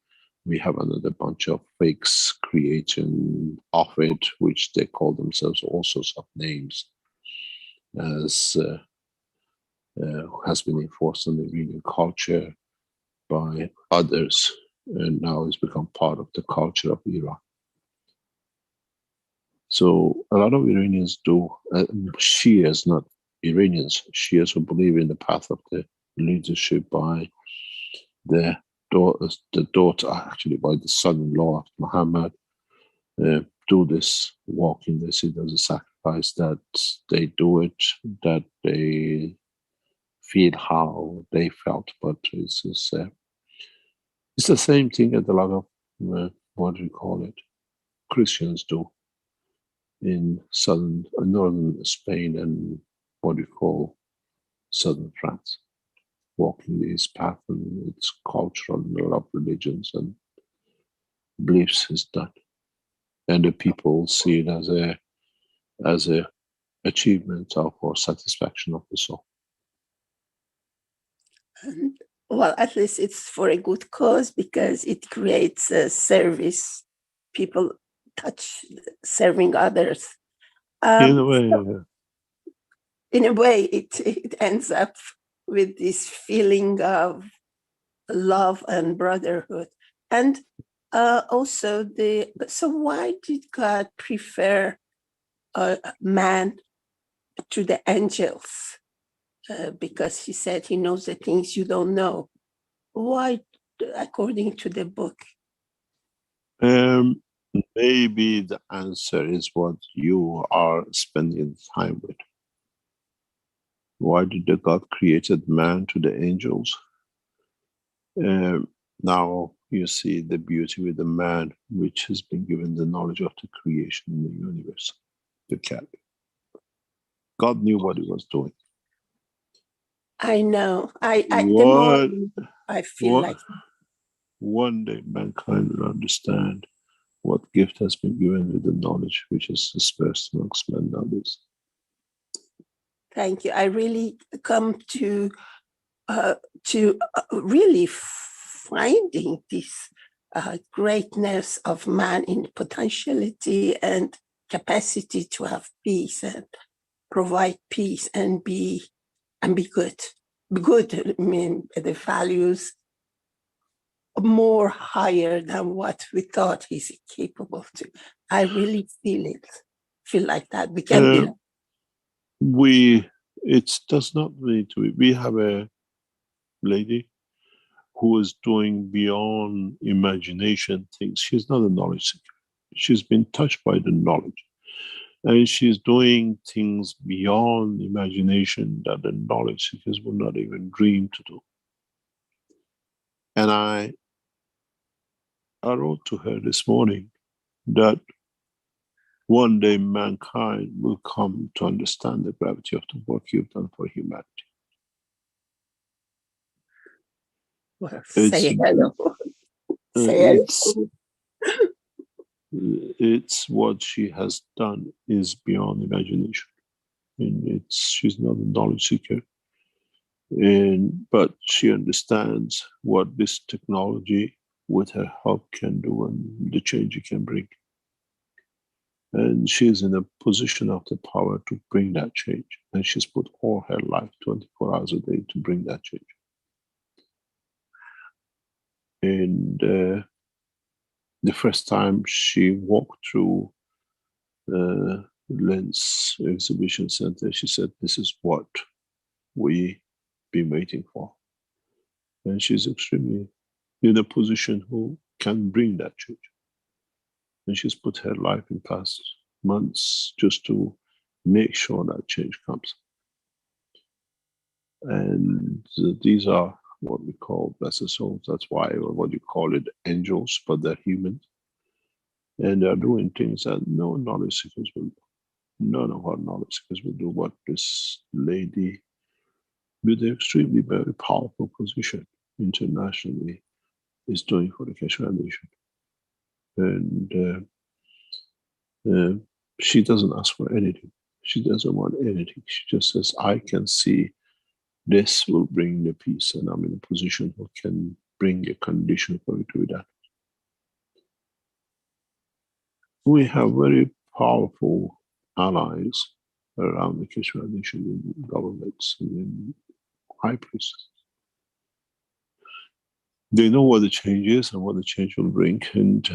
we have another bunch of fakes creating of it, which they call themselves all sorts of names, as has been enforced on the Iranian culture by others, and now it's become part of the culture of Iran. So a lot of Iranians do, Shias, not Iranians, Shias who believe in the path of the leadership by the daughter, actually by the son-in-law of Muhammad, do this walking. They see it as a sacrifice, that they do it, that they feel how they felt, but it's the same thing that a lot of, what do you call it, Christians do in northern Spain and what you call southern France, walking this path, and it's cultural and a lot of religions and beliefs is done, and the people see it as a achievement of or satisfaction of the soul. Well, at least it's for a good cause, because it creates a service. People touch serving others. In a way, it ends up with this feeling of love and brotherhood. And also, so why did God prefer man to the angels? Because he said he knows the things you don't know. Why, according to the book? Maybe the answer is what you are spending time with. Why did the God created man to the angels? Now you see the beauty with the man, which has been given the knowledge of the creation in the universe, the cat. God knew what he was doing. I know. The more I feel like one day mankind will understand what gift has been given with the knowledge which is dispersed amongst men and others. Thank you. I really come to really finding this greatness of man in potentiality and capacity to have peace and provide peace and be good. Good, I mean, the values more higher than what we thought he's capable to. I really feel like that. We can it does not need to be. We have a lady who is doing beyond imagination things. She's not a knowledge seeker. She's been touched by the knowledge. And she's doing things beyond imagination that the knowledge seekers would not even dream to do. And I wrote to her this morning that one day mankind will come to understand the gravity of the work you've done for humanity. Well, say hello. Say hello. it's what she has done is beyond imagination. And she's not a knowledge seeker, but she understands what this technology with her help can do and the change it can bring. And she's in a position of the power to bring that change. And she's put all her life, 24 hours a day, to bring that change. And the first time she walked through Lens Exhibition Center, she said, "This is what we've been waiting for." And she's extremely in a position who can bring that change. And she's put her life in past months just to make sure that change comes. And these are what we call blessed souls. That's why, or what you call it, angels, but they're human. And they're doing things that no knowledge seekers will do. None of our knowledge seekers will do what this lady with an extremely very powerful position internationally is doing for the Keshe Foundation. And she doesn't ask for anything. She doesn't want anything. She just says, I can see this will bring the peace, and I'm in a position who can bring a condition for it to be done. We have very powerful allies around the Keshe Foundation in governments and in high priests. They know what the change is and what the change will bring, and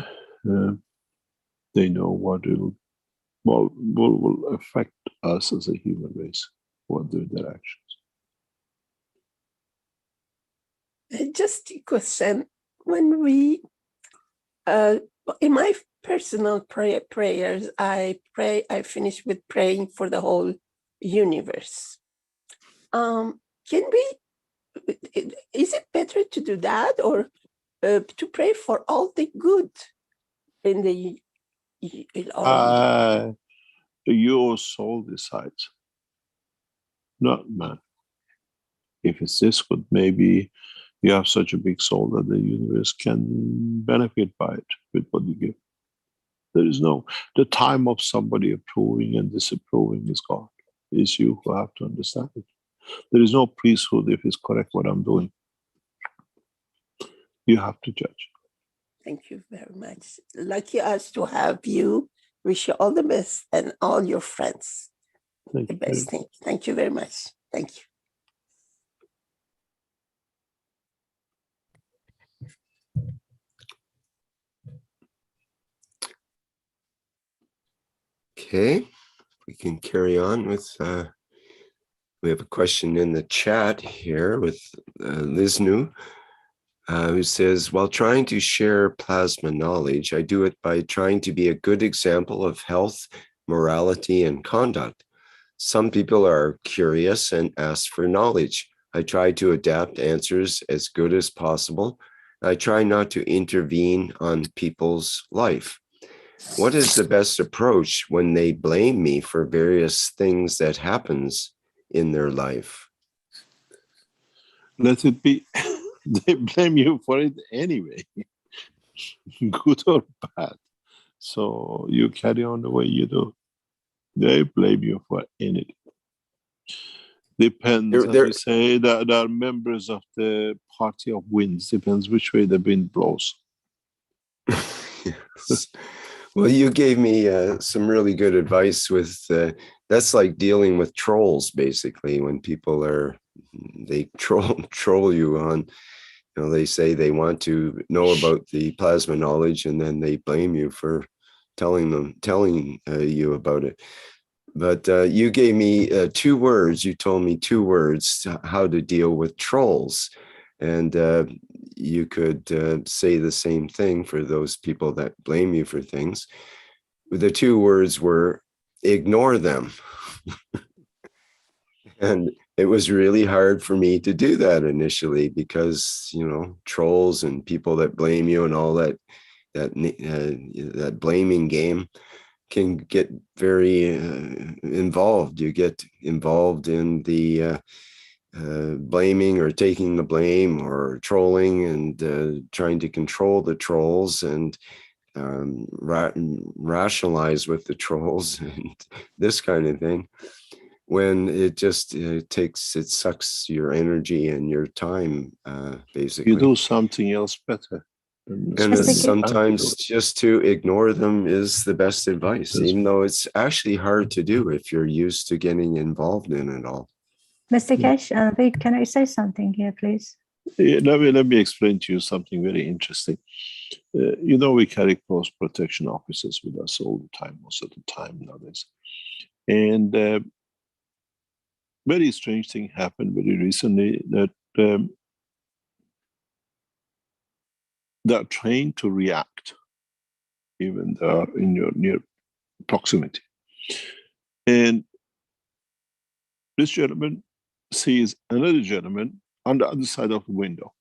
they know what will affect us as a human race, what their actions. Just a question. When we, in my personal prayers, I finish with praying for the whole universe. Can we, is it better to do that, or to pray for all the good in the, your soul decides, not man. If it's this good, maybe you have such a big soul that the universe can benefit by it with what you give. There is the time of somebody approving and disapproving is gone. It's you who have to understand it. There is no priesthood if it's correct what I'm doing. You have to judge. Thank you very much. Lucky us to have you. Wish you all the best and all your friends. Thank the you. best thing. Thank you very much. Thank you. Okay, we can carry on with, we have a question in the chat here with Liznu, who says, while trying to share plasma knowledge, I do it by trying to be a good example of health, morality, and conduct. Some people are curious and ask for knowledge. I try to adapt answers as good as possible. I try not to intervene on people's life. What is the best approach when they blame me for various things that happens in their life? Let it be. They blame you for it anyway, good or bad. So you carry on the way you do. They blame you for anything. Depends, as we say, that are members of the party of winds. Depends which way the wind blows. Yes. Well, you gave me some really good advice with, that's like dealing with trolls, basically, when people they troll you on, they say they want to know about the plasma knowledge, and then they blame you for telling you about it. But you gave me 2 words. You told me 2 words how to deal with trolls. And you could say the same thing for those people that blame you for things. The 2 words were ignore them. And it was really hard for me to do that initially because, trolls and people that blame you and all that blaming game can get very involved. You get involved in the blaming or taking the blame or trolling and trying to control the trolls. And rationalize with the trolls and this kind of thing, when it just it sucks your energy and your time, basically. You do something else better. And sometimes just to ignore them is the best advice, even though it's actually hard to do if you're used to getting involved in it all. Mr. Keshe, wait, can I say something here, please? Yeah, let me explain to you something very interesting. You know, we carry close protection officers with us all the time, most of the time nowadays. And very strange thing happened very recently, that they're trained to react, even they are in your near proximity. And this gentleman sees another gentleman on the other side of the window.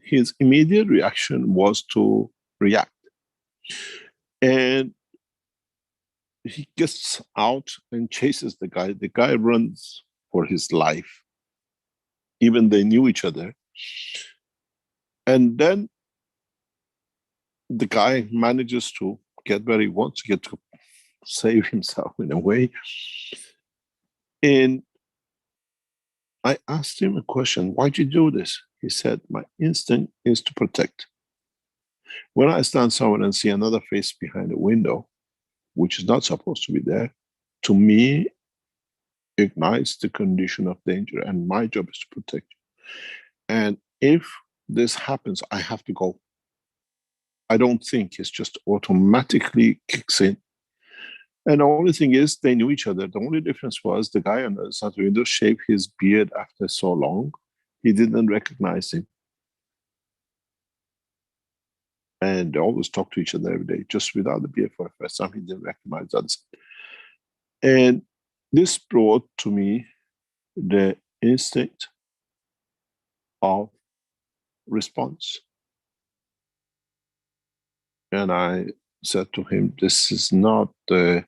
His immediate reaction was to react. And he gets out and chases the guy. The guy runs for his life. Even they knew each other. And then the guy manages to get where he wants to get to, save himself in a way. And I asked him a question, why'd you do this? He said, my instinct is to protect. When I stand somewhere and see another face behind a window, which is not supposed to be there, to me, ignites the condition of danger, and my job is to protect you. And if this happens, I have to go. I don't think it's just automatically kicks in. And the only thing is, they knew each other. The only difference was the guy on the side of the window shaved his beard after so long, he didn't recognize him. And they always talk to each other every day, just without the beard for the first time. He didn't recognize us. And this brought to me the instinct of response. And I said to him, this is not the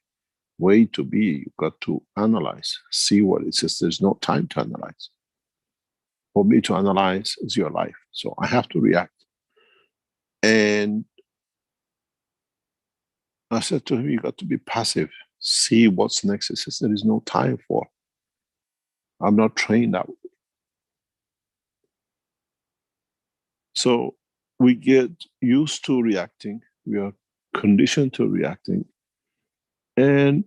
way to be. You've got to analyze, see what it says. There's no time to analyze. For me to analyze is your life. So I have to react. And I said to him, you got to be passive. See what's next. He says, there is no time for. I'm not trained that way. So we get used to reacting. We are conditioned to reacting. And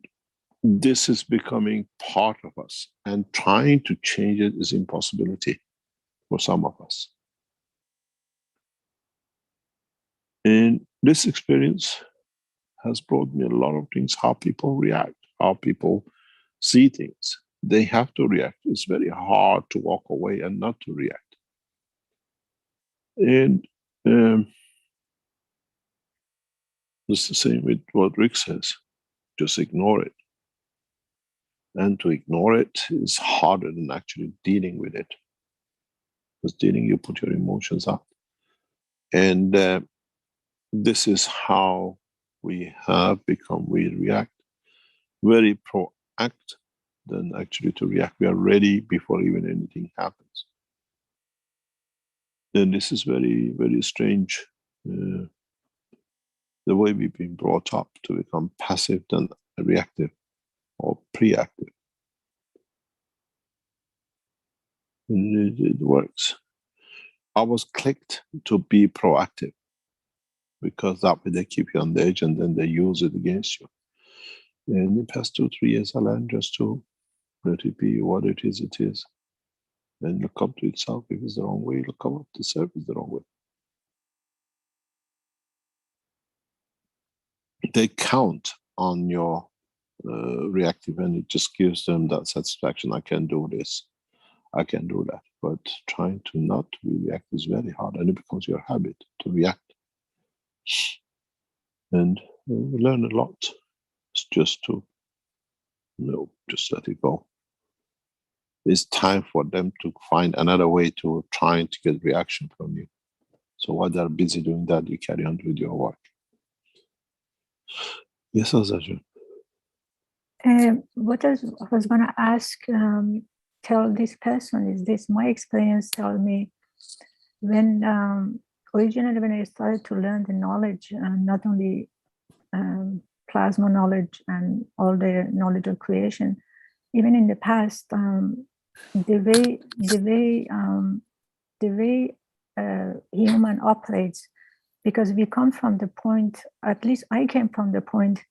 this is becoming part of us. And trying to change it is impossibility for some of us. And this experience has brought me a lot of things, how people react, how people see things. They have to react. It's very hard to walk away and not to react. And it's the same with what Rick says. Just ignore it. And to ignore it is harder than actually dealing with it. Because dealing, you put your emotions up. And this is how we have become. We react very proact than actually to react. We are ready before even anything happens. And this is very, very strange. The way we've been brought up to become passive than reactive or preactive. And it works. I was clicked to be proactive because that way they keep you on the edge and then they use it against you. And in the past 2-3 years, I learned just to let it be what it is, and look up to itself. If it's the wrong way, it'll come up to surface the wrong way. They count on your reactive, and it just gives them that satisfaction. I can do this, I can do that. But trying to not react is very hard, and it becomes your habit to react. And we learn a lot. It's just to, just let it go. It's time for them to find another way to trying to get reaction from you. So while they're busy doing that, you carry on with your work. Yes, Azajun. What I was going to ask, tell this person is this, my experience told me when originally when I started to learn the knowledge, not only plasma knowledge and all their knowledge of creation. Even in the past, the way human operates, because we come from the point, at least I came from the point,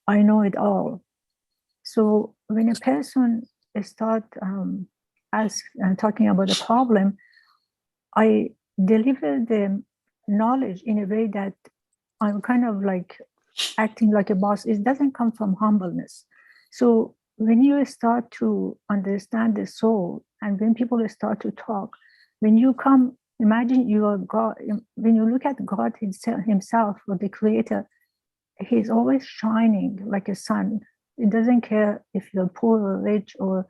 I know it all. So when a person start talking about a problem, I deliver the knowledge in a way that I'm kind of like acting like a boss. It doesn't come from humbleness. So when you start to understand the soul, and when people start to talk, when you come, imagine you are God. When you look at God himself, or the creator, he's always shining like a sun. It doesn't care if you're poor or rich, or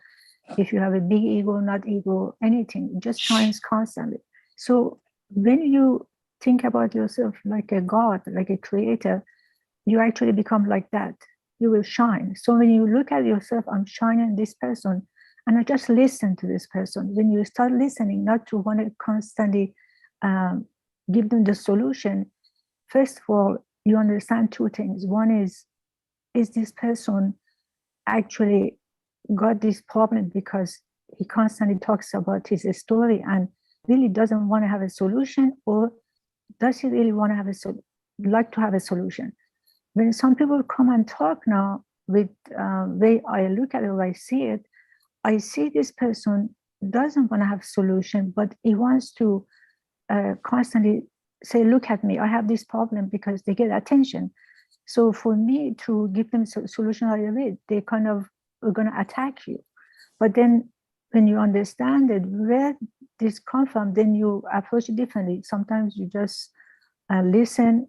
if you have a big ego, not ego, anything. It just shines constantly. So when you think about yourself like a God, like a creator, you actually become like that. You will shine. So when you look at yourself, I'm shining this person, and I just listen to this person. When you start listening, not to want to constantly give them the solution, first of all, you understand two things. One is this person actually got this problem because he constantly talks about his story and really doesn't want to have a solution, or does he really want to have like to have a solution? When some people come and talk now, with way I look at it, or I see this person doesn't want to have a solution, but he wants to constantly say, look at me, I have this problem, because they get attention. So for me to give them a solution right away, they kind of are going to attack you. But then when you understand it, where this comes from, then you approach it differently. Sometimes you just listen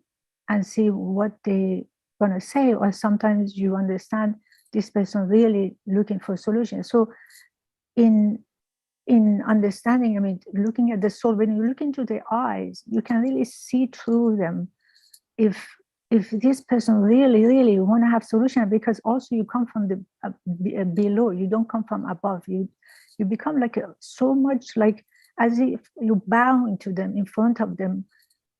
and see what they going to say, or sometimes you understand this person really looking for a solution. So in understanding, I mean, looking at the soul, when you look into their eyes, you can really see through them if this person really want to have solution, because also you come from the below, you don't come from above. You become like so much like as if you bowing to them, in front of them,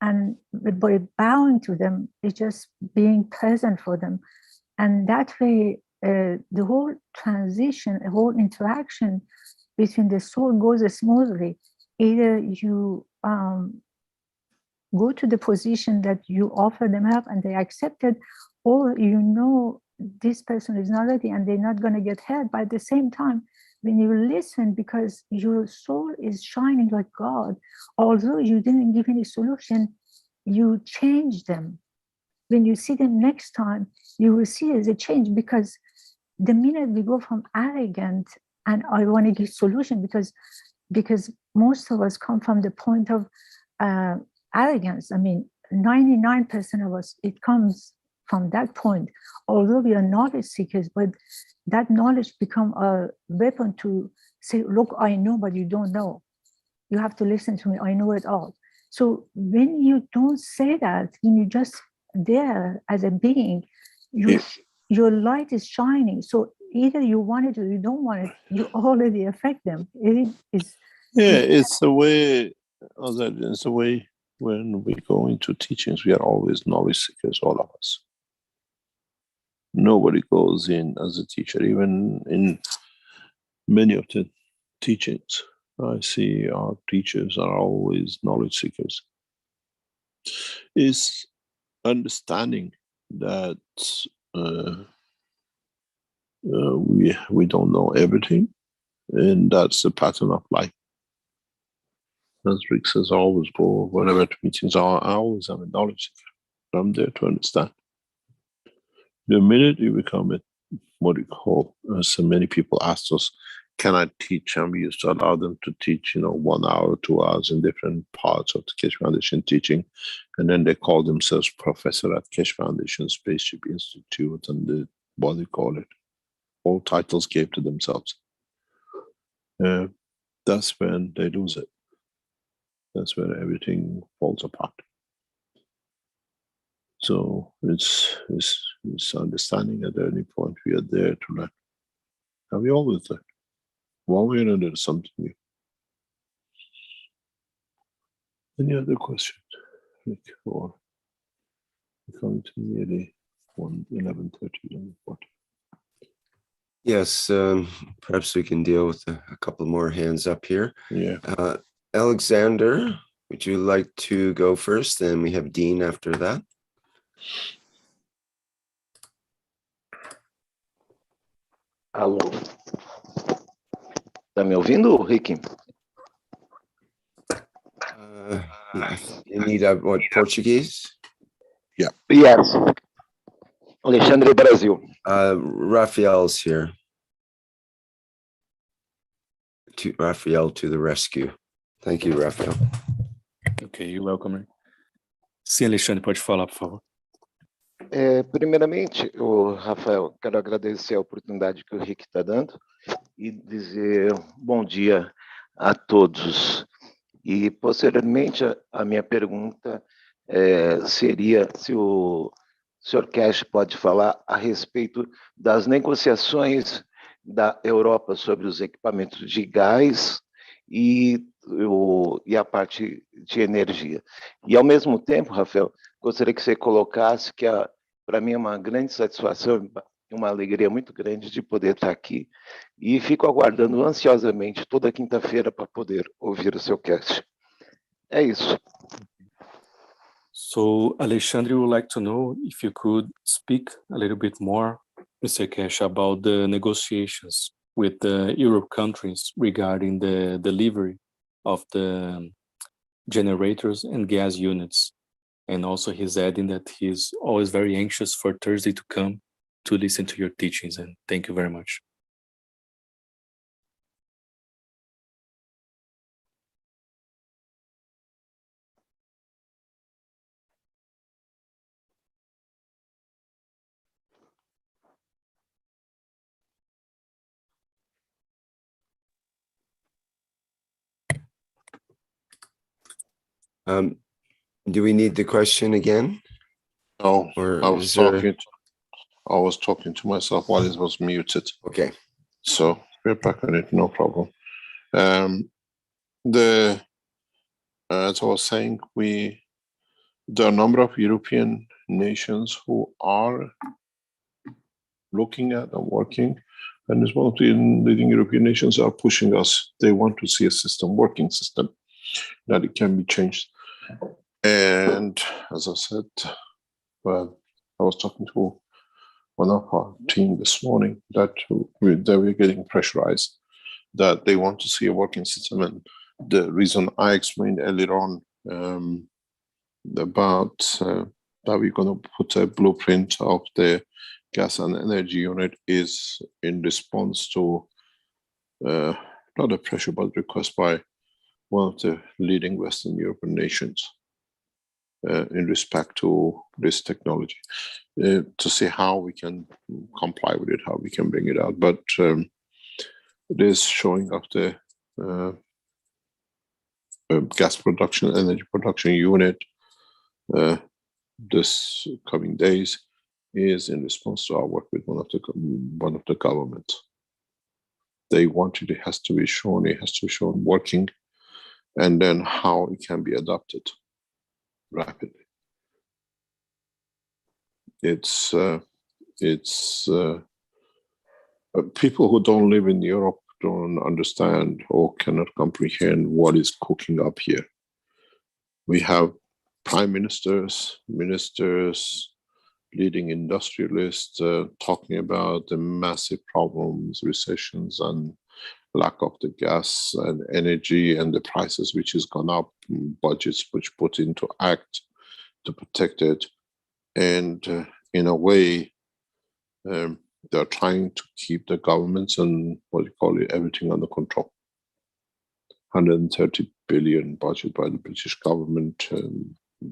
and by bowing to them, it's just being present for them. And that way, the whole transition, the whole interaction between the soul goes smoothly. Either you go to the position that you offer them help and they accept it, or you know this person is not ready and they're not going to get help. But at the same time, when you listen, because your soul is shining like God, although you didn't give any solution, you change them. When you see them next time, you will see as a change, because the minute we go from arrogant and I want to give solution, because most of us come from the point of arrogance. I mean, 99% of us, it comes from that point. Although we are knowledge seekers, but that knowledge become a weapon to say, look, I know, but you don't know. You have to listen to me. I know it all. So when you don't say that, when you're just there as a being, your light is shining. So either you want it or you don't want it, you already affect them. It's the way, it's the way when we go into teachings, we are always knowledge seekers, all of us. Nobody goes in as a teacher. Even in many of the teachings, I see our teachers are always knowledge seekers. It's understanding that we don't know everything, and that's the pattern of life. As Rick says, I always go wherever the meetings are. I always am a knowledge seeker. I'm there to understand. The minute you become a, what you call, so many people ask us, can I teach? And we used to allow them to teach, 1 hour, 2 hours in different parts of the Keshe Foundation teaching. And then they call themselves professor at Keshe Foundation, Spaceship Institute, and the, what do you call it? All titles gave to themselves. That's when they lose it. That's where everything falls apart. So it's understanding at any point we are there to learn. And we always learn. One way or another, something new. Any other questions? Or we're coming to nearly 11:30. Yes, perhaps we can deal with a couple more hands up here. Yeah. Alexander, would you like to go first? And we have Dean after that. Alô? Tá me ouvindo, Rick? You need what, Portuguese? Yeah. Yes. Alexandre Brasil. Raphael's here. Raphael to the rescue. Thank you, Raphael. Ok, you're welcome. Sim, Alexandre, pode falar, por favor. Primeiramente, Rafael, quero agradecer a oportunidade que o Rick está dando e dizer bom dia a todos. E, posteriormente, a minha pergunta seria se o Sr. Keshe pode falar a respeito das negociações da Europa sobre os equipamentos de gás e a parte de energia. E, ao mesmo tempo, Rafael, gostaria que você colocasse que, para mim, é uma grande satisfação, uma alegria muito grande de poder estar aqui e fico aguardando ansiosamente toda quinta-feira para poder ouvir o seu cast. É isso. So, Alexandre would like to know if you could speak a little bit more, Mr. Keshe, about the negotiations with the Europe countries regarding the delivery of the generators and gas units. And also he's adding that he's always very anxious for Thursday to come to listen to your teachings. And thank you very much. Do we need the question again? No, or I was talking to myself while it was muted. Okay. So we're back on it, no problem. As I was saying, there are a number of European nations who are looking at and working, and as one of the leading European nations are pushing us. They want to see a working system, that it can be changed. And as I said, well, I was talking to one of our team this morning that they were getting pressurized, that they want to see a working system. And the reason I explained earlier on about that we're going to put a blueprint of the gas and energy unit is in response to not a pressure but request by one of the leading Western European nations in respect to this technology, to see how we can comply with it, how we can bring it out. But it is showing up the gas production, energy production unit this coming days is in response to our work with one of the governments. They want it has to be shown working, and then how it can be adopted rapidly. It's people who don't live in Europe don't understand or cannot comprehend what is cooking up here. We have prime ministers, leading industrialists talking about the massive problems, recessions, and lack of the gas and energy and the prices which has gone up, budgets which put into act to protect it. And in a way, they're trying to keep the governments and everything under control. 130 billion budget by the British government,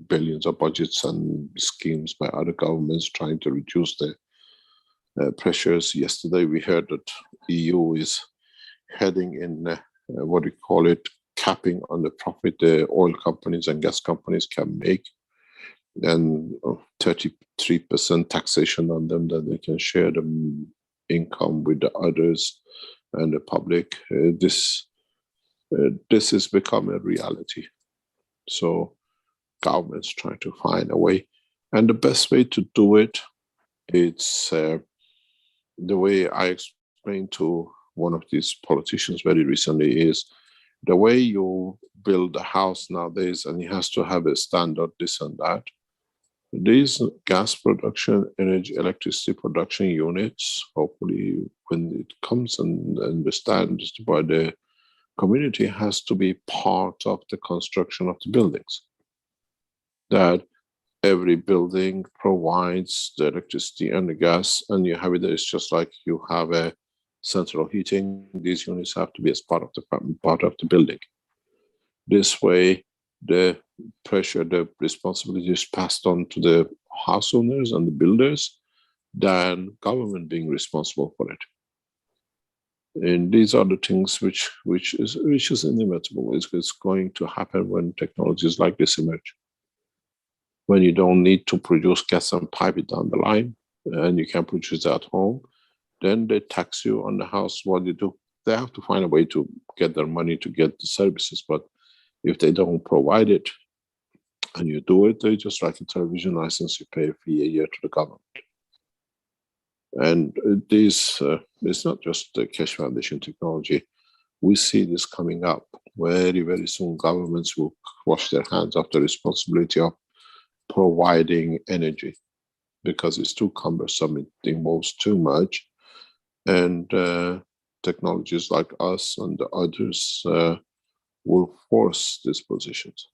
billions of budgets and schemes by other governments trying to reduce the pressures. Yesterday we heard that EU is heading in capping on the profit the oil companies and gas companies can make, and 33% taxation on them, that they can share the income with the others and the public. This has become a reality. So governments try to find a way, and the best way to do it It's the way I explained to one of these politicians very recently is the way you build a house nowadays, and it has to have a standard this and that. These gas production, energy, electricity production units, hopefully when it comes and understood by the community, has to be part of the construction of the buildings. That every building provides the electricity and the gas, and you have it, it's just like you have a central heating. These units have to be as part of the building. This way, the pressure, the responsibility is passed on to the house owners and the builders, than government being responsible for it. And these are the things which is inevitable. It's going to happen when technologies like this emerge. When you don't need to produce gas and pipe it down the line, and you can produce it at home, then they tax you on the house. What you do, they have to find a way to get their money to get the services. But if they don't provide it, and you do it, they just like a television license, you pay a fee a year to the government. And this is not just the Keshe Foundation technology. We see this coming up. Very, very soon, governments will wash their hands of the responsibility of providing energy, because it's too cumbersome, it involves too much. And technologies like us and the others will force these positions.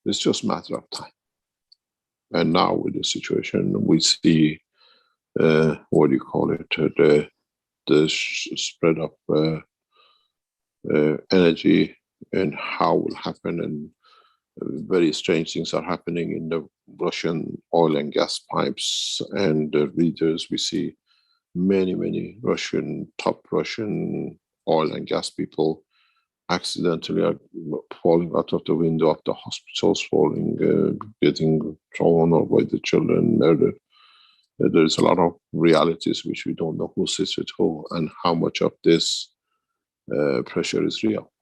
It's just a matter of time. And now with the situation, we see, what do you call it, the spread of energy and how it will happen. And very strange things are happening in the Russian oil and gas pipes and the readers. We see many top Russian oil and gas people accidentally are falling out of the window of the hospitals, falling, getting thrown or by the children, murdered. There's a lot of realities which we don't know who sits with who and how much of this pressure is real.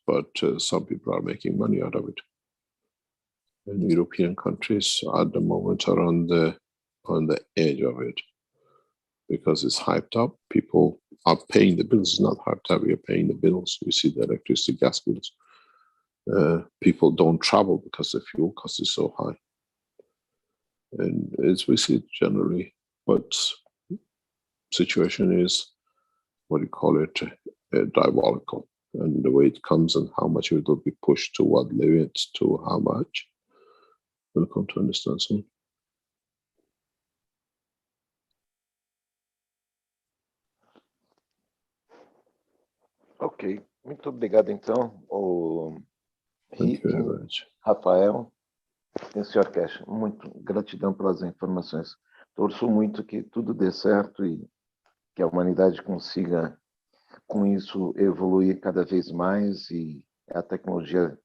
But some people are making money out of it. And European countries at the moment are on the edge of it, because it's hyped up. People are paying the bills. It's not hyped up. We are paying the bills. We see the electricity, gas bills. People don't travel because the fuel cost is so high. And as we see it generally, but situation is, what do you call it, diabolical. And the way it comes and how much it will be pushed to what limits, to how much, we'll come to understand soon. Ok, muito obrigado então, o Thank you very much. Rafael e o Sr. Keshe. Muito gratidão pelas informações. Torço muito que tudo dê certo e que a humanidade consiga, com isso, evoluir cada vez mais e a tecnologia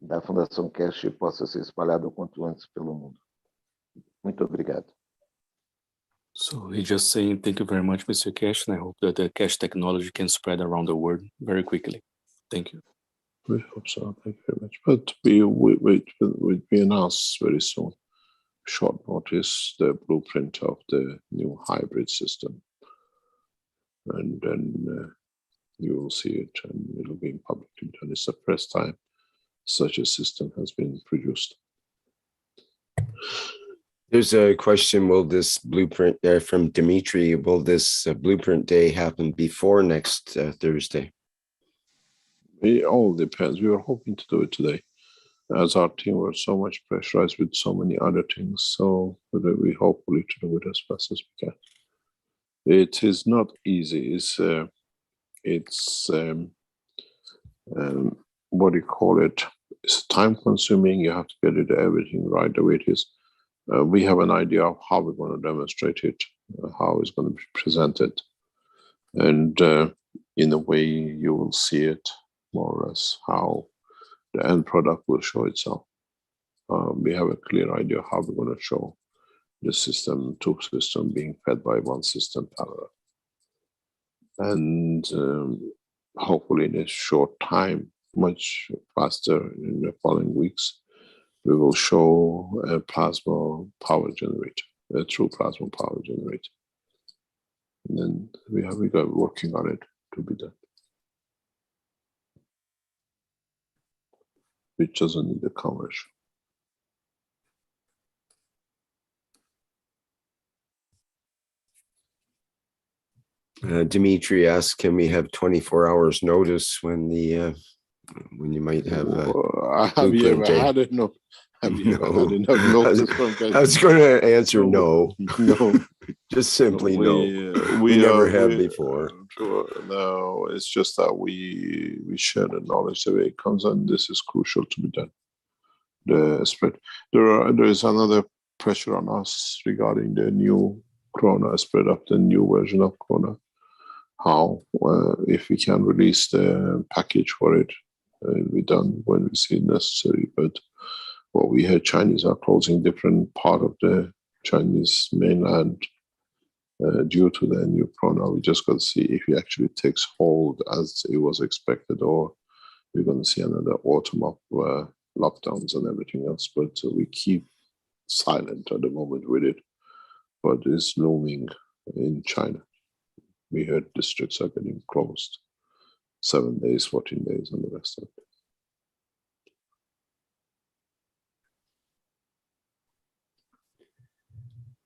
da Fundação Keshe possa ser espalhada o quanto antes pelo mundo. Muito obrigado. So he's just saying thank you very much, Mr. Keshe, and I hope that the Keshe technology can spread around the world very quickly. Thank you. We hope so. Thank you very much. But we announce very soon, short notice, the blueprint of the new hybrid system. And then you will see it, and it will be in public. And it's the first time such a system has been produced. There's a question, will this blueprint from Dimitri, will this blueprint day happen before next Thursday? It all depends. We were hoping to do it today, as our team was so much pressurized with so many other things. So we hopefully to do it as fast as we can. It is not easy. It's what do you call it? It's time consuming. You have to get it everything right the way it is. We have an idea of how we're going to demonstrate it, how it's going to be presented, and in a way you will see it more or less how the end product will show itself. We have a clear idea how we're going to show the system, two systems being fed by one system parallel. And hopefully in a short time, much faster in the following weeks, we will show a plasma power generator, a true plasma power generator. And then we got working on it to be done, which doesn't need a commercial. Dimitri asks, can we have 24 hours notice when the when you might have have you ever had it? No. Have you ever had enough notice from guys? I was going to answer no. No. Just simply no. We never have before. No, it's just that we share the knowledge the way it comes, and this is crucial to be done. The spread. There is another pressure on us regarding the new Corona, spread up the new version of Corona. How, if we can release the package for it, it'll be done when we see it necessary. But what we heard, Chinese are closing different part of the Chinese mainland due to the new Corona. We just got to see if it actually takes hold as it was expected, or we're going to see another autumn of lockdowns and everything else. But we keep silent at the moment with it. But it's looming in China. We heard districts are getting closed 7 days, 14 days, and the rest of it.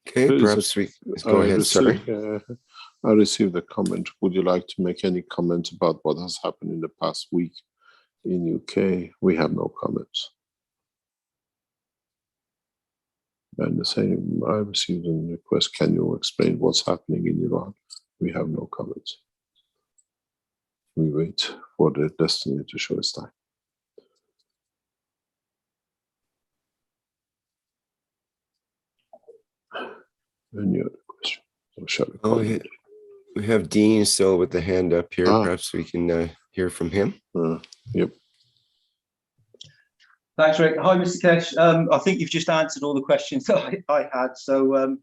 Okay, perhaps we go ahead. Sorry. I received a comment. Would you like to make any comments about what has happened in the past week in UK? We have no comments. And the same, I received a request, can you explain what's happening in Iran? We have no comments. We wait for the destiny to show its time. Any other question? Or shall we call it? We have Dean still with the hand up here. Perhaps we can hear from him. Yep. Thanks, Rick. Hi, Mr. Keshe. I think you've just answered all the questions that I had. So,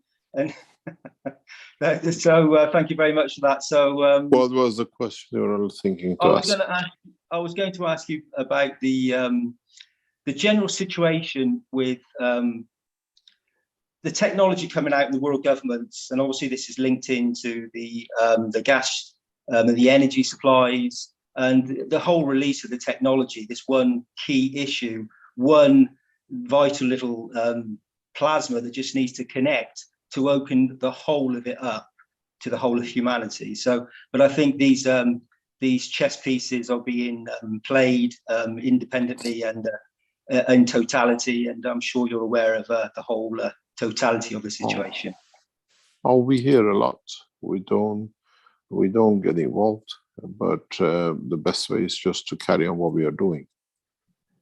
so thank you very much for that. So, what was the question you were thinking to ask? I was going to ask you about the general situation with the technology coming out in the world governments, and obviously this is linked into the gas and the energy supplies and the whole release of the technology. This one key issue, one vital little plasma that just needs to connect to open the whole of it up to the whole of humanity. So, but I think these chess pieces are being played independently and in totality, and I'm sure you're aware of the whole totality of the situation. Oh, we hear a lot. We don't get involved, but the best way is just to carry on what we are doing.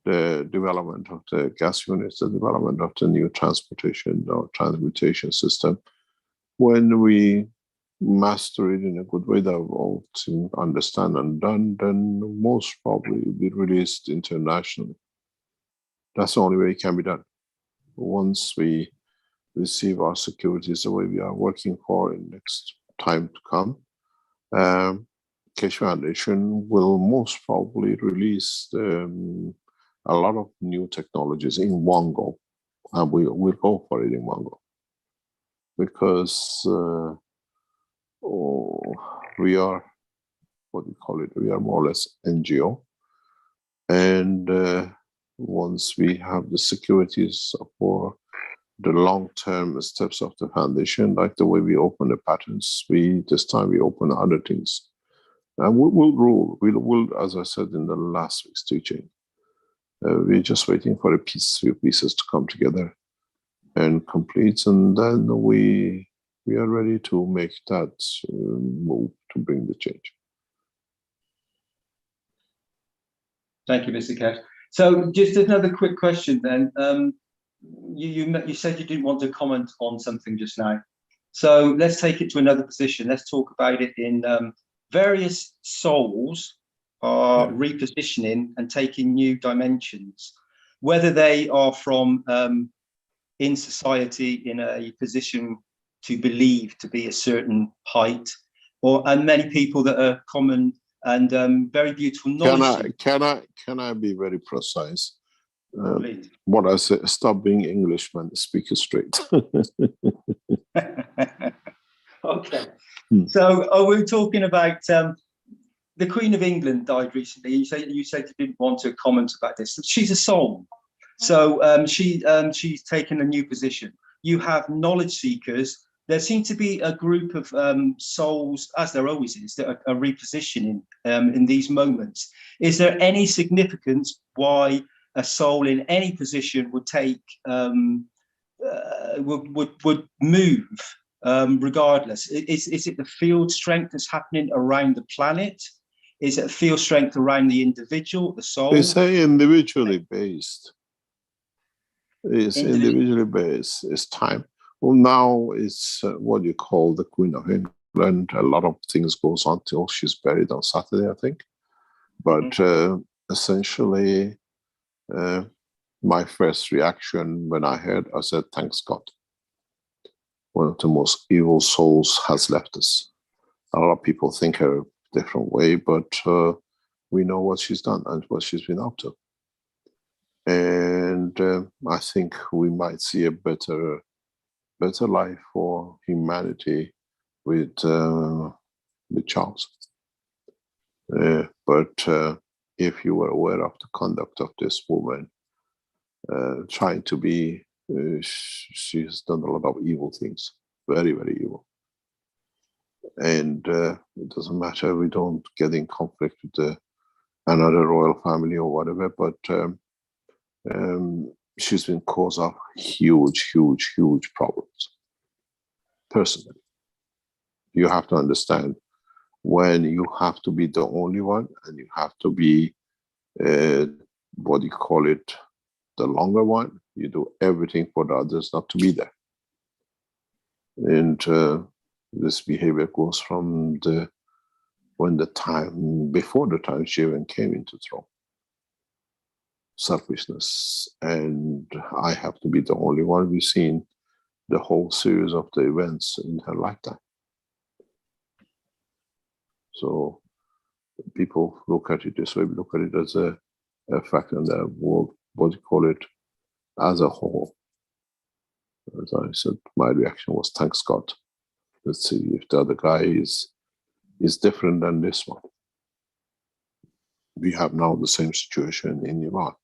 The development of the gas units, the development of the new transportation or transmutation system. When we master it in a good way that we all understand and done, then most probably will be released internationally. That's the only way it can be done. Once we receive our securities the way we are working for in next time to come, Keshe Foundation will most probably release a lot of new technologies in one go, and we'll go for it in one go, because we are, what do you call it? We are more or less NGO, and once we have the securities for the long-term steps of the foundation, like the way we open the patents, this time we open other things, and we'll rule. We'll, as I said in the last week's teaching, we're just waiting for a few pieces to come together and complete, and then we are ready to make that move to bring the change. Thank you, Mr. Keshe. So just another quick question then. You said you didn't want to comment on something just now. So let's take it to another position. Let's talk about it in various souls are repositioning and taking new dimensions, whether they are from in society in a position to believe to be a certain height, and many people that are common and very beautiful knowledge. Can I be very precise? Please. What I say, stop being Englishman, speak it straight. Okay. So we're talking about the Queen of England died recently. You said you didn't want to comment about this. She's a soul. So she's taken a new position. You have knowledge seekers. There seems to be a group of souls, as there always is, that are repositioning in these moments. Is there any significance why a soul in any position would take would move regardless? Is it the field strength that's happening around the planet? Is it field strength around the individual, the soul? They say individually based. It's individually based. It's time. Well, now it's what you call the Queen of England. A lot of things goes on till she's buried on Saturday, I think. But essentially, my first reaction when I heard, I said, thanks God. One of the most evil souls has left us. A lot of people think a different way, but we know what she's done and what she's been up to. And I think we might see a better life for humanity with Charles. But if you were aware of the conduct of this woman, trying to be, she's done a lot of evil things, very, very evil. And it doesn't matter, we don't get in conflict with another royal family or whatever, but she's been cause of huge, huge, huge problems. Personally, you have to understand, when you have to be the only one and you have to be, what do you call it, the longer one, you do everything for the others not to be there. And this behavior goes from before the time she even came into throne. Selfishness, and I have to be the only one. We've seen the whole series of the events in her lifetime. So people look at it this way, we look at it as a fact in the world, what do you call it, as a whole. As I said, my reaction was, thanks God. Let's see if the other guy is different than this one. We have now the same situation in Iran.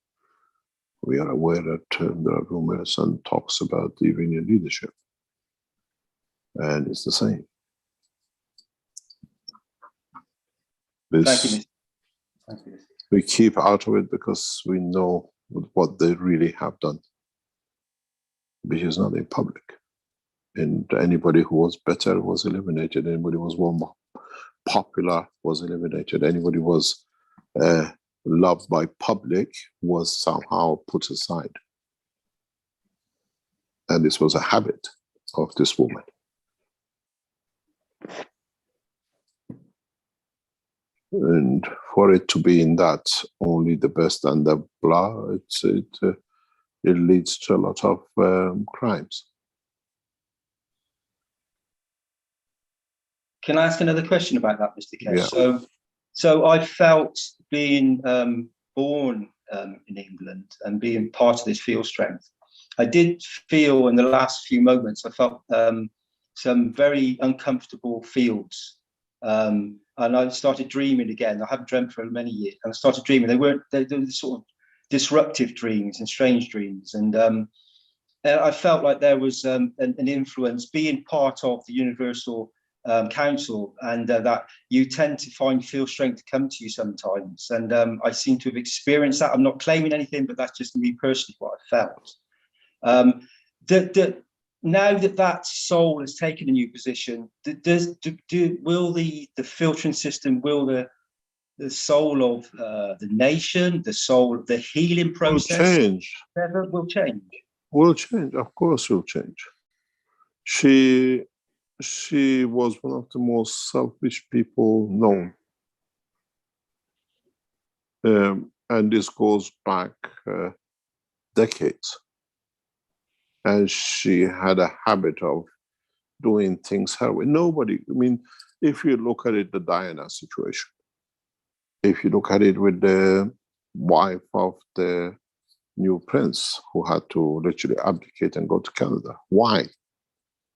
We are aware that there are rumors and talks about the Iranian leadership. And it's the same. Thank you. We keep out of it because we know what they really have done, which is not in public. And anybody who was better was eliminated. Anybody who was more popular was eliminated. Anybody who was loved by public was somehow put aside. And this was a habit of this woman. And for it to be in that, only the best and the blah, it leads to a lot of crimes. Can I ask another question about that, Mr. Keshe? Yeah. So I felt being born in England and being part of this field strength, I did feel in the last few moments, I felt some very uncomfortable fields. And I started dreaming again. I haven't dreamt for many years. And I started dreaming. They were sort of disruptive dreams and strange dreams. And I felt like there was an influence being part of the Universal Council, and that you tend to find field strength to come to you sometimes. And I seem to have experienced that. I'm not claiming anything, but that's just me personally what I felt. Now that soul has taken a new position, will the filtering system, will the soul of the nation, the soul of the healing process will change? Will change. Will change, of course will change. She was one of the most selfish people known. And this goes back decades. And she had a habit of doing things her way. Nobody, I mean, if you look at it, the Diana situation, if you look at it with the wife of the new prince who had to literally abdicate and go to Canada. Why?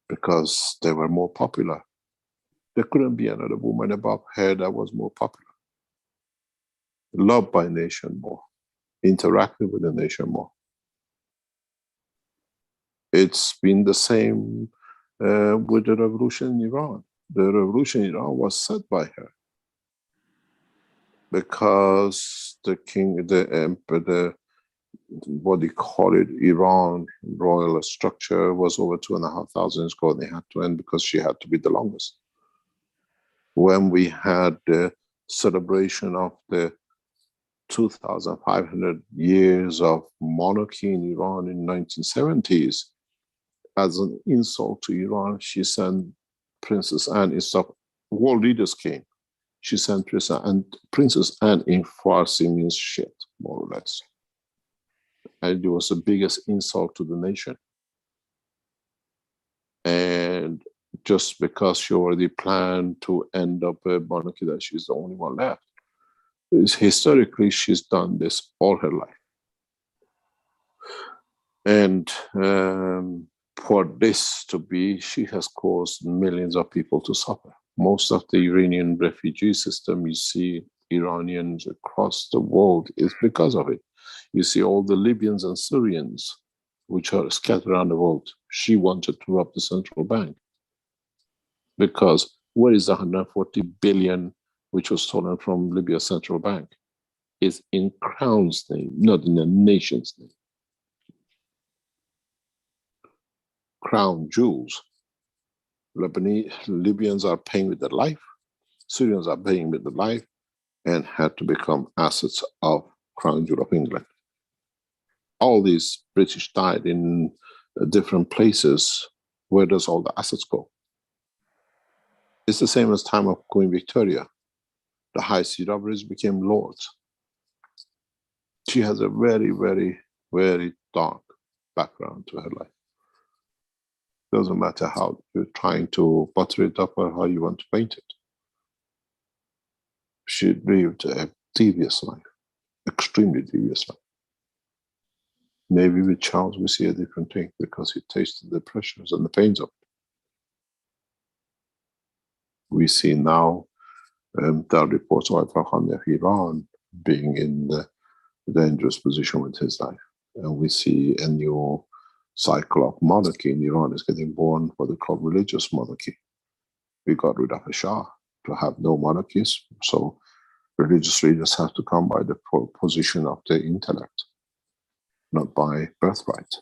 Because they were more popular. There couldn't be another woman above her that was more popular. Loved by a nation more. Interacted with the nation more. It's been the same with the revolution in Iran. The revolution in Iran was set by her. Because the king, the emperor, what they call it, Iran royal structure was over 2,500 years ago. They had to end because she had to be the longest. When we had the celebration of the 2,500 years of monarchy in Iran in 1970s, as an insult to Iran, she sent Princess Anne, instead of world leaders came, she sent Princess Anne in Farsi means shit, more or less. And it was the biggest insult to the nation. And just because she already planned to end up a monarchy that she's the only one left. Historically, she's done this all her life. And for this to be, she has caused millions of people to suffer. Most of the Iranian refugee system, you see Iranians across the world, is because of it. You see all the Libyans and Syrians, which are scattered around the world. She wanted to rob the central bank. Because where is the 140 billion which was stolen from Libya's central bank? It's in Crown's name, not in the nation's name. Crown jewels. Libyans are paying with their life, Syrians are paying with their life, and had to become assets of Crown Jewel of England. All these British died in different places. Where does all the assets go? It's the same as time of Queen Victoria. The high sea robbers became lords. She has a very, very, very dark background to her life. Doesn't matter how you're trying to butter it up or how you want to paint it. She lived a devious life, extremely devious life. Maybe with Charles we see a different thing because he tasted the pressures and the pains of it. We see now the reports of Ayatollah of Iran being in a dangerous position with his life. And we see a new cycle of monarchy in Iran is getting born, what they call religious monarchy. We got rid of a Shah to have no monarchies, so religious leaders have to come by the position of their intellect, not by birthright.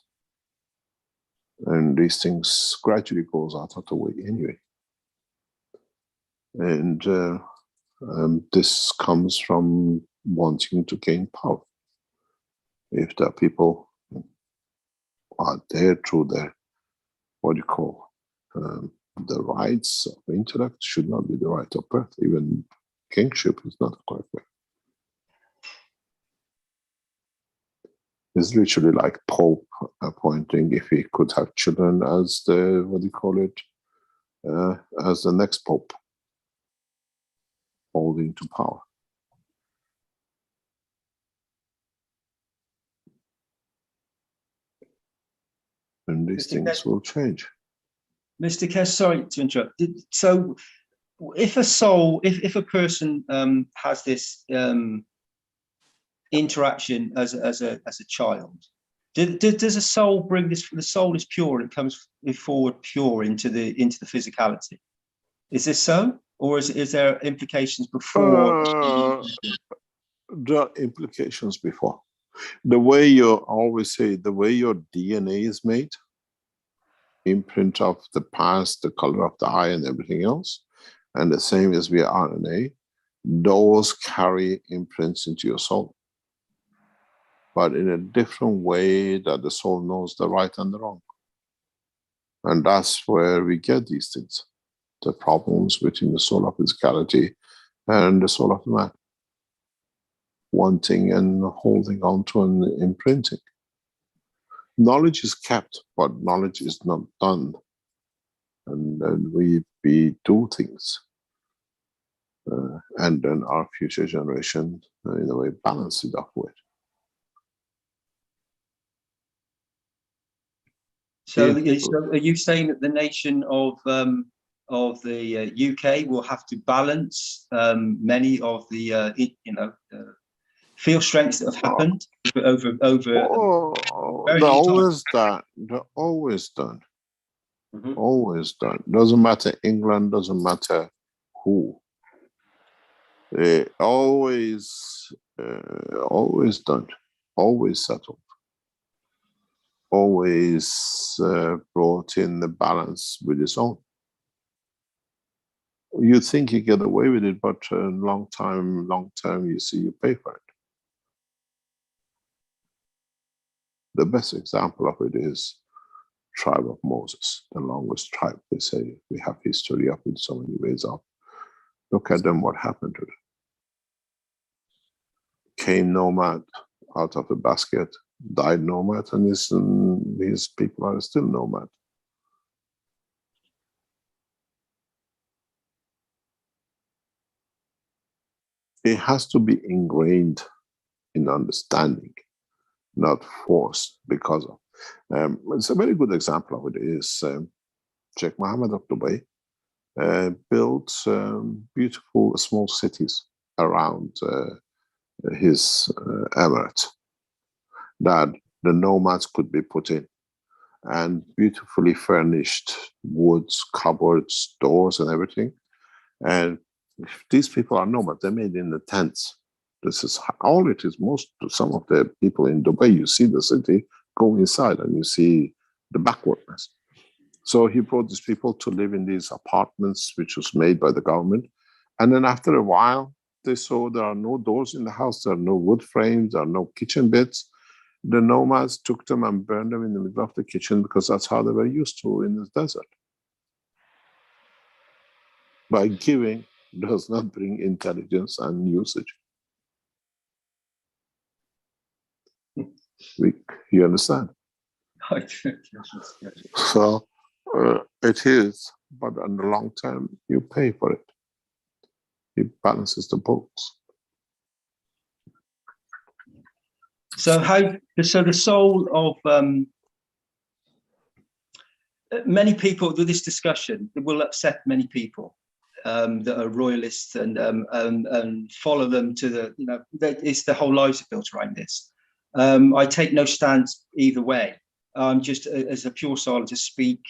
And these things gradually goes out of the way anyway. And this comes from wanting to gain power. If the people are there through their, what you call, the rights of intellect should not be the right of birth. Even kingship is not the correct way. It's literally like Pope appointing if he could have children as the, what do you call it, as the next Pope, holding to power. And these things will change. Mr. Keshe, sorry to interrupt. So, if a soul, if a person has this interaction as a child, does a soul bring this? The soul is pure and it comes forward pure into the physicality. Is this so, or is there implications before? There are implications before. The way you always say, the way your DNA is made, imprint of the past, the color of the eye and everything else, and the same as via RNA, those carry imprints into your soul. But in a different way that the soul knows the right and the wrong. And that's where we get these things. The problems between the soul of physicality and the soul of the man. Wanting and holding on to an imprinting. Knowledge is kept, but knowledge is not done. And then we do things. And then our future generation, in a way, balance it up with. So, so are you saying that the nation of the UK will have to balance many of the field strengths that have happened over very they're long time? always done. They're always done. Mm-hmm. Always done. Doesn't matter England. Doesn't matter who. They always done. Always settled. Always brought in the balance with its own. You think you get away with it, but long term, you see you pay for it. The best example of it is tribe of Moses, the longest tribe. They say we have history of it so many ways up. Look at them, what happened to them. Came nomad out of the basket, died nomad, and his people are still nomad. It has to be ingrained in understanding, not forced because of. It's a very good example of it is Sheikh Mohammed of Dubai built beautiful small cities around his emirate that the nomads could be put in, and beautifully furnished woods, cupboards, doors and everything. And these people are nomads, they're made in the tents. This is all it is. Some of the people in Dubai, you see the city, go inside and you see the backwardness. So he brought these people to live in these apartments, which was made by the government. And then after a while, they saw there are no doors in the house, there are no wood frames, there are no kitchen bits. The nomads took them and burned them in the middle of the kitchen because that's how they were used to in the desert. By giving does not bring intelligence and usage. You understand? So it is, but in the long term, you pay for it. It balances the books. So the soul of many people with this discussion, it will upset many people that are royalists and follow them to the, it's their whole lives are built around this. I take no stance either way. Just as a pure scientist speak,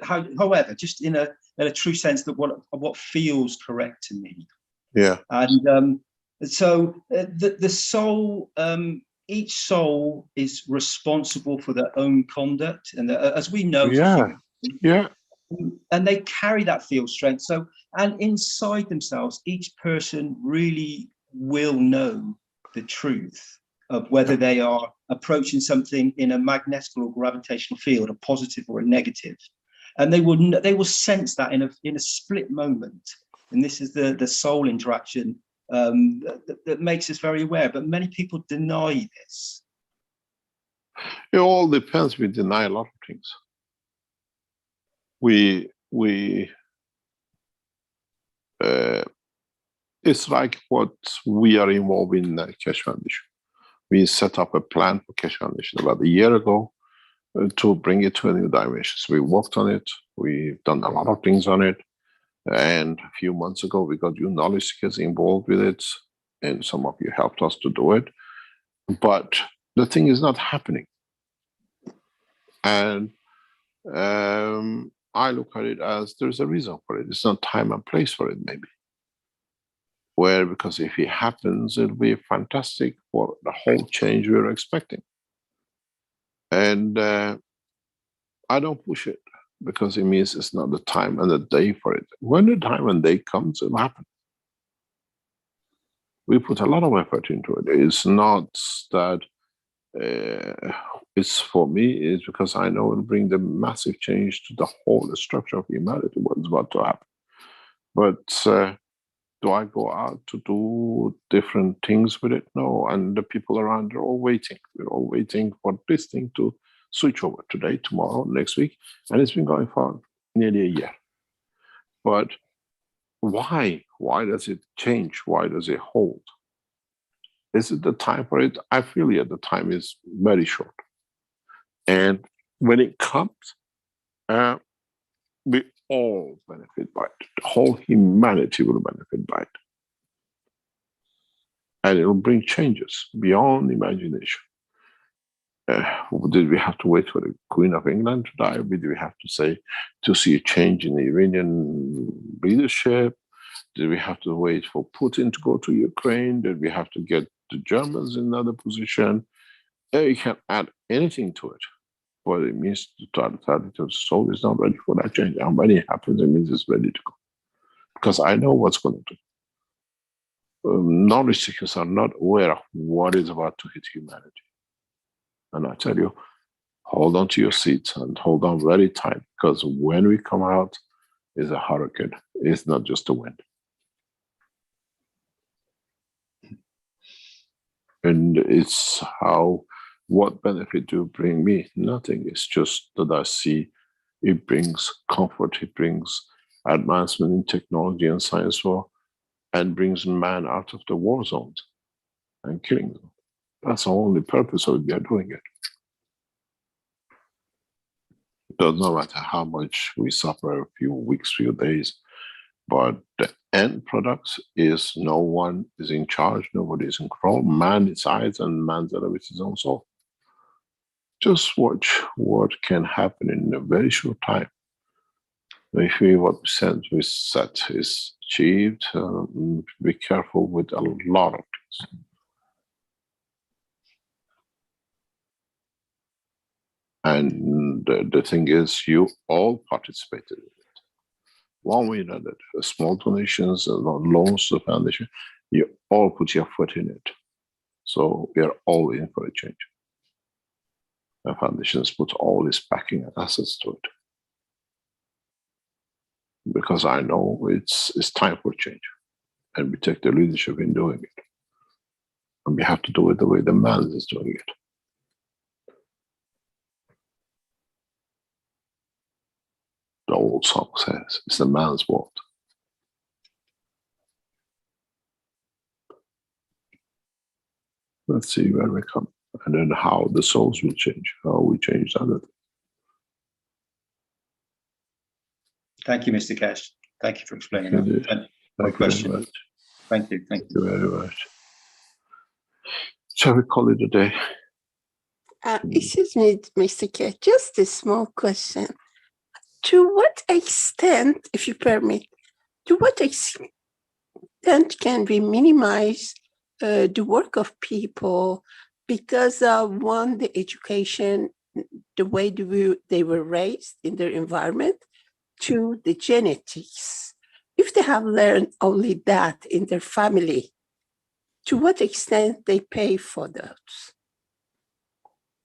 however, just in a true sense that what feels correct to me. Yeah. And so the soul, each soul is responsible for their own conduct, and as we know, and they carry that field strength. So, and inside themselves, each person really will know the truth of whether they are approaching something in a magnetical or gravitational field, a positive or a negative, and they will sense that in a split moment. And this is the soul interaction that makes us very aware. But many people deny this. It all depends. We deny a lot of things. It's like what we are involved in Keshe Foundation. We set up a plan for Keshe Foundation about a year ago to bring it to a new dimension. So we worked on it. We've done a lot of things on it. And a few months ago, we got you knowledge seekers involved with it. And some of you helped us to do it. But the thing is not happening. And I look at it as there's a reason for it. It's not time and place for it, maybe. Because if it happens, it'll be fantastic for the whole change we're expecting. And I don't push it because it means it's not the time and the day for it. When the time and day comes, it'll happen. We put a lot of effort into it. It's not that it's for me, it's because I know it'll bring the massive change to the whole structure of humanity, what's about to happen. But do I go out to do different things with it? No, and the people around are all waiting. We're all waiting for this thing to switch over today, tomorrow, next week, and it's been going for nearly a year. But why? Why does it change? Why does it hold? Is it the time for it? I feel the time is very short. And when it comes, we all benefit by it. The whole humanity will benefit by it. And it will bring changes beyond imagination. Did we have to wait for the Queen of England to die? Did we have to see a change in the Iranian leadership? Did we have to wait for Putin to go to Ukraine? Did we have to get the Germans in another position? You can add anything to it. What it means to totality of the soul is not ready for that change. And when it happens, it means it's ready to go. Because I know what's going to do. Knowledge seekers are not aware of what is about to hit humanity. And I tell you, hold on to your seats and hold on very tight, because when we come out, it's a hurricane. It's not just a wind. And it's what benefit do you bring me? Nothing. It's just that I see it brings comfort, it brings advancement in technology and science, and brings man out of the war zones and killing them. That's the only purpose of it. We are doing it. It does not matter how much we suffer, a few weeks, few days, but the end product is no one is in charge, nobody is in control. Man decides, and man elevates his own soul. Just watch what can happen in a very short time. If what we set is achieved, be careful with a lot of things. And the thing is, you all participated in it. One way or another, small donations, loans to the foundation, you all put your foot in it. So we are all in for a change. The foundations put all its backing and assets to it. Because I know it's time for change. And we take the leadership in doing it. And we have to do it the way the man is doing it. The old song says, it's the man's world. Let's see where we come. And then how the souls will change, how we change other things. Thank you, Mr. Keshe. Thank you for explaining that. Thank you very much. Thank you. Thank you very much. Shall we call it a day? Excuse me, Mr. Keshe, just a small question. To what extent, if you permit, to what extent can we minimize the work of people because of one, the education, the way they were raised in their environment, two, the genetics. If they have learned only that in their family, to what extent they pay for those?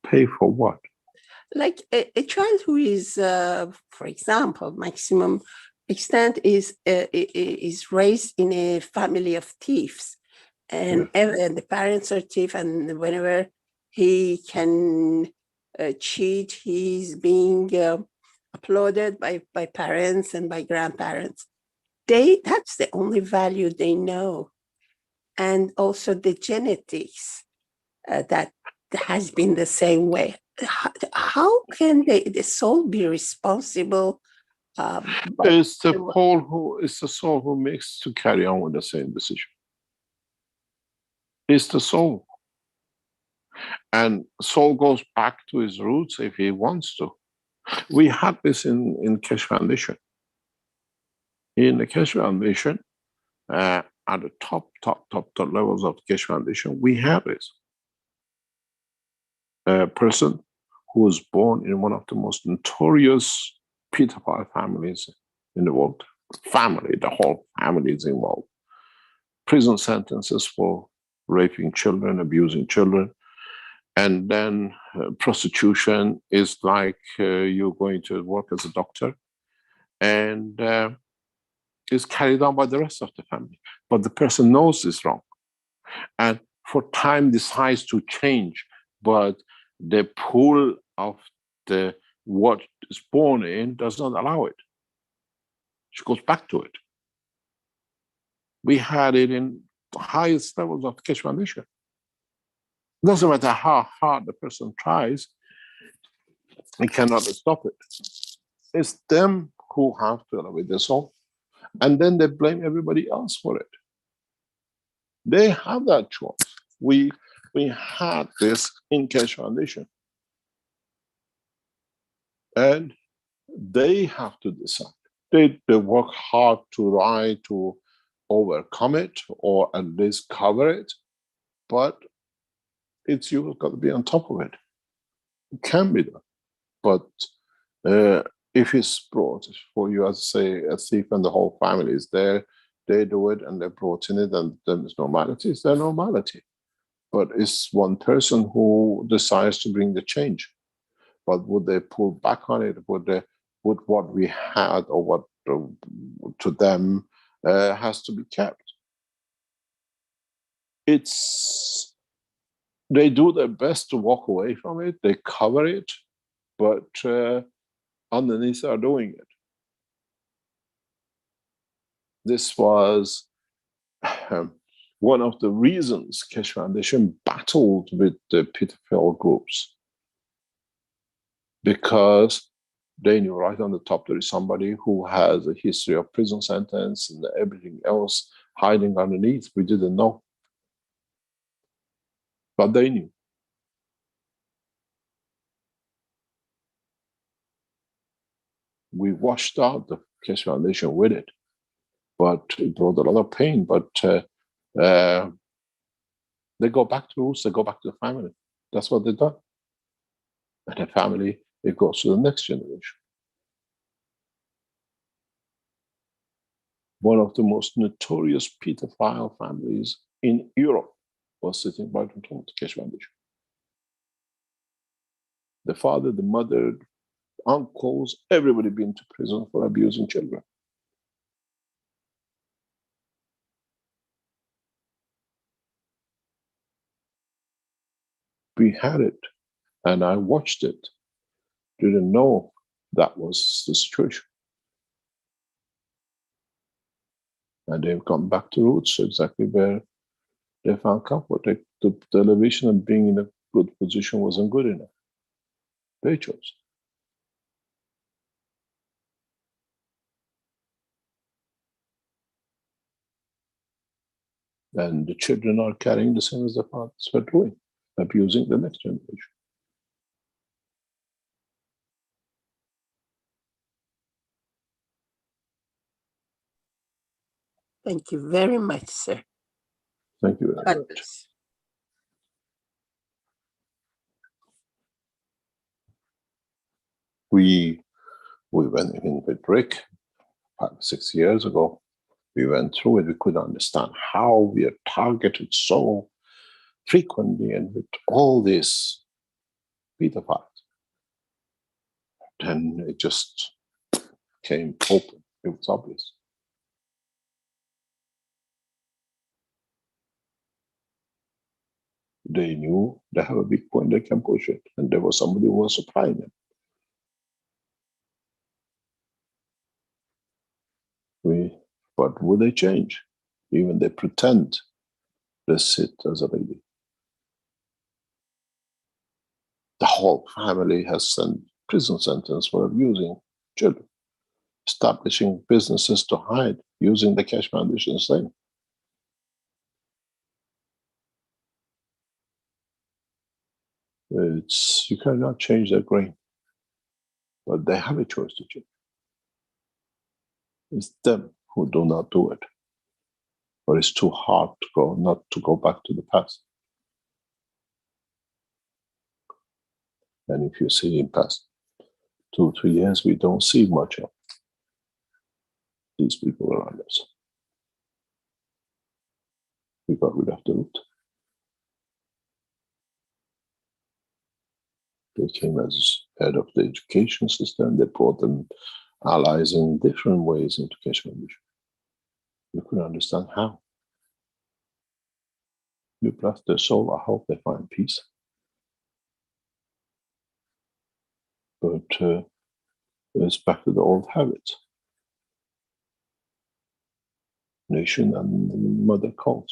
Pay for what? Like a child who is, for example, maximum extent is raised in a family of thieves, and the parents are thieves, and whenever he can cheat, he's being applauded by parents and by grandparents. That's the only value they know, and also the genetics that has been the same way. How can the soul be responsible? It's the soul who makes to carry on with the same decision. It's the soul. And soul goes back to his roots if he wants to. We had this in Keshe Foundation. In the Keshe Foundation, at the top levels of the Keshe Foundation, we have this. A person who was born in one of the most notorious pedophile families in the world. The whole family is involved. Prison sentences for raping children, abusing children. And then prostitution is like you're going to work as a doctor, and is carried on by the rest of the family. But the person knows this wrong. And for time decides to change, but the pool of what is born in does not allow it. She goes back to it. We had it in the highest levels of the Keshe Foundation. It doesn't matter how hard the person tries, We cannot stop it. It's them who have to elevate their soul. And then they blame everybody else for it. They have that choice. We had this in Keshe Foundation. And they have to decide. They work hard to try to overcome it or at least cover it, but it's you who's got to be on top of it. It can be done. But if it's brought for you, as say, a thief and the whole family is there, they do it and they're brought in it, and then it's normality, it's their normality. But it's one person who decides to bring the change. But would they pull back on it? Would what we had or what to them has to be kept? They do their best to walk away from it. They cover it, but underneath are doing it. This was one of the reasons Keshe Foundation battled with the pedophile groups, because they knew right on the top there is somebody who has a history of prison sentence and everything else hiding underneath. We didn't know, but they knew. We washed out the Keshe Foundation with it, but it brought a lot of pain. But they go back to roots, they go back to the family. That's what they've done. And the family, it goes to the next generation. One of the most notorious pedophile families in Europe was sitting right on top of the Keshe Foundation. The father, the mother, uncles, everybody been to prison for abusing children. We had it, and I watched it. Didn't know that was the situation. And they've gone back to roots, exactly where they found comfort. The elevation and being in a good position wasn't good enough. They chose. And the children are carrying the same as the fathers were doing, abusing the next generation. Thank you very much, sir. Thank you very much. We went in with Rick 5-6 years ago. We went through it. We couldn't understand how we are targeted so frequently and with all this pedophiles. Then it just came open. It was obvious. They knew they have a big point, they can push it. And there was somebody who was supplying them. But would they change? Even they pretend they sit as a lady. The whole family has sent prison sentence for abusing children, establishing businesses to hide, using the Keshe Foundation's name. You cannot change their grain, but they have a choice to change. It's them who do not do it, but it's too hard to not to go back to the past. And if you see in past 2-3 years, we don't see much of these people around us. We got rid of the root. They came as head of the education system. They brought them allies in different ways into Keshe Foundation. You couldn't understand how. You bless their soul. I hope they find peace. But it's back to the old habits. Nation and mother cult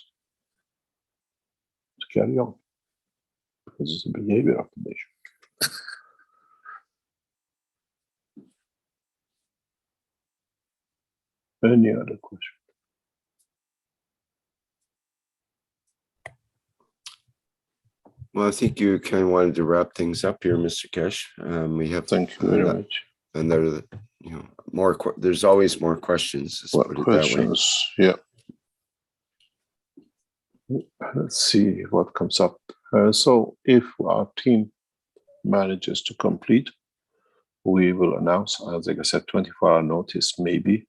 to carry on, because it's the behavior of the nation. Any other question? Well, I think you kind of wanted to wrap things up here, Mr. Keshe. We have. Thank you very much. And there, more. There's always more questions. What questions? Yeah. Let's see what comes up. So, if our team manages to complete, we will announce, as like I said, 24-hour notice. Maybe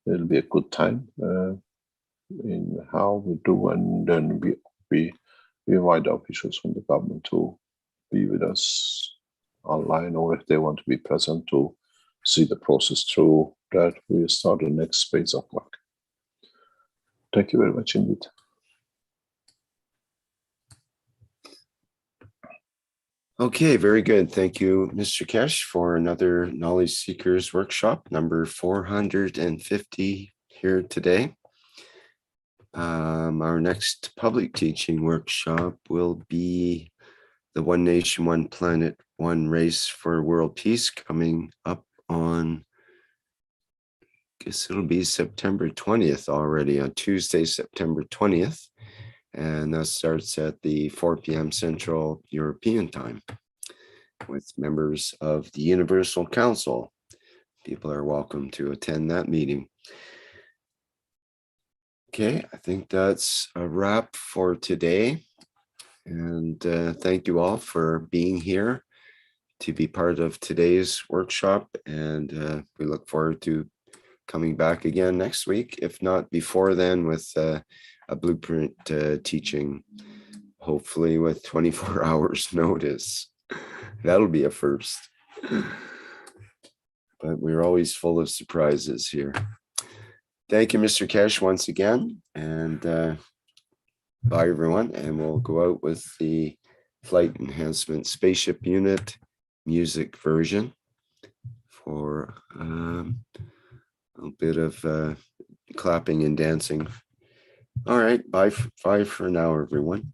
it'll be a good time in how we do, and then we invite officials from the government to be with us online, or if they want to be present to see the process through, that we start the next phase of work. Thank you very much indeed. Okay, very good. Thank you, Mr. Keshe, for another Knowledge Seekers Workshop, number 450 here today. Our next public teaching workshop will be the One Nation, One Planet, One Race for World Peace, coming up on, I guess it'll be September 20th already, on Tuesday, September 20th. And that starts at the 4 p.m. Central European time with members of the Universal Council. People are welcome to attend that meeting. Okay, I think that's a wrap for today. And thank you all for being here to be part of today's workshop. And we look forward to coming back again next week, if not before then, with a blueprint teaching, hopefully with 24 hours notice. That'll be a first. But we're always full of surprises here. Thank you, Mr. Keshe, once again. And bye, everyone. And we'll go out with the Flight Enhancement Spaceship Unit music version for a bit of clapping and dancing. All right, bye for now, everyone.